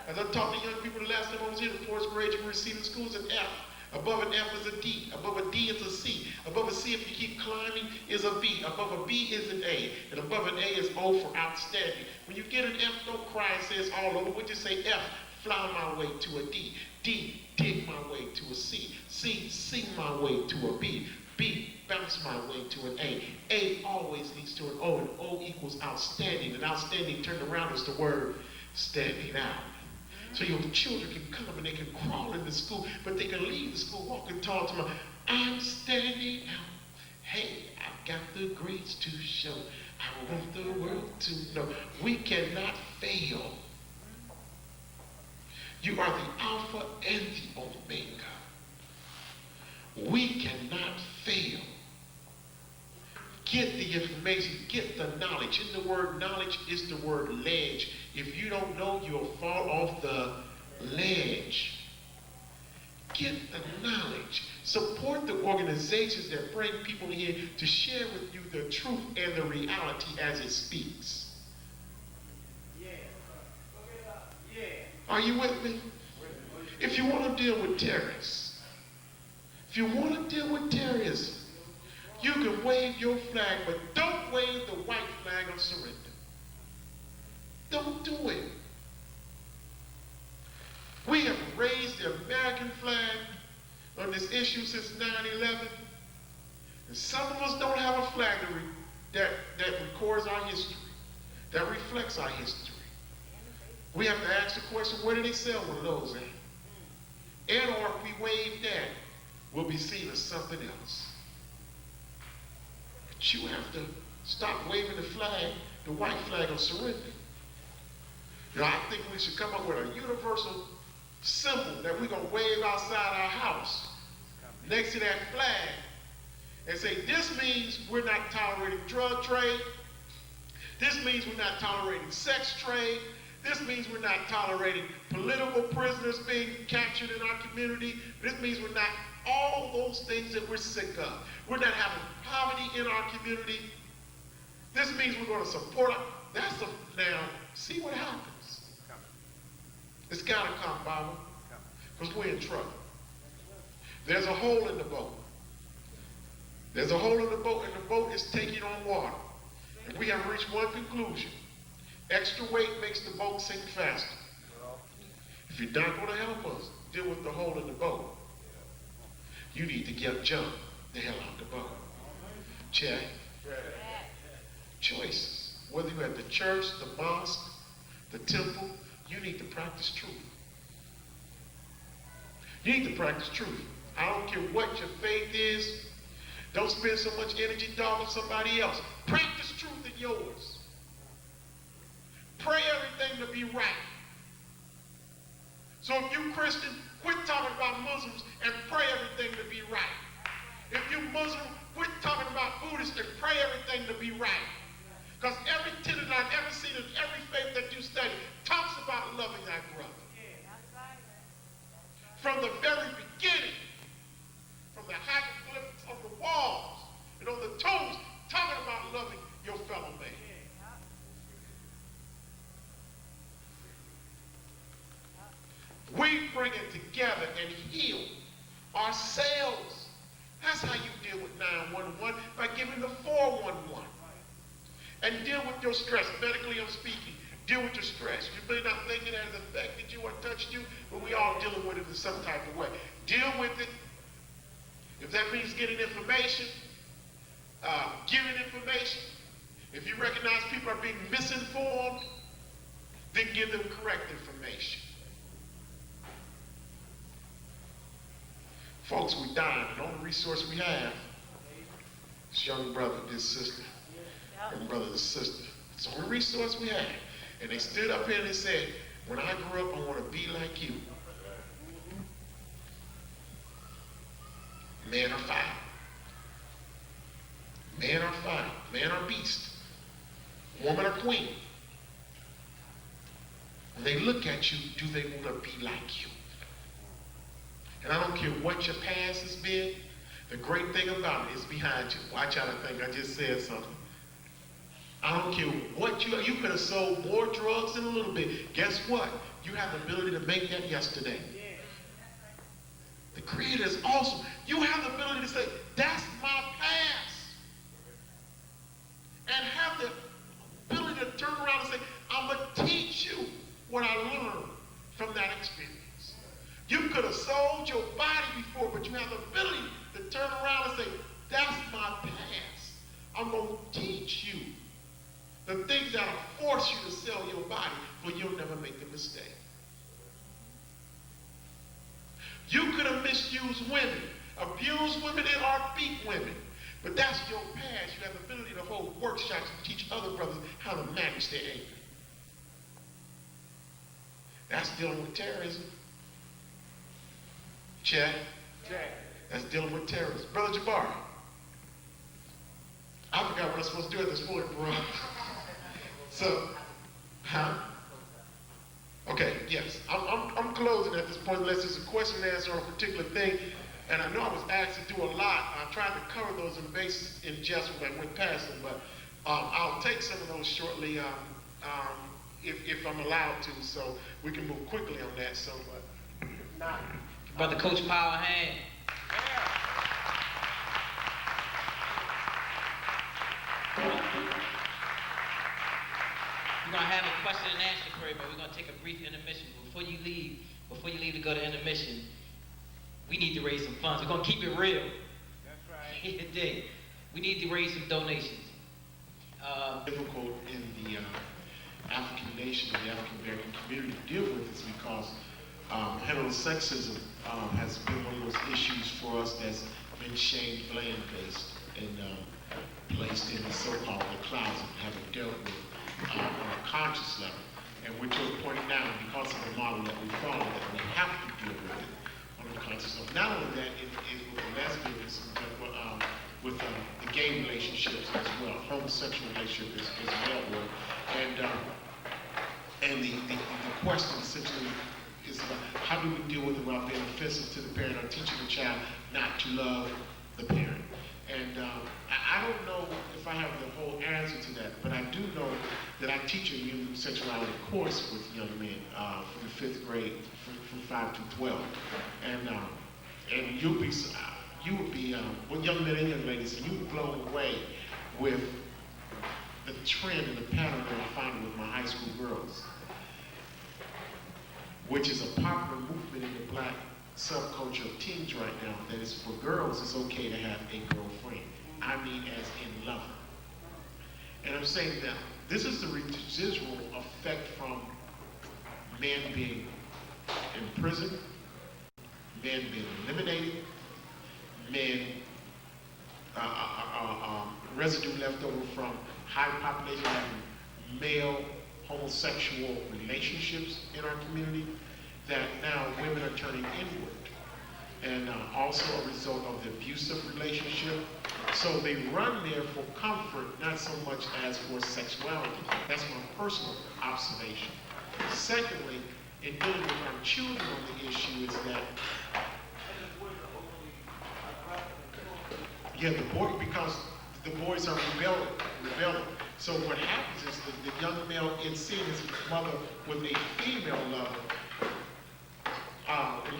As I talked to young people the last time I was here, the fourth grade, you were receiving schools an F. Above an F is a D. Above a D is a C. Above a C, if you keep climbing, is a B. Above a B is an A. And above an A is O for outstanding. When you get an F, don't cry and say it's all over. Would you say F, fly my way to a D. D, dig my way to a C. C, sing my way to a B. B, bounce my way to an A. A always leads to an O, and O equals outstanding. And outstanding turned around is the word standing out. So your children can come and they can crawl into school, but they can leave the school walking tall to my, I'm standing out. Hey, to show. I want the world to know. We cannot fail. You are the Alpha and the Omega. We cannot fail. Get the information, get the knowledge. And the word knowledge is the word ledge. If you don't know, you'll fall off the ledge. Get the knowledge. Support the organizations that bring people here to share with you the truth and the reality as it speaks. Are you with me? If you want to deal with terrorists, if you want to deal with terrorism, you can wave your flag, but don't wave the white flag of surrender. Don't do it. We have raised the American flag on this issue since 9/11, and some of us don't have a flag that records our history, that reflects our history. We have to ask the question, where do they sell one of those at? And or if we wave that, we'll be seen as something else. But you have to stop waving the flag, the white flag of surrender. You know, I think we should come up with a universal symbol that we're going to wave outside our house next to that flag and say, this means we're not tolerating drug trade. This means we're not tolerating sex trade. This means we're not tolerating political prisoners being captured in our community. This means we're not all those things that we're sick of. We're not having poverty in our community. This means we're going to support. Now, see what happens. It's got to come, Bible, because we're in trouble. There's a hole in the boat. There's a hole in the boat, and the boat is taking on water. And we have reached one conclusion. Extra weight makes the boat sink faster. If you're not going to help us deal with the hole in the boat, you need to jump the hell out the boat. Check. Choices. Whether you're at the church, the mosque, the temple, you need to practice truth. You need to practice truth. I don't care what your faith is. Don't spend so much energy dogging somebody else. Practice truth in yours. Pray everything to be right. So if you Christian, quit talking about Muslims and pray everything to be right. If you Muslim, quit talking about Buddhists and pray everything to be right. Because every tenet I've ever seen in every faith that you study talks about loving thy brother. From the very beginning, from the hieroglyphs on the walls and on the tombs, talking about loving your fellow man. We bring it together and heal ourselves. That's how you deal with 911, by giving the 411. And deal with your stress. Medically, I'm speaking. Deal with your stress. You may not think it has affected you or touched you, but we all dealing with it in some type of way. Deal with it. If that means getting information, giving information. If you recognize people are being misinformed, then give them correct information. Folks, we're dying. The only resource we have is young brother, this sister. Young brother, this sister. It's the only resource we have. And they stood up here and they said, when I grow up, I want to be like you. Man or fowl. Man or fowl. Man or beast. Woman or queen. When they look at you, do they want to be like you? And I don't care what your past has been. The great thing about it is behind you. Watch out, I think I just said something. I don't care what you could have sold more drugs in a little bit. Guess what? You have the ability to make that yesterday. The Creator is awesome. You have the ability to say, that's my past. And have the ability to turn around and say, I'm going to teach you what I learned from that experience. You could have sold your body before, but you have the ability to turn around and say, that's my past. I'm going to teach you the things that'll force you to sell your body, but you'll never make a mistake. You could have misused women, abused women, and or beat women, but that's your past. You have the ability to hold workshops to teach other brothers how to manage their anger. That's dealing with terrorism. Check. Check. That's dealing with terrorism. Brother Jabbar, I forgot what I was supposed to do at this point, bro. So, huh? Okay, yes. I'm closing at this point unless there's a question and answer on a particular thing. And I know I was asked to do a lot. I tried to cover those in bases in jest when I went past them, but I'll take some of those shortly if I'm allowed to, so we can move quickly on that. So, Brother Coach Power Hand. We're gonna have a question and answer period, but we're gonna take a brief intermission. Before you leave to go to intermission, we need to raise some funds. We're gonna keep it real. That's right. Today, we need to raise some donations. Difficult in the African nation, the African American community to deal with is because heterosexism has been one of those issues for us that's been shame, blame based and placed in the so-called the closet, haven't dealt with on a conscious level. And we're to a point now, because of the model that we follow, that we have to deal with it on a conscious level. Not only that, it with the lesbianism, but with the gay relationships as well, homosexual relationships as well. And the question essentially is about how do we deal with it without being offensive to the parent or teaching the child not to love the parent. And I don't know if I have the whole answer to that, but I do know that I teach a human sexuality course with young men from the 5th grade, from 5 to 12. And you would be, with young men and young ladies, and you would be blown away with the trend and the pattern that I find with my high school girls, which is a popular movement in the black subculture of teens right now, that is for girls, it's okay to have a girlfriend. I mean as in lover. And I'm saying that this is the residual effect from men being imprisoned, men being eliminated, men, residue left over from high population having male homosexual relationships in our community, that now women are turning inward, and also a result of the abusive relationship. So they run there for comfort, not so much as for sexuality. That's my personal observation. Secondly, in dealing with our children on the issue is that, because the boys are rebelling. So what happens is that the young male is seeing his mother with a female lover,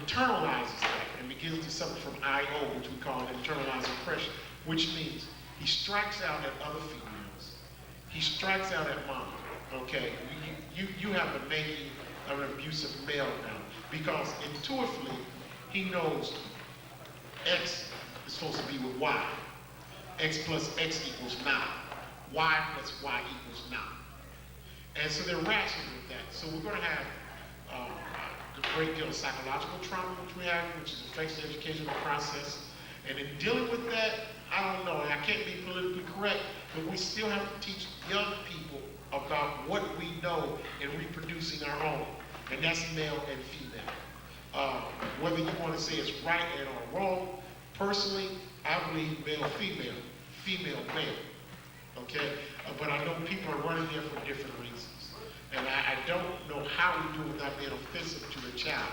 internalizes that and begins to suffer from IO, which we call internalized oppression, which means he strikes out at other females. He strikes out at mom, okay? You have the making of an abusive male now, because intuitively he knows X is supposed to be with Y. X plus X equals 9. Y plus Y equals 9. And so they're rational with that. So we're going to have a great deal of psychological trauma, which affects the educational process. And in dealing with that, I don't know, and I can't be politically correct, but we still have to teach young people about what we know in reproducing our own, and that's male and female. Whether you want to say it's right and or wrong, personally, I believe male, female, male, okay? But I know people are running there for different reasons. And I don't know how we do it without being offensive to the child.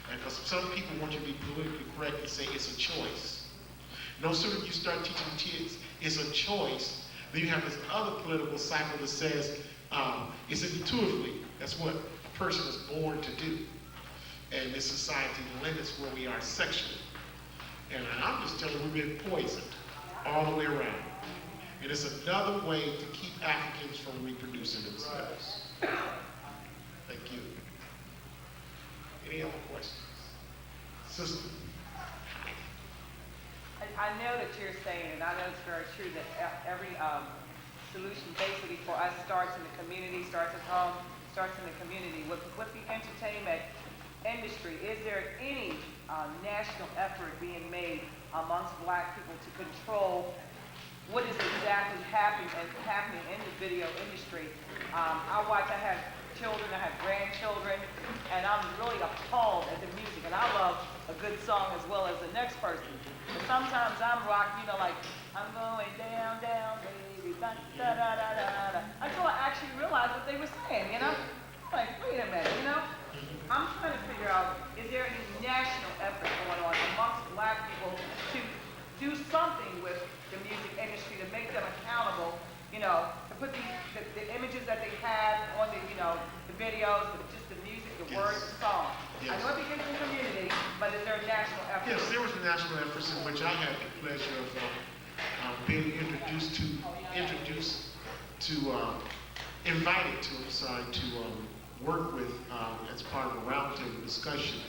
And because some people want you to be politically correct and say it's a choice. No sooner you start teaching kids it's a choice, then you have this other political cycle that says it's intuitively. That's what a person is born to do. And this society limits where we are sexually. And I'm just telling you, we've been poisoned all the way around. And it's another way to keep Africans from reproducing themselves. Thank you. Any other questions? Sister? I know that you're saying, and I know it's very true, that every solution basically for us starts in the community, starts at home, starts in the community. With the entertainment industry, is there any national effort being made amongst black people to control what is exactly actually happening in the video industry. I have children, I have grandchildren, and I'm really appalled at the music. And I love a good song as well as the next person. But sometimes I'm rocking, like, I'm going down, down, baby, da da da da da da. Until I actually realized what they were saying, I'm like, wait a minute, I'm trying to figure out, is there any national effort going on amongst black people to do something with the music industry to make them accountable, to put the images that they have on the videos, just the music, the words, the song. Yes. I know it begins in the community, but is there a national effort? Yes, there was national efforts in which I had the pleasure of being introduced to, invited to work with as part of a roundtable discussion.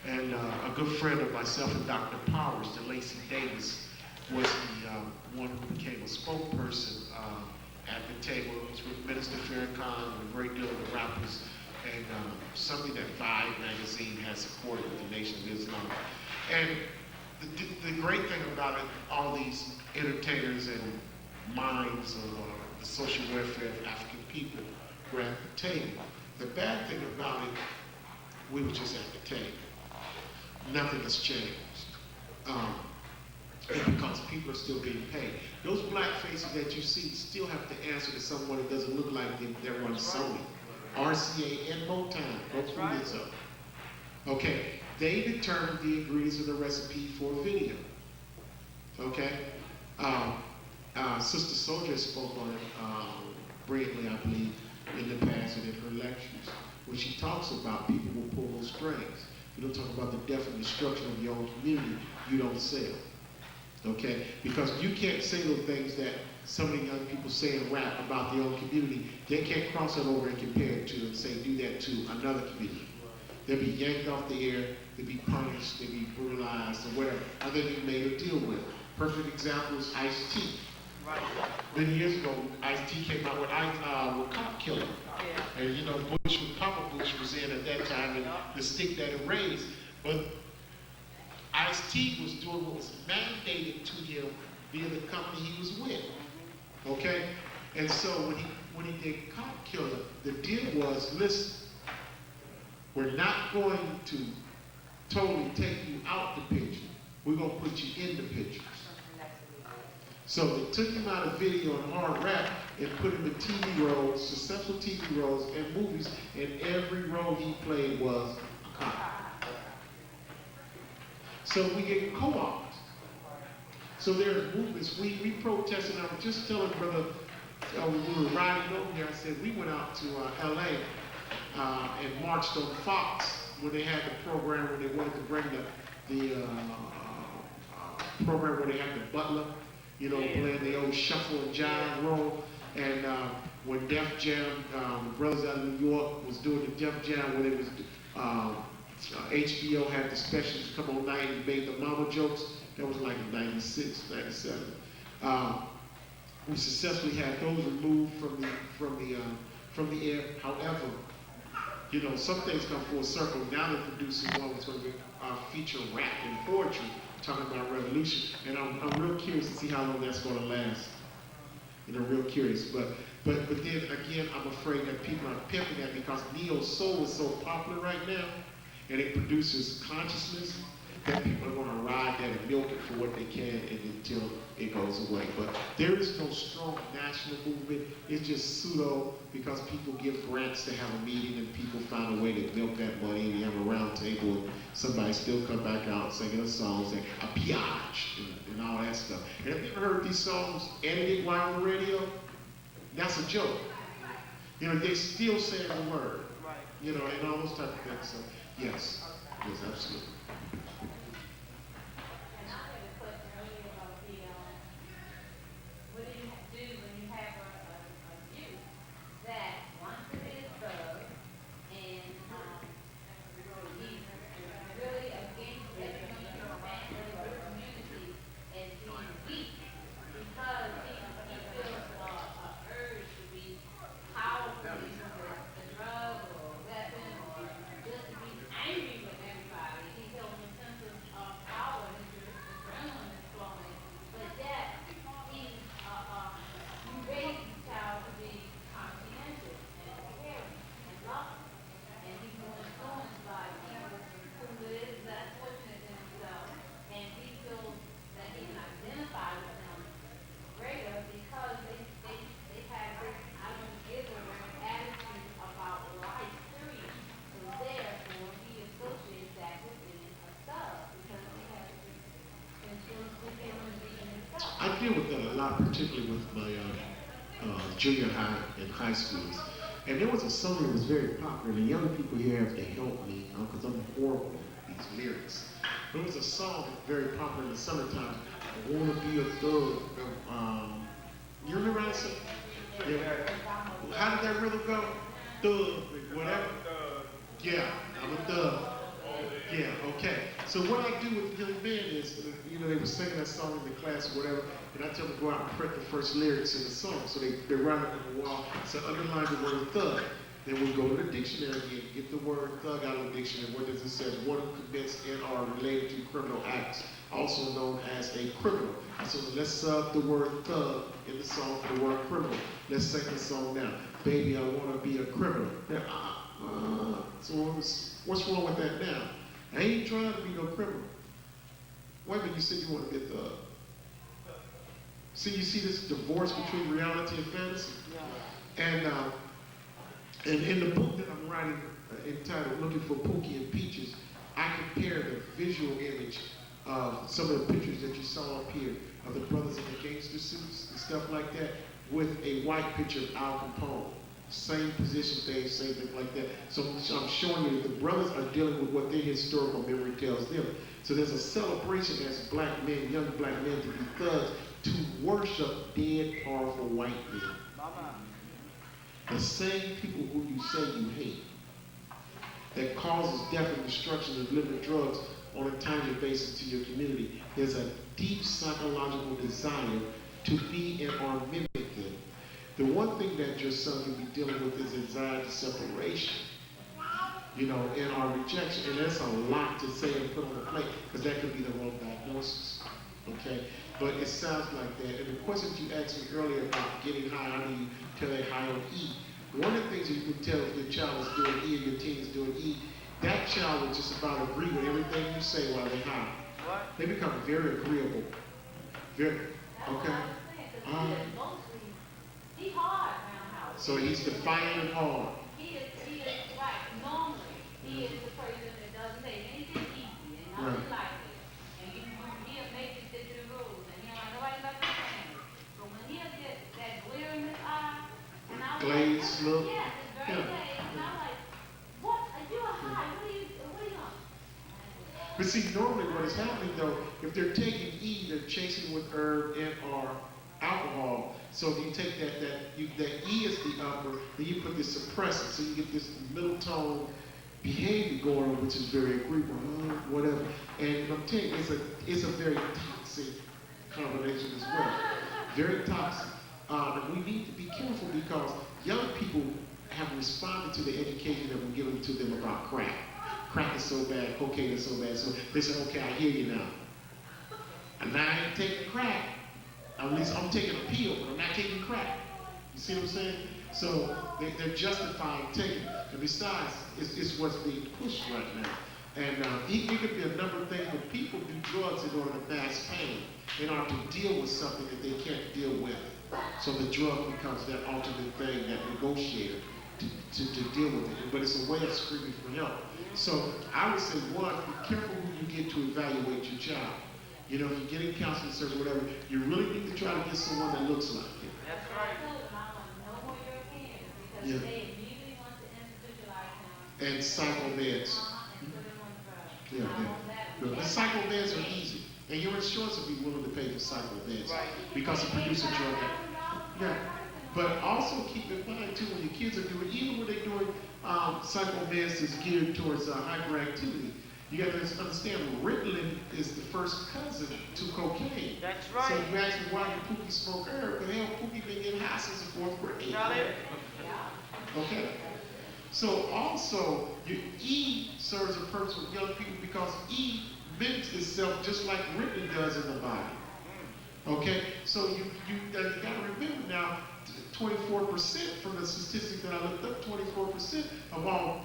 And a good friend of myself and Dr. Powers, DeLacy Davis, was the one who became a spokesperson at the table. It was with Minister Farrakhan and a great deal of the rappers, and something that Vibe magazine has supported the Nation of Islam. And the great thing about it, all these entertainers and minds of the social welfare of African people were at the table. The bad thing about it, we were just at the table. Nothing has changed. Because people are still being paid. Those black faces that you see still have to answer to someone that doesn't look like them that runs Sony, RCA, and Motown. That's right. Okay, they determine the ingredients of the recipe for a video. Okay, Sister Soldier spoke on it brilliantly, I believe, in the past and in her lectures, where she talks about people will pull those strings. You don't talk about the death and destruction of your own community, you don't sell. Okay? Because you can't say those things that some of the young people say in rap about their own community. They can't cross it over and compare it to and say, do that to another community. They'll be yanked off the air, they'll be punished, they'll be brutalized, or whatever, other than made a deal with. Perfect example is Ice-T. Right. Many years ago, Ice-T came out with Cop Killer. Yeah. And Papa Bush was in at that time, and the stick that it raised. But Ice-T was doing what was mandated to him via the company he was with. Okay? And so when he did Cop Killer, the deal was, listen, we're not going to totally take you out the picture. We're going to put you in the pictures. So they took him out of video and hard rap and put him in TV roles, successful TV roles and movies, and every role he played was a cop. So we get co-opted. So there are movements. We protested. I was just telling Brother, we were riding over here, I said we went out to LA and marched on Fox when they had the program when they wanted to bring the program where they had the butler, playing the old shuffle and jive role. And when Def Jam, the brothers out of New York was doing the Def Jam when it was, HBO had the specials come on night and made the mama jokes. That was like in 96, 97. We successfully had those removed from the air. However, some things come full circle. Now they're producing one that's going to feature rap and poetry, talking about revolution. And I'm real curious to see how long that's going to last. Real curious. But then again, I'm afraid that people are pimping that because neo soul is so popular right now, and it produces consciousness that people are going to ride that and milk it for what they can until it goes away. But there is no strong national movement. It's just pseudo because people give grants to have a meeting and people find a way to milk that money and you have a round table and somebody still come back out singing a song saying a piage and all that stuff. And have you ever heard these songs edited while on the radio? That's a joke. They still say the word. And all those type of things. So yes, absolutely. lot, particularly with my junior high and high schools. And there was a song that was very popular. The young people here have to help me because I'm horrible at these lyrics. There was a song that's very popular in the summertime. I want to be a thug. You remember that song? Yeah. How did that rhythm go? Thug, whatever. Yeah, I'm a thug. Yeah, okay. So what I do with the young men is, they were singing that song in the class or whatever, and I tell them to go out and print the first lyrics in the song. So they write it on the wall, so underline the word thug. Then we go to the dictionary again, get the word thug out of the dictionary. What does it say? One who commits and are related to criminal acts, also known as a criminal. So let's sub the word thug in the song for the word criminal. Let's sing the song now. Baby, I want to be a criminal. Now, so what's wrong with that now? I ain't trying to be no criminal. Wait a minute, you said you want to be a thug. See, you see this divorce between reality and fantasy? And in the book that I'm writing entitled Looking for Pookie and Peaches, I compare the visual image of some of the pictures that you saw up here of the brothers in the gangster suits and stuff like that with a white picture of Al Capone. Same position thing, same thing like that. So I'm showing you that the brothers are dealing with what their historical memory tells them. So there's a celebration as black men, young black men, to be thugs, to worship dead, powerful white men. The same people who you say you hate, that causes death and destruction and delivering drugs on a timely basis to your community. There's a deep psychological desire to be and or mimic them. The one thing that your son can be dealing with is anxiety separation, and our rejection. And that's a lot to say and put on the plate, because that could be the wrong diagnosis, okay? But it sounds like that. And the question that you asked me earlier about getting high, how do you tell they're high on E? One of the things that you can tell if your child is doing E and your teen is doing E, that child will just about agree with everything you say while they're high. They become very agreeable. Very, okay? He's hard around house. So he's defiant and hard. He is like, normally, he is the person that doesn't take anything easy and nothing like it. And he'll make you stick to the rules, and he don't like nobody about to stand. But when he'll get that glare in his eye, and I was Glaze like, look. yeah, it's very glaze, and I'm like, what? Are you a high? What are you on? But see, normally what is happening though, if they're taking E, they're chasing with herb and or alcohol. So if you take that E is the upper, then you put this suppressant, so you get this middle tone behavior going on, which is very agreeable, whatever. And I'm telling you, it's a very toxic combination as well. Very toxic. And we need to be careful because young people have responded to the education that we're giving to them about crack. Crack is so bad, cocaine is so bad, so they say, okay, I hear you now. And now I ain't taking crack. At least I'm taking a pill, but I'm not taking crack. You see what I'm saying? So they're justifying taking it. And besides, it's what's being pushed right now. And it could be a number of things, but people do drugs in order to mask pain, in order to deal with something that they can't deal with. So the drug becomes that ultimate thing, that negotiator to deal with it. But it's a way of screaming for help. So I would say, one, be careful who you get to evaluate your child. If you're getting counseling service or whatever, you really need to try to get someone that looks like you. That's right. I told him I want no more Europeans because they immediately want to institutionalize him. And psycho meds. And put him on drugs. Yeah. But psycho meds are easy. And your insurance will be willing to pay for psycho meds because it produces a drug. Yeah. But also keep in mind too, when your kids are doing, even when they're doing psycho meds that's geared towards hyperactivity, you got to understand, Ritalin is the first cousin to cocaine. That's right. So if you ask me why did Pookie smoke herb, the hell Pookie been getting high since the 4th grade. Okay? So also, your E serves a purpose with young people because E mimics itself just like Ritalin does in the body. Okay? So you got to remember now, 24% from the statistic that I looked up, 24% of all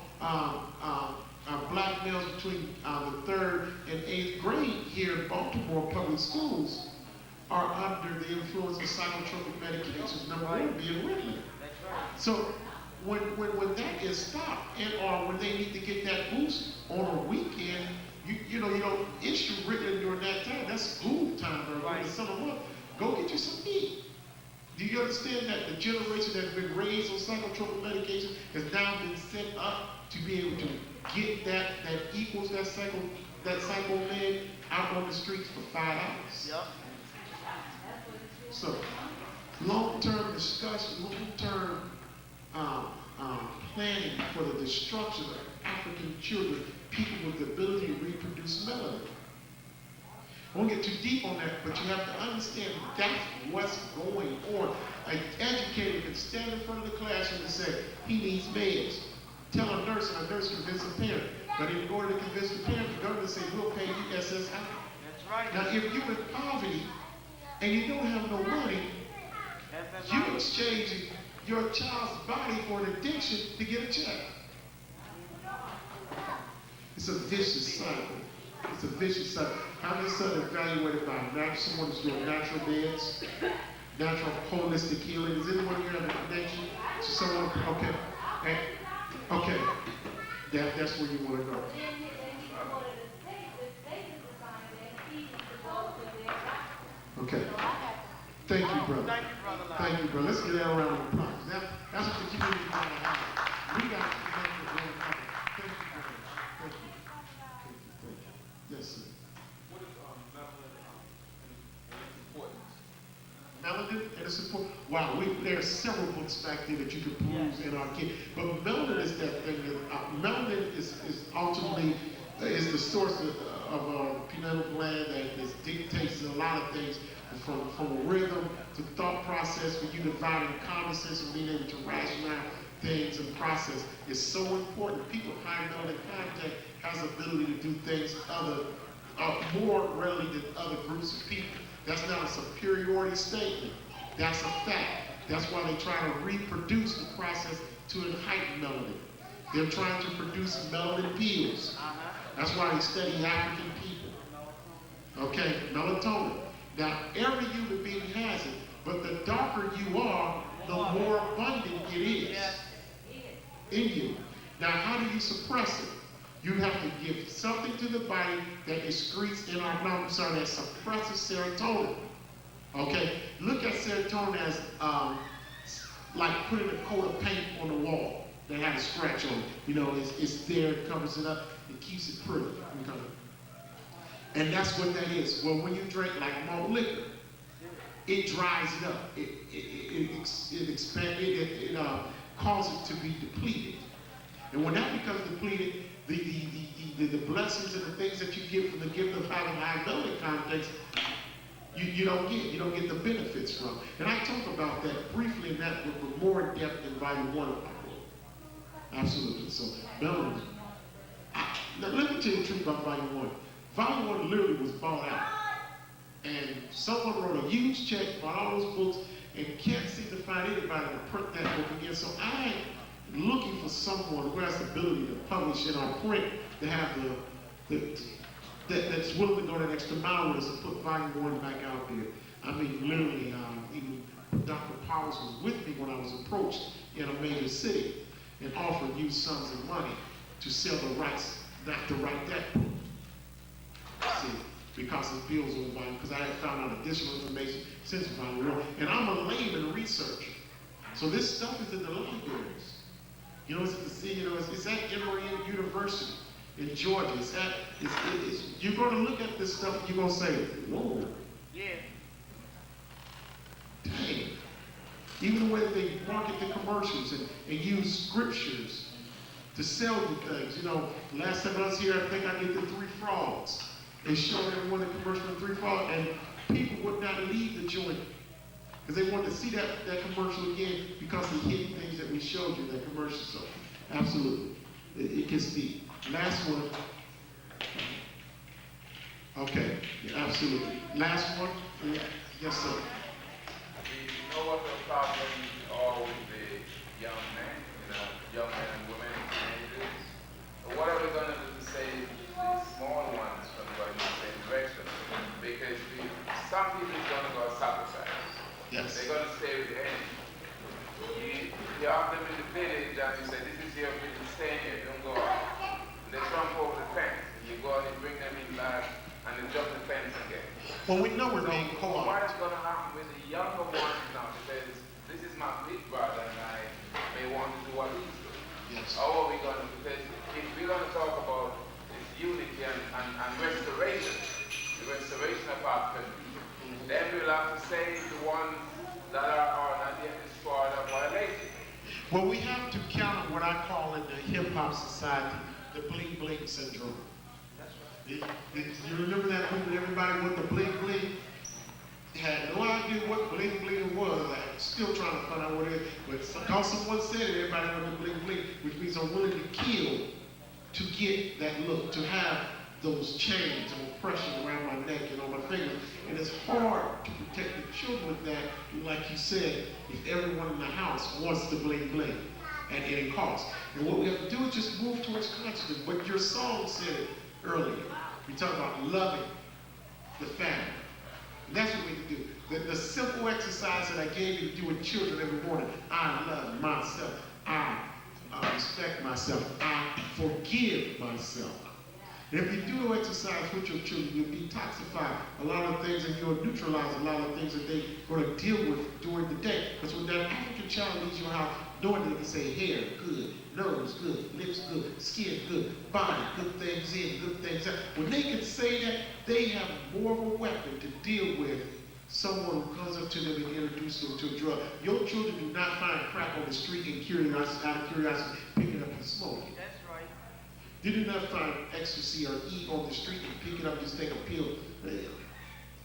black males between the 3rd and 8th grade here in Baltimore public schools are under the influence of psychotropic medications, number one being Ritalin. So when that is stopped, and or when they need to get that boost on a weekend, you don't issue Ritalin during that time. That's school time or in the summer month. Go get you some meat. Do you understand that the generation that's been raised on psychotropic medication has now been set up to be able to get that equals that psycho med out on the streets for $5? Yep. So, long-term discussion, long-term planning for the destruction of African children, people with the ability to reproduce melanin. I won't get too deep on that, but you have to understand that's what's going on. An educator can stand in front of the classroom and say, he needs meds. Tell a nurse, and a nurse convince a parent. But in order to convince the parent, the government says, we'll pay you SSI. That's right. Now, if you're in poverty and you don't have no money, you're exchanging your child's body for an addiction to get a check. It's a vicious cycle. It's a vicious cycle. How many sons evaluated by someone who's doing natural beds, natural holistic healing? Is anyone here have a connection to someone? Okay. Okay. That's where you want to go. Okay. Thank you, brother. Thank you, Brother Lyle. Thank you, brother. Let's get that around of applause. That's what the community got to have. We got to connect with one another. Thank you, brother. Thank you. Thank you. Yes, sir. What is melanin and its importance? Melanin and its support. Wow, there are several books back there that you can peruse in our kid. But melanin is that thing that melanin is ultimately is the source of our pineal gland that dictates a lot of things. From a rhythm to thought process, for you dividing common sense and being able to rationalize things and process is so important. People with high melanin content has the ability to do things more readily than other groups of people. That's not a superiority statement. That's a fact. That's why they try to reproduce the process to heighten melanin. They're trying to produce melanin pills. That's why they study African people. Okay, melatonin. Now, every human being has it, but the darker you are, the more abundant it is in you. Now, how do you suppress it? You have to give something to the body that excretes that suppresses serotonin. Okay? Look at serotonin as like putting a coat of paint on the wall that had a scratch on it. You know, it's there, it covers it up, it keeps it pretty. Okay? And that's what that is. Well, when you drink like malt liquor, it dries it up. It expands. It causes it to be depleted. And when that becomes depleted, the blessings and the things that you get from the gift of having high melanin context, you don't get. You don't get the benefits from. And I talk about that briefly in that book, but more in depth in volume 1 of my book. Absolutely. So melanin. Now let me tell you the truth about volume 1. Volume 1 literally was bought out. And someone wrote a huge check, bought all those books, and can't seem to find anybody to print that book again. So I'm looking for someone who has the ability to publish in our print, to have that's willing to go that extra mile with us and put volume 1 back out there. I mean, literally, even Dr. Powers was with me when I was approached in a major city and offered huge sums of money to sell the rights, not to write that book. See, because it builds on volume, because I had found out additional information since volume 1. And I'm a layman researcher. So this stuff is in the libraries. You know, it's at Emory University in Georgia. You're going to look at this stuff and you're going to say, whoa. Yeah. Dang. Even the way that they market the commercials and use scriptures to sell you things. You know, last time I was here, I think I did the 3 frogs. They showed everyone the commercial of 3 frogs, and people would not leave the joint because they wanted to see that commercial again because of the hidden things that we showed you in that commercial. So, absolutely. It gets deep. Last one. Okay, absolutely. Last one. Yes, sir. You know what the problem are with the young men, young men and women, teenagers? What are we going to do to save the small ones from going in the same direction? Because some people is going to go sacrifice. Yes. They're going to stay with the enemy. You have them in the village and you say, this is your village, stay here, don't go out. They jump over the fence. You go and you bring them in back and they jump the fence again. Well, we know we're So being what co-opted. is going to happen with the younger ones now? Because this is my big brother, and I may want to do what he's doing. Yes. How are we going to? Because if we're going to talk about this unity and restoration, the restoration of our country, then we'll have to save the ones that are not yet destroyed or violated. Well, we have to counter what I call in the hip-hop society, the bling-bling syndrome. That's right. You remember that movie, everybody with the bling-bling? Had no idea what bling-bling was. I'm still trying to find out what it is. But because someone said it, everybody wanted the bling-bling, which means I'm willing to kill to get that look, to have those chains of oppression around my neck and on my fingers. And it's hard to protect the children with that, like you said, if everyone in the house wants the bling-bling at any cost. And what we have to do is just move towards consciousness. But your song said it earlier. We talk about loving the family. And that's what we need to do. The simple exercise that I gave you to do with children every morning. I love myself. I respect myself. I forgive myself. And if you do the exercise with your children, you'll detoxify a lot of things and you'll neutralize a lot of things that they're going to deal with during the day. Because when that African child leaves your house, knowing that they can say hair, good, nose, good, lips, good, skin, good, body, good things in, good things out. When they can say that, they have more of a weapon to deal with someone who comes up to them and introduces them to a drug. Your children do not find crack on the street and out of curiosity pick it up and smoke it. That's right. They do not find ecstasy or E on the street and pick it up and just take a pill.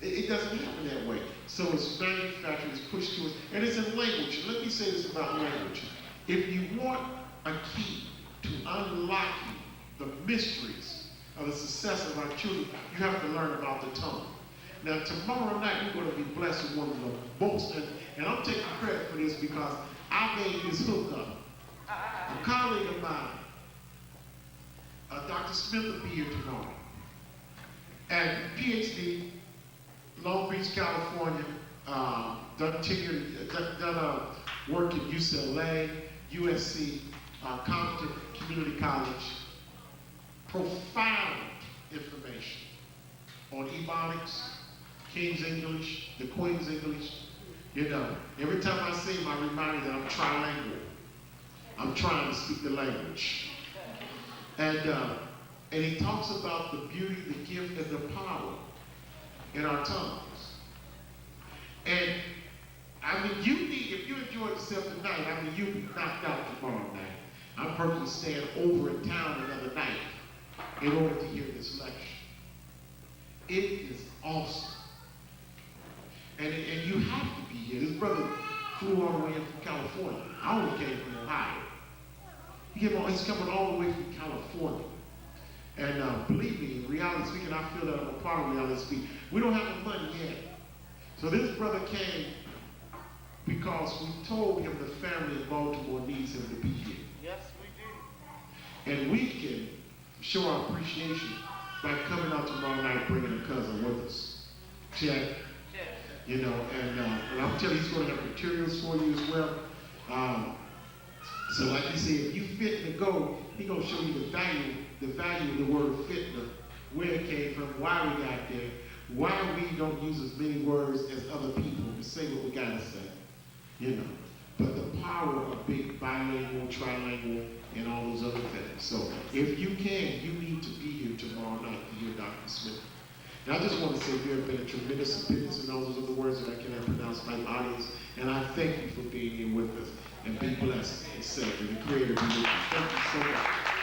It doesn't happen that way. So it's manufactured, it's pushed to us, and it's in language. And let me say this about language. If you want a key to unlocking the mysteries of the success of our children, you have to learn about the tongue. Now, tomorrow night, we're going to be blessed with one of the most, and I'm taking credit for this because I made this hookup. A colleague of mine, Dr. Smith will be here tomorrow. And PhD, Long Beach, California, done work at UCLA, USC, Compton Community College. Profound information on Ebonics, King's English, the Queen's English. You know, every time I see him, I remind him that I'm trilingual. I'm trying to speak the language. And he talks about the beauty, the gift, and the power in our tongues. And I mean, if you enjoyed yourself tonight, I mean, you'll be knocked out tomorrow night. I'm purposely staying over in town another night in order to hear this lecture. It is awesome. And you have to be here. This brother flew all the way in from California. I only came from Ohio. He's coming all the way from California. And believe me, in reality speaking, I feel that I'm a part of reality speaking. We don't have the money yet. So this brother came because we told him the family in Baltimore needs him to be here. Yes, we do. And we can show our appreciation by coming out tomorrow night bringing a cousin with us. Check. Yes. You know, and I'm telling you, he's going to have materials for you as well. So like you said, if you fit to go, he's going to show you the value of the word fitna, where it came from, why we got there, why we don't use as many words as other people to say what we got to say. You know, but the power of being bilingual, trilingual, and all those other things. So if you can, you need to be here tomorrow night to hear Dr. Smith. And I just want to say there have been a tremendous opinions and all those other words that I cannot pronounce by my audience. And I thank you for being here with us. And be blessed and safe. And the Creator be with you. Thank you so much.